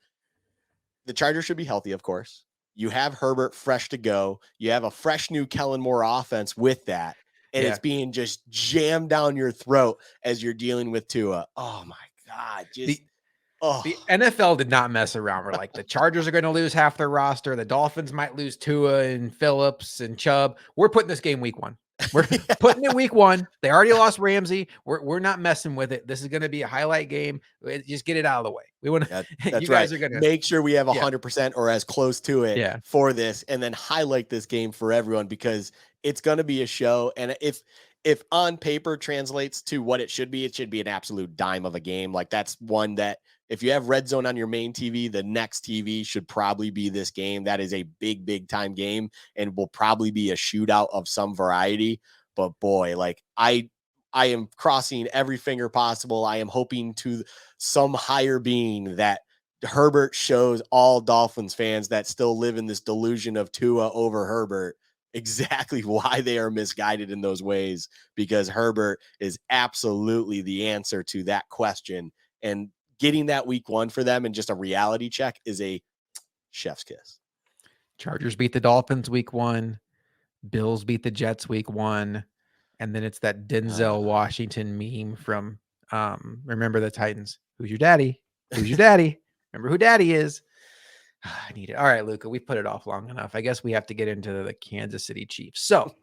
S2: the Chargers should be healthy, of course. You have Herbert fresh to go. You have a fresh new Kellen Moore offense with that. And it's being just jammed down your throat as you're dealing with Tua. Oh my God.
S1: The NFL did not mess around. We're like, the Chargers are going to lose half their roster. The Dolphins might lose Tua and Phillips and Chubb. We're putting this game week 1. We're putting it week 1. They already lost Ramsey. We're not messing with it. This is going to be a highlight game. Just get it out of the way. We want to.
S2: That's you guys are going to make sure we have 100% or as close to it for this, and then highlight this game for everyone because it's going to be a show. And if on paper translates to what it should be an absolute dime of a game. Like that's one that if you have Red Zone on your main TV, the next TV should probably be this game. That is a big, big time game and will probably be a shootout of some variety. But boy, like I am crossing every finger possible. I am hoping to some higher being that Herbert shows all Dolphins fans that still live in this delusion of Tua over Herbert exactly why they are misguided in those ways, because Herbert is absolutely the answer to that question. And getting that week 1 for them and just a reality check is a chef's kiss.
S1: Chargers beat the Dolphins week 1. Bills beat the Jets week 1. And then it's that Denzel Washington meme from Remember the Titans. Who's your daddy? Who's your daddy? Remember who daddy is. I need it. All right, Luka, we put it off long enough. I guess we have to get into the Kansas City Chiefs. So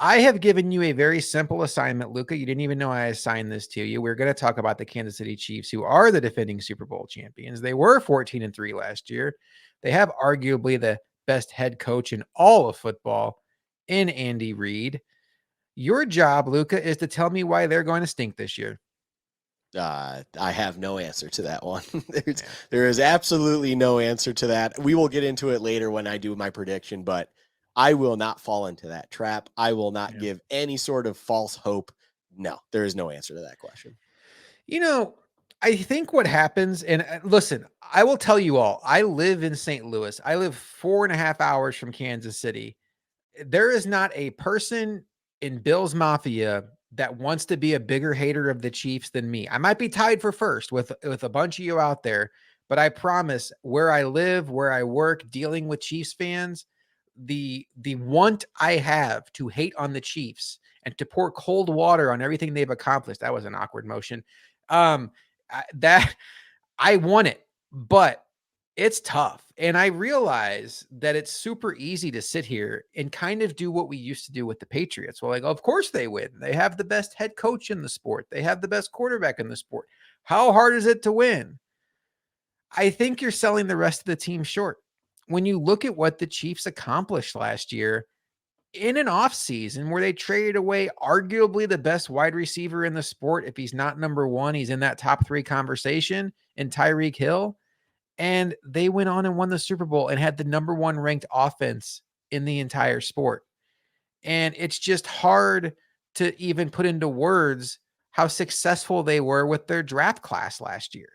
S1: I have given you a very simple assignment, Luka. You didn't even know I assigned this to you. We're going to talk about the Kansas City Chiefs, who are the defending Super Bowl champions. They were 14-3 last year. They have arguably the best head coach in all of football in Andy Reid. Your job, Luka, is to tell me why they're going to stink this year.
S2: I have no answer to that one. There is absolutely no answer to that. We will get into it later when I do my prediction, but I will not fall into that trap. I will not give any sort of false hope. No, there is no answer to that question.
S1: You know, I think what happens, and listen, I will tell you all, I live in St. Louis. I live 4.5 hours from Kansas City. There is not a person in Bill's Mafia that wants to be a bigger hater of the Chiefs than me. I might be tied for first with a bunch of you out there, but I promise where I live, where I work, dealing with Chiefs fans, the want I have to hate on the Chiefs and to pour cold water on everything they've accomplished. That was an awkward motion. That I want it, but it's tough. And I realize that it's super easy to sit here and kind of do what we used to do with the Patriots. Well, like, of course they win. They have the best head coach in the sport. They have the best quarterback in the sport. How hard is it to win? I think you're selling the rest of the team short. When you look at what the Chiefs accomplished last year in an offseason where they traded away arguably the best wide receiver in the sport, if he's not number one, he's in that top 3 conversation, in Tyreek Hill. And they went on and won the Super Bowl and had the number 1 ranked offense in the entire sport. And it's just hard to even put into words how successful they were with their draft class last year.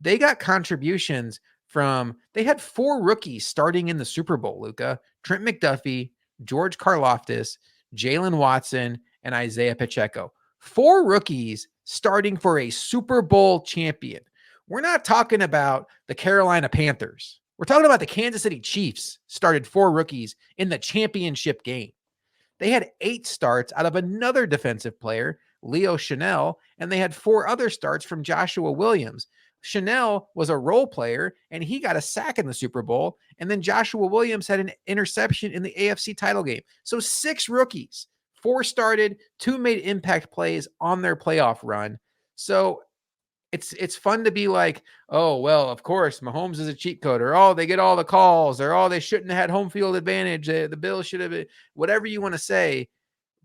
S1: They got contributions they had 4 rookies starting in the Super Bowl, Luka. Trent McDuffie, George Karlaftis, Jalen Watson, and Isaiah Pacheco. 4 rookies starting for a Super Bowl champion. We're not talking about the Carolina Panthers. We're talking about the Kansas City Chiefs started 4 rookies in the championship game. They had 8 starts out of another defensive player, Leo Chanel, and they had 4 other starts from Joshua Williams. Chanel was a role player, and he got a sack in the Super Bowl, and then Joshua Williams had an interception in the AFC title game. So 6 rookies, 4 started, 2 made impact plays on their playoff run. So it's fun to be like, oh, well, of course, Mahomes is a cheat code, or, oh, they get all the calls, or, oh, they shouldn't have had home field advantage. The Bills should have been, whatever you want to say.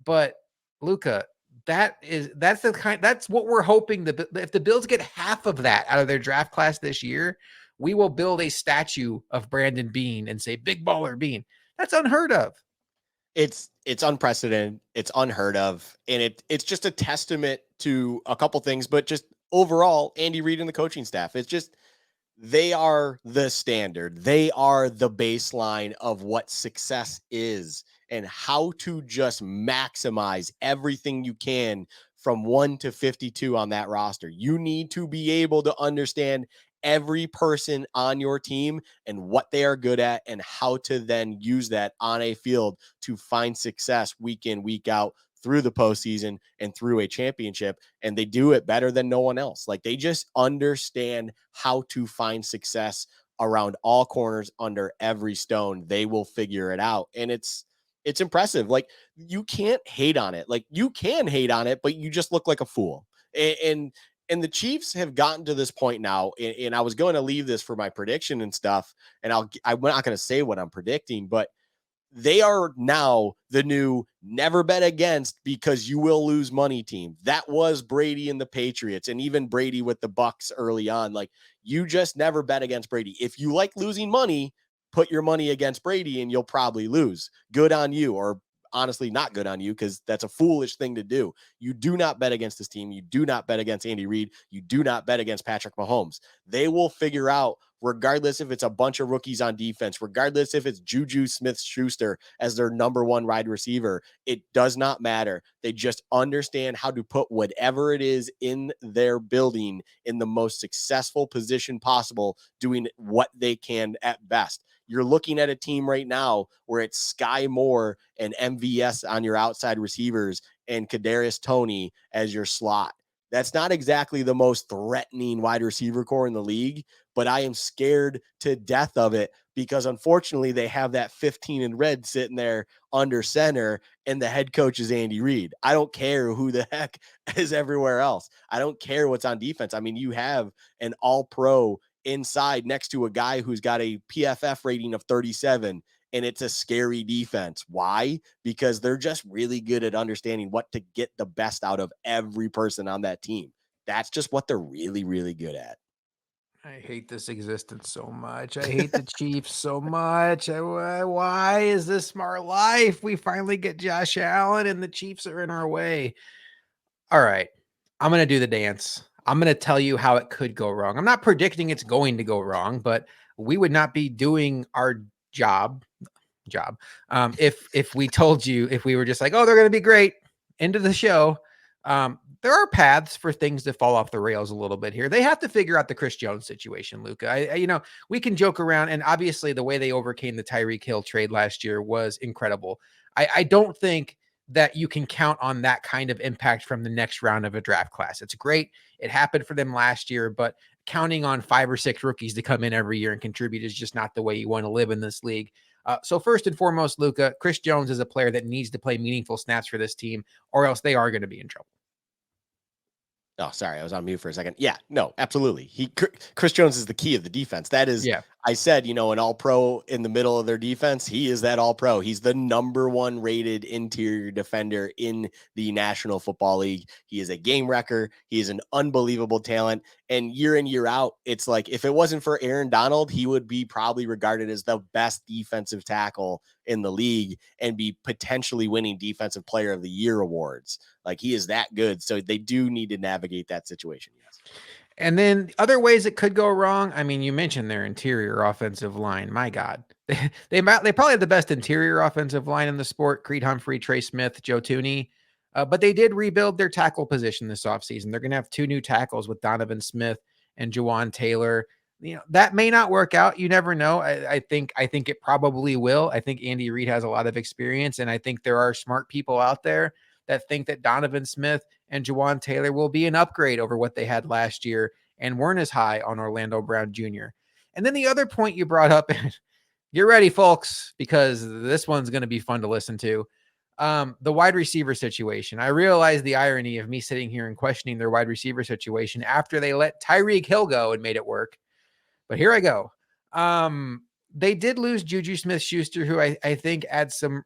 S1: But Luka, that's what we're hoping that if the Bills get half of that out of their draft class this year, we will build a statue of Brandon Beane and say big baller Beane. That's unheard of.
S2: It's unprecedented. It's unheard of. And it's just a testament to a couple things, but just overall, Andy Reid and the coaching staff. It's just, they are the standard. They are the baseline of what success is and how to just maximize everything you can from 1 to 52 on that roster. You need to be able to understand every person on your team and what they are good at and how to then use that on a field to find success week in, week out, through the postseason and through a championship. And they do it better than no one else. Like, they just understand how to find success around all corners, under every stone. They will figure it out. And it's impressive. Like, you can't hate on it. Like, you can hate on it, but you just look like a fool. And the Chiefs have gotten to this point now, and I was going to leave this for my prediction and stuff, and I'm not going to say what I'm predicting, but they are now the new never bet against because you will lose money team. That was Brady and the Patriots, and even Brady with the Bucks early on. Like, you just never bet against Brady. If you like losing money, put your money against Brady and you'll probably lose. Good on you, or honestly not good on you, because that's a foolish thing to do. You do not bet against this team. You do not bet against Andy Reid. You do not bet against Patrick Mahomes. They will figure out, regardless if it's a bunch of rookies on defense, regardless if it's Juju Smith-Schuster as their number 1 wide receiver, it does not matter. They just understand how to put whatever it is in their building in the most successful position possible, doing what they can at best. You're looking at a team right now where it's Sky Moore and MVS on your outside receivers and Kadarius Toney as your slot. That's not exactly the most threatening wide receiver core in the league, but I am scared to death of it because unfortunately they have that 15 in red sitting there under center, and the head coach is Andy Reid. I don't care who the heck is everywhere else. I don't care what's on defense. I mean, you have an all-pro inside next to a guy who's got a PFF rating of 37, and it's a scary defense. Why? Because they're just really good at understanding what to get the best out of every person on that team. That's just what they're really, really good at.
S1: I hate this existence so much. I hate the Chiefs so much. Why is this our life? We finally get Josh Allen and the Chiefs are in our way. All right. I'm going to do the dance. I'm going to tell you how it could go wrong. I'm not predicting it's going to go wrong, but we would not be doing our job if we told you, if we were just like, oh, they're going to be great, end of the show. There are paths for things to fall off the rails a little bit here. They have to figure out the Chris Jones situation, Luka. We can joke around, and obviously the way they overcame the Tyreek Hill trade last year was incredible. I don't think that you can count on that kind of impact from the next round of a draft class. It's great. It happened for them last year, but counting on 5 or 6 rookies to come in every year and contribute is just not the way you want to live in this league. So first and foremost, Luka, Chris Jones is a player that needs to play meaningful snaps for this team, or else they are going to be in trouble.
S2: Oh, sorry, I was on mute for a second. Yeah, no, absolutely. Chris Jones is the key of the defense. That is,
S1: Yeah.
S2: I said, an all-pro in the middle of their defense. He is that all-pro. He's the number 1 rated interior defender in the National Football League. He is a game wrecker. He is an unbelievable talent. And year in, year out, it's like if it wasn't for Aaron Donald, he would be probably regarded as the best defensive tackle in the league and be potentially winning Defensive Player of the Year awards. Like, he is that good. So they do need to navigate that situation. Yes.
S1: And then other ways it could go wrong. I mean, you mentioned their interior offensive line. My God, they probably have the best interior offensive line in the sport. Creed Humphrey, Trey Smith, Joe Tooney. But they did rebuild their tackle position this offseason. They're going to have 2 new tackles with Donovan Smith and Jawan Taylor. That may not work out. You never know. I think it probably will. I think Andy Reid has a lot of experience, and I think there are smart people out there that think that Donovan Smith and Jawan Taylor will be an upgrade over what they had last year and weren't as high on Orlando Brown Jr. And then the other point you brought up, get ready, folks, because this one's going to be fun to listen to. The wide receiver situation. I realize the irony of me sitting here and questioning their wide receiver situation after they let Tyreek Hill go and made it work. But here I go. They did lose Juju Smith-Schuster, who I think had some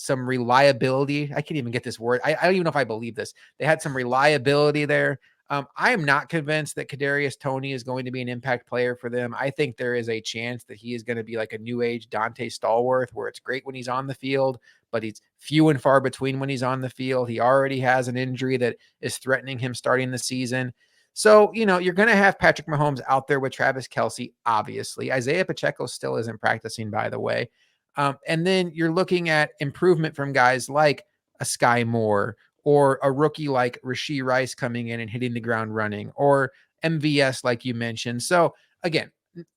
S1: reliability. I can't even get this word. I don't even know if I believe this. They had some reliability there. I am not convinced that Kadarius Toney is going to be an impact player for them. I think there is a chance that he is going to be like a new age Dante Stallworth, where it's great when he's on the field, but he's few and far between when he's on the field. He already has an injury that is threatening him starting the season. So, you're going to have Patrick Mahomes out there with Travis Kelce, obviously. Isaiah Pacheco still isn't practicing, by the way. And then you're looking at improvement from guys like a Sky Moore or a rookie like Rashee Rice coming in and hitting the ground running, or MVS, like you mentioned. So, again,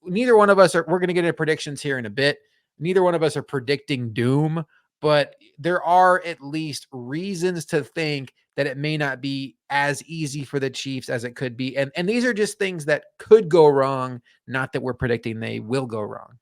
S1: neither one of us we're going to get into predictions here in a bit. Neither one of us are predicting doom, but there are at least reasons to think that it may not be as easy for the Chiefs as it could be. And these are just things that could go wrong, not that we're predicting they will go wrong.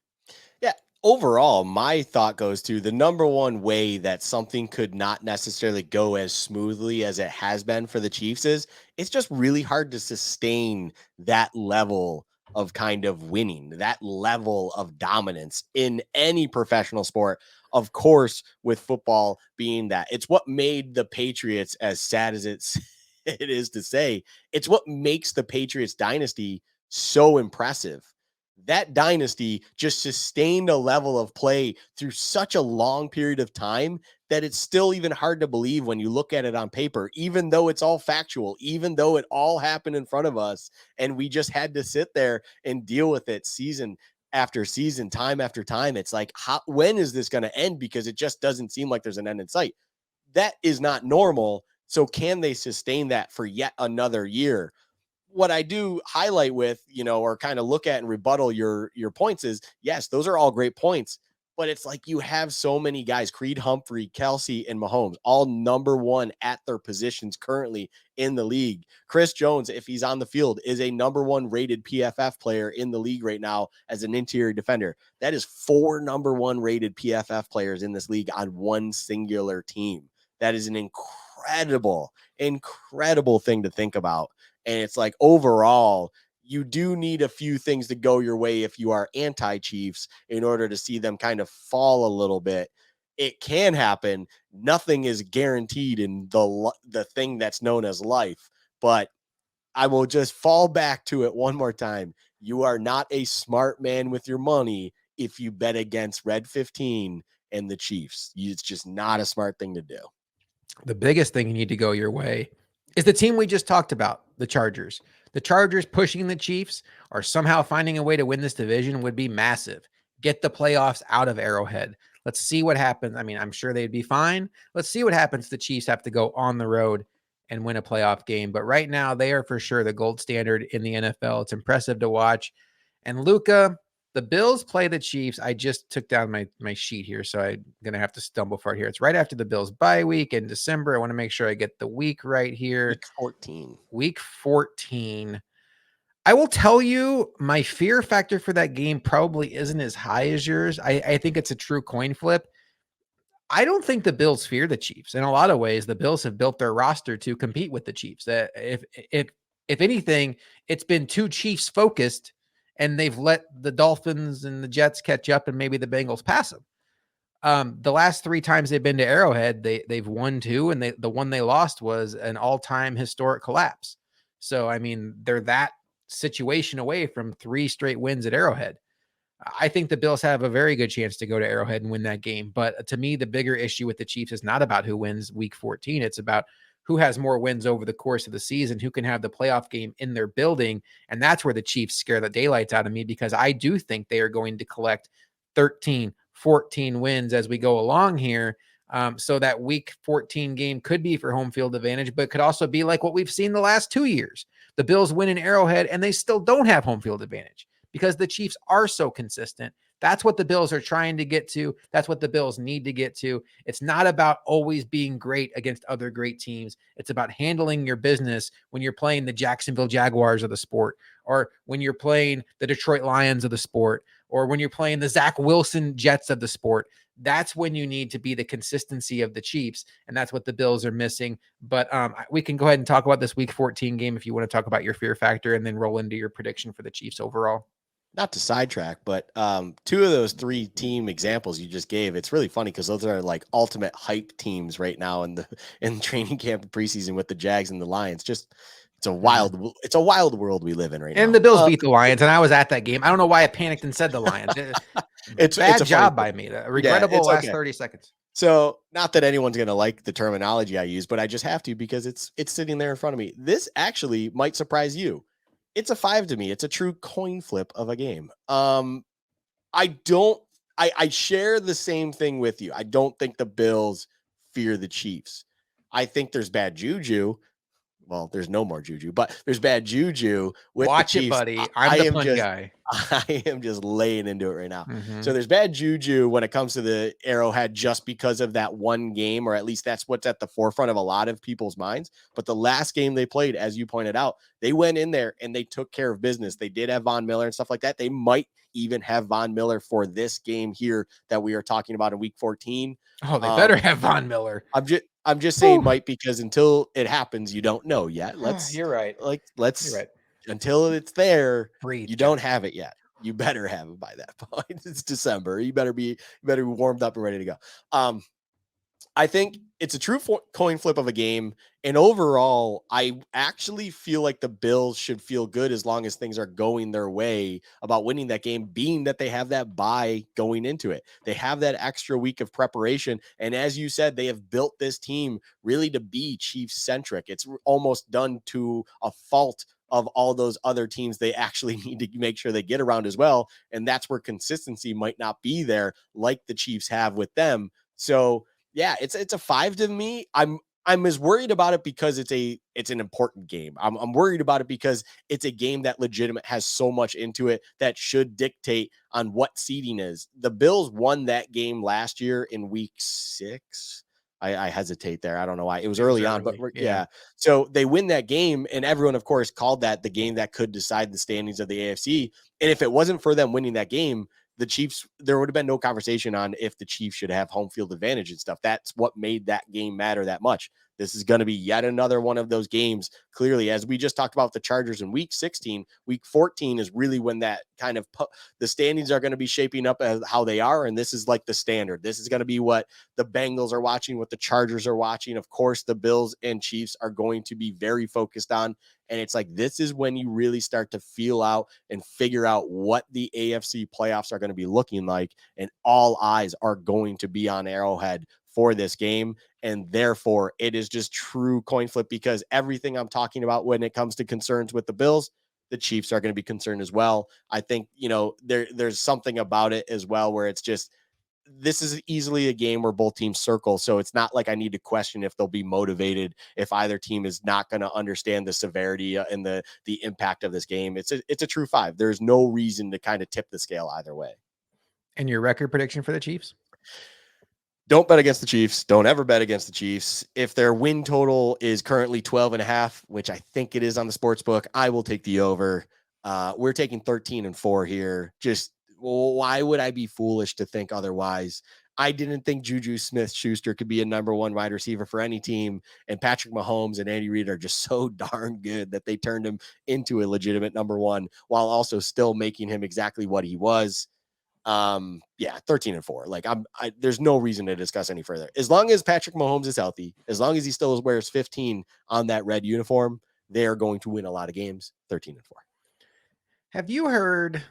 S2: Yeah. Overall, my thought goes to the number one way that something could not necessarily go as smoothly as it has been for the Chiefs is it's just really hard to sustain that level of kind of winning, that level of dominance in any professional sport. Of course, with football being that, it's what made the Patriots, as sad as it is to say, it's what makes the Patriots dynasty so impressive. That dynasty just sustained a level of play through such a long period of time that it's still even hard to believe when you look at it on paper, even though it's all factual, even though it all happened in front of us and we just had to sit there and deal with it season after season, time after time. It's like, when is this going to end? Because it just doesn't seem like there's an end in sight. That is not normal. So can they sustain that for yet another year? What I do highlight with, or kind of look at and rebuttal your points is, yes, those are all great points. But it's like you have so many guys, Creed Humphrey, Kelsey, and Mahomes, all number one at their positions currently in the league. Chris Jones, if he's on the field, is a number one rated PFF player in the league right now as an interior defender. That is 4 number one rated PFF players in this league on one singular team. That is an incredible thing to think about. And it's like overall, you do need a few things to go your way if you are anti-Chiefs in order to see them kind of fall a little bit. It can happen. Nothing is guaranteed in the thing that's known as life, but I will just fall back to it one more time. You are not a smart man with your money if you bet against Red 15 and the Chiefs. It's just not a smart thing to do.
S1: The biggest thing you need to go your way is the team we just talked about, the Chargers. The Chargers pushing the Chiefs or somehow finding a way to win this division would be massive. Get the playoffs out of Arrowhead. Let's see what happens. I mean, I'm sure they'd be fine. Let's see what happens. The Chiefs have to go on the road and win a playoff game. But right now, they are for sure the gold standard in the NFL. It's impressive to watch. And Luka, the Bills play the Chiefs. I just took down my sheet here, so I'm going to have to stumble for it here. It's right after the Bills bye week in December. I want to make sure I get the week right here.
S2: Week 14.
S1: Week 14. I will tell you, my fear factor for that game probably isn't as high as yours. I think it's a true coin flip. I don't think the Bills fear the Chiefs. In a lot of ways, the Bills have built their roster to compete with the Chiefs. If anything, it's been too Chiefs focused, and they've let the Dolphins and the Jets catch up, and maybe the Bengals pass them. The last 3 times they've been to Arrowhead, they've won 2, and the one they lost was an all-time historic collapse. So, I mean, they're that situation away from 3 straight wins at Arrowhead. I think the Bills have a very good chance to go to Arrowhead and win that game. But to me, the bigger issue with the Chiefs is not about who wins week 14. It's about who has more wins over the course of the season, who can have the playoff game in their building. And that's where the Chiefs scare the daylights out of me, because I do think they are going to collect 13, 14 wins as we go along here. So that week 14 game could be for home field advantage, but could also be like what we've seen the last 2 years. The Bills win in Arrowhead and they still don't have home field advantage, because the Chiefs are so consistent. That's what the Bills are trying to get to. That's what the Bills need to get to. It's not about always being great against other great teams. It's about handling your business when you're playing the Jacksonville Jaguars of the sport, or when you're playing the Detroit Lions of the sport, or when you're playing the Zach Wilson Jets of the sport. That's when you need to be the consistency of the Chiefs, and that's what the Bills are missing. But we can go ahead and talk about this week 14 game if you want to talk about your fear factor, and then roll into your prediction for the Chiefs overall.
S2: Not to sidetrack, but 2 of those 3 team examples you just gave, it's really funny because those are like ultimate hype teams right now in training camp and preseason with the Jags and the Lions. Just it's a wild world we live in right now.
S1: And the Bills beat the Lions, and I was at that game. I don't know why I panicked and said the Lions. It's a job by me. Regrettable last 30 seconds.
S2: So, not that anyone's going to like the terminology I use, but I just have to because it's sitting there in front of me. This actually might surprise you. It's a 5 to me. It's a true coin flip of a game. I share the same thing with you. I don't think the Bills fear the Chiefs. I think there's bad juju. Well, there's no more juju, but there's bad juju with
S1: Watch
S2: the Chiefs.
S1: it, buddy. I'm the pun guy.
S2: I am just laying into it right now.
S1: Mm-hmm.
S2: So there's bad juju when it comes to the Arrowhead just because of that one game, or at least that's what's at the forefront of a lot of people's minds. But the last game they played, as you pointed out, they went in there and they took care of business. They did have Von Miller and stuff like that. They might even have Von Miller for this game here that we are talking about in week 14.
S1: Oh, they better have Von Miller.
S2: I'm just saying might, because until it happens, you don't know yet.
S1: You're right.
S2: You're right. Until it's there, you don't have it yet. You better have it by that point. It's December. You better be warmed up and ready to go. I think it's a true coin flip of a game. And overall, I actually feel like the Bills should feel good as long as things are going their way about winning that game, being that they have that bye going into it. They have that extra week of preparation. And as you said, they have built this team really to be Chiefs centric. It's almost done to a fault of all those other teams they actually need to make sure they get around as well. And that's where consistency might not be there like the Chiefs have with them. So yeah, it's a 5 to me. I'm I'm as worried about it because it's an important game. I'm worried about it because it's a game that legitimate has so much into it that should dictate on what seeding is. The Bills won that game last year in week 6. I hesitate there. I don't know why. It was early on, but yeah. So they win that game, and everyone, of course, called that the game that could decide the standings of the AFC. And if it wasn't for them winning that game, the Chiefs, there would have been no conversation on if the Chiefs should have home field advantage and stuff. That's what made that game matter that much. This is going to be yet another one of those games. Clearly, as we just talked about the Chargers in week 16, week 14 is really when that kind of the standings are going to be shaping up as how they are. And this is like the standard. This is going to be what the Bengals are watching, what the Chargers are watching. Of course, the Bills and Chiefs are going to be very focused on. And it's like, this is when you really start to feel out and figure out what the AFC playoffs are going to be looking like. And all eyes are going to be on Arrowhead for this game. And therefore, it is just true coin flip, because everything I'm talking about when it comes to concerns with the Bills, the Chiefs are going to be concerned as well. I think, there's something about it as well where it's just, this is easily a game where both teams circle. So it's not like I need to question if they'll be motivated, if either team is not going to understand the severity and the impact of this game. It's a true 5. There's no reason to kind of tip the scale either way.
S1: And your record prediction for the Chiefs?
S2: Don't bet against the Chiefs. Don't ever bet against the Chiefs. If their win total is currently 12.5, which I think it is on the sports book, I will take the over. We're taking 13-4 here. Just, why would I be foolish to think otherwise? I didn't think Juju Smith-Schuster could be a number 1 wide receiver for any team. And Patrick Mahomes and Andy Reid are just so darn good that they turned him into a legitimate number 1 while also still making him exactly what he was. 13-4. Like there's no reason to discuss any further. As long as Patrick Mahomes is healthy, as long as he still wears 15 on that red uniform, they are going to win a lot of games. 13-4.
S1: Have you heard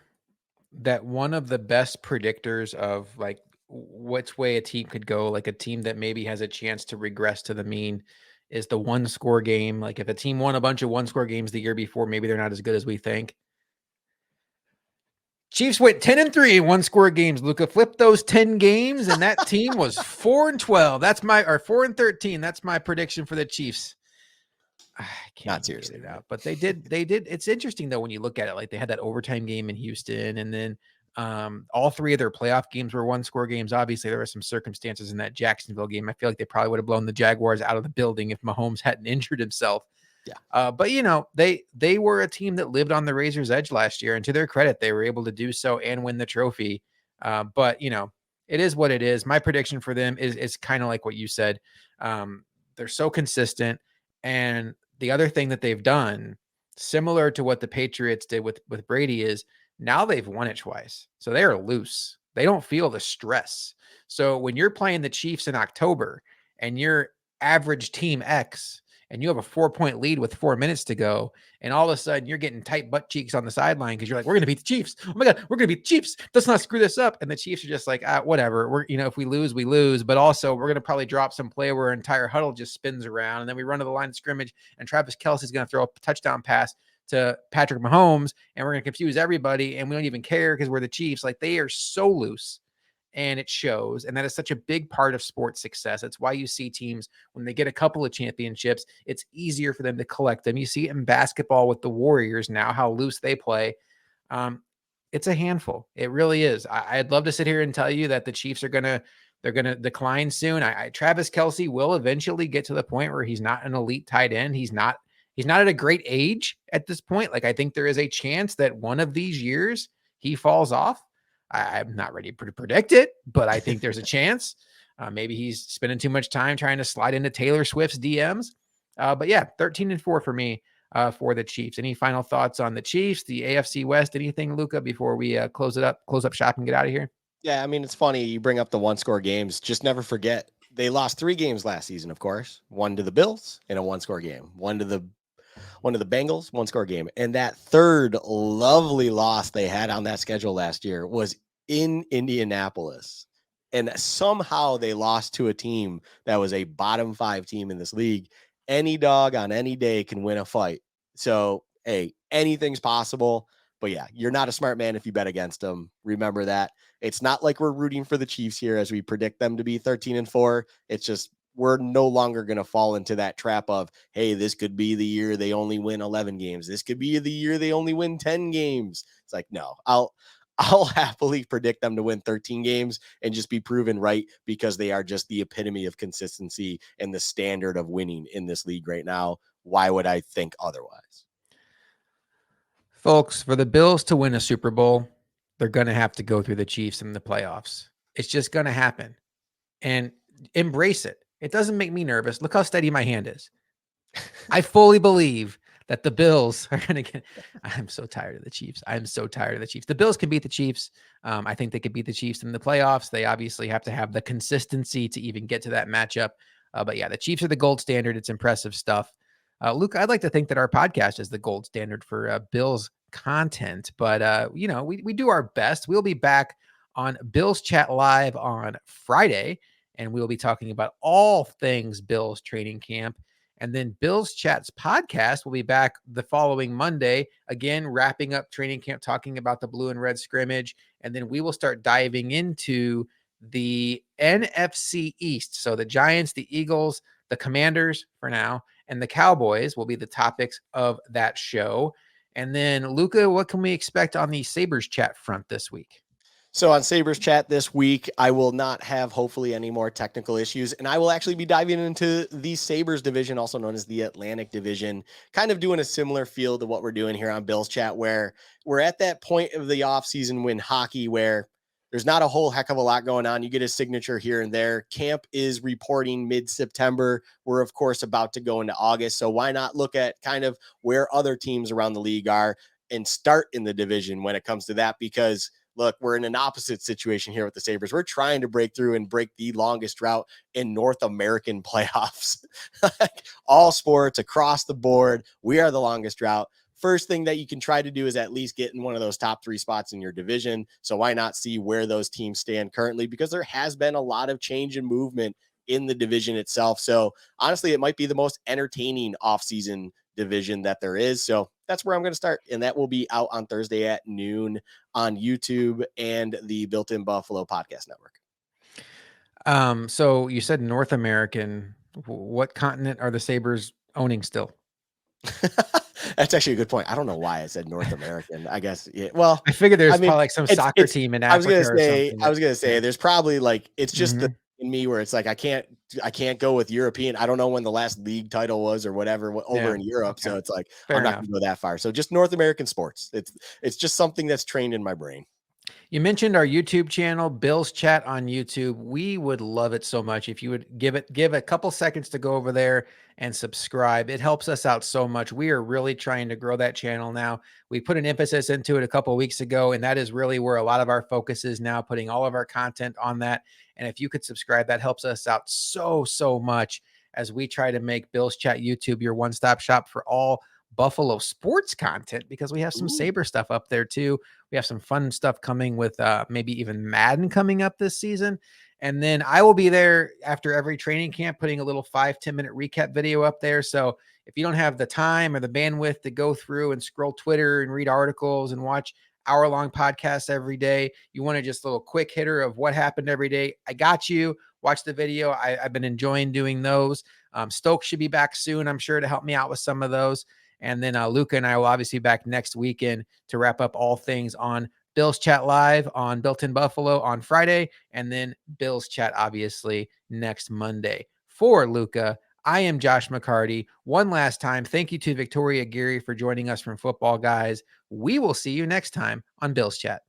S1: that one of the best predictors of like which way a team could go, like a team that maybe has a chance to regress to the mean, is the 1-score game? Like if a team won a bunch of 1-score games the year before, maybe they're not as good as we think. Chiefs went 10-3 in 1-score games. Luka flipped those 10 games, and that team was 4-12. That's my, or 4-13. That's my prediction for the Chiefs. I can't
S2: Not seriously
S1: get it out, but they did. It's interesting though when you look at it. Like they had that overtime game in Houston, and then all 3 of their playoff games were 1-score games. Obviously, there were some circumstances in that Jacksonville game. I feel like they probably would have blown the Jaguars out of the building if Mahomes hadn't injured himself.
S2: Yeah.
S1: But they were a team that lived on the razor's edge last year, and to their credit, they were able to do so and win the trophy. But it is what it is. My prediction for them is kind of like what you said. They're so consistent, and the other thing that they've done, similar to what the Patriots did with Brady, is now they've won it twice, so they are loose. They don't feel the stress. So when you're playing the Chiefs in October and you're average team X, and you have a 4-point lead with 4 minutes to go, and all of a sudden you're getting tight butt cheeks on the sideline because you're like, we're going to beat the Chiefs. Oh my God, we're going to beat the Chiefs. Let's not screw this up. And the Chiefs are just like, whatever. We're, if we lose, we lose. But also we're going to probably drop some play where our entire huddle just spins around. And then we run to the line of scrimmage, and Travis Kelce's going to throw a touchdown pass to Patrick Mahomes, and we're going to confuse everybody. And we don't even care because we're the Chiefs. Like, they are so loose. And it shows. And that is such a big part of sports success. That's why you see teams, when they get a couple of championships, it's easier for them to collect them. You see it in basketball with the Warriors now, how loose they play. It's a handful. It really is. I'd love to sit here and tell you that the Chiefs they're going to decline soon. Travis Kelce will eventually get to the point where he's not an elite tight end. He's not at a great age at this point. Like, I think there is a chance that one of these years he falls off. I'm not ready to predict it, but I think there's a chance. Maybe he's spending too much time trying to slide into Taylor Swift's DMs. But yeah, 13-4 for me for the Chiefs. Any final thoughts on the Chiefs, the AFC West, anything, Luka, before we close up shop and get out of here?
S2: Yeah, I mean, it's funny. You bring up the 1-score games. Just never forget, they lost 3 games last season, of course. 1 to the Bills in a 1-score game. 1 to the Bengals, 1-score game. And that third lovely loss they had on that schedule last year was in Indianapolis. And somehow they lost to a team that was a bottom 5 team in this league. Any dog on any day can win a fight. So, hey, anything's possible. But yeah, you're not a smart man if you bet against them. Remember that. It's not like we're rooting for the Chiefs here as we predict them to be 13-4. It's just we're no longer going to fall into that trap of, hey, this could be the year they only win 11 games. This could be the year they only win 10 games. It's like, no, I'll happily predict them to win 13 games and just be proven right, because they are just the epitome of consistency and the standard of winning in this league right now. Why would I think otherwise?
S1: Folks, for the Bills to win a Super Bowl, they're going to have to go through the Chiefs in the playoffs. It's just going to happen. And embrace it. It doesn't make me nervous. Look how steady my hand is. I fully believe that the Bills are going to get. I'm so tired of the Chiefs. I'm so tired of the Chiefs. The Bills can beat the Chiefs. I think they could beat the Chiefs in the playoffs. They obviously have to have the consistency to even get to that matchup. But yeah, the Chiefs are the gold standard. It's impressive stuff. Luke, I'd like to think that our podcast is the gold standard for Bills content, but we do our best. We'll be back on Bills Chat Live on Friday, and we'll be talking about all things Bills training camp. And then Bills Chats podcast will be back the following Monday, again, wrapping up training camp, talking about the blue and red scrimmage. And then we will start diving into the NFC East. So the Giants, the Eagles, the Commanders for now, and the Cowboys will be the topics of that show. And then, Luka, what can we expect on the Sabres chat front this week?
S2: So on Sabres chat this week, I will not have hopefully any more technical issues, and I will actually be diving into the Sabres division, also known as the Atlantic division, kind of doing a similar feel to what we're doing here on Bills chat, where we're at that point of the offseason when hockey, where there's not a whole heck of a lot going on. You get a signature here and there. Camp is reporting mid-September. We're, of course, about to go into August. So why not look at kind of where other teams around the league are and start in the division when it comes to that? Because look, we're in an opposite situation here with the Sabres. We're trying to break through and break the longest drought in North American playoffs. Like all sports across the board, we are the longest drought. First thing that you can try to do is at least get in one of those top 3 spots in your division. So why not see where those teams stand currently? Because there has been a lot of change and movement in the division itself. So honestly, it might be the most entertaining offseason division that there is. So that's where I'm going to start. And that will be out on Thursday at noon on YouTube and the Built-in Buffalo Podcast Network.
S1: So you said North American. What continent are the Sabres owning still?
S2: That's actually a good point. I don't know why I said North American. I guess, yeah. Well,
S1: I figured there's probably like some soccer team in Africa.
S2: I was gonna say there's probably like, it's just the in me where it's like I can't go with European. I don't know when the last league title was or whatever over in Europe. Okay. So it's like I'm not gonna go that far. So just North American sports. It's just something that's trained in my brain.
S1: You mentioned our YouTube channel, Bills Chat on YouTube. We would love it so much if you would give a couple seconds to go over there and subscribe. It helps us out so much. We are really trying to grow that channel now. We put an emphasis into it a couple of weeks ago, and that is really where a lot of our focus is now, putting all of our content on that. And if you could subscribe, that helps us out so much as we try to make Bills Chat YouTube your one-stop shop for all Buffalo sports content, because we have some Sabre stuff up there too. We have some fun stuff coming with maybe even Madden coming up this season. And then I will be there after every training camp, putting a little 5-10 minute recap video up there. So if you don't have the time or the bandwidth to go through and scroll Twitter and read articles and watch hour-long podcasts every day, you want to just a little quick hitter of what happened every day, I got you. Watch the video. I've been enjoying doing those. Stokes should be back soon, I'm sure, to help me out with some of those. And then Luka and I will obviously be back next weekend to wrap up all things on Bills Chat Live on Built-in Buffalo on Friday, and then Bills Chat, obviously, next Monday. For Luka, I am Josh McCarty. One last time, thank you to Victoria Geary for joining us from Football Guys. We will see you next time on Bills Chat.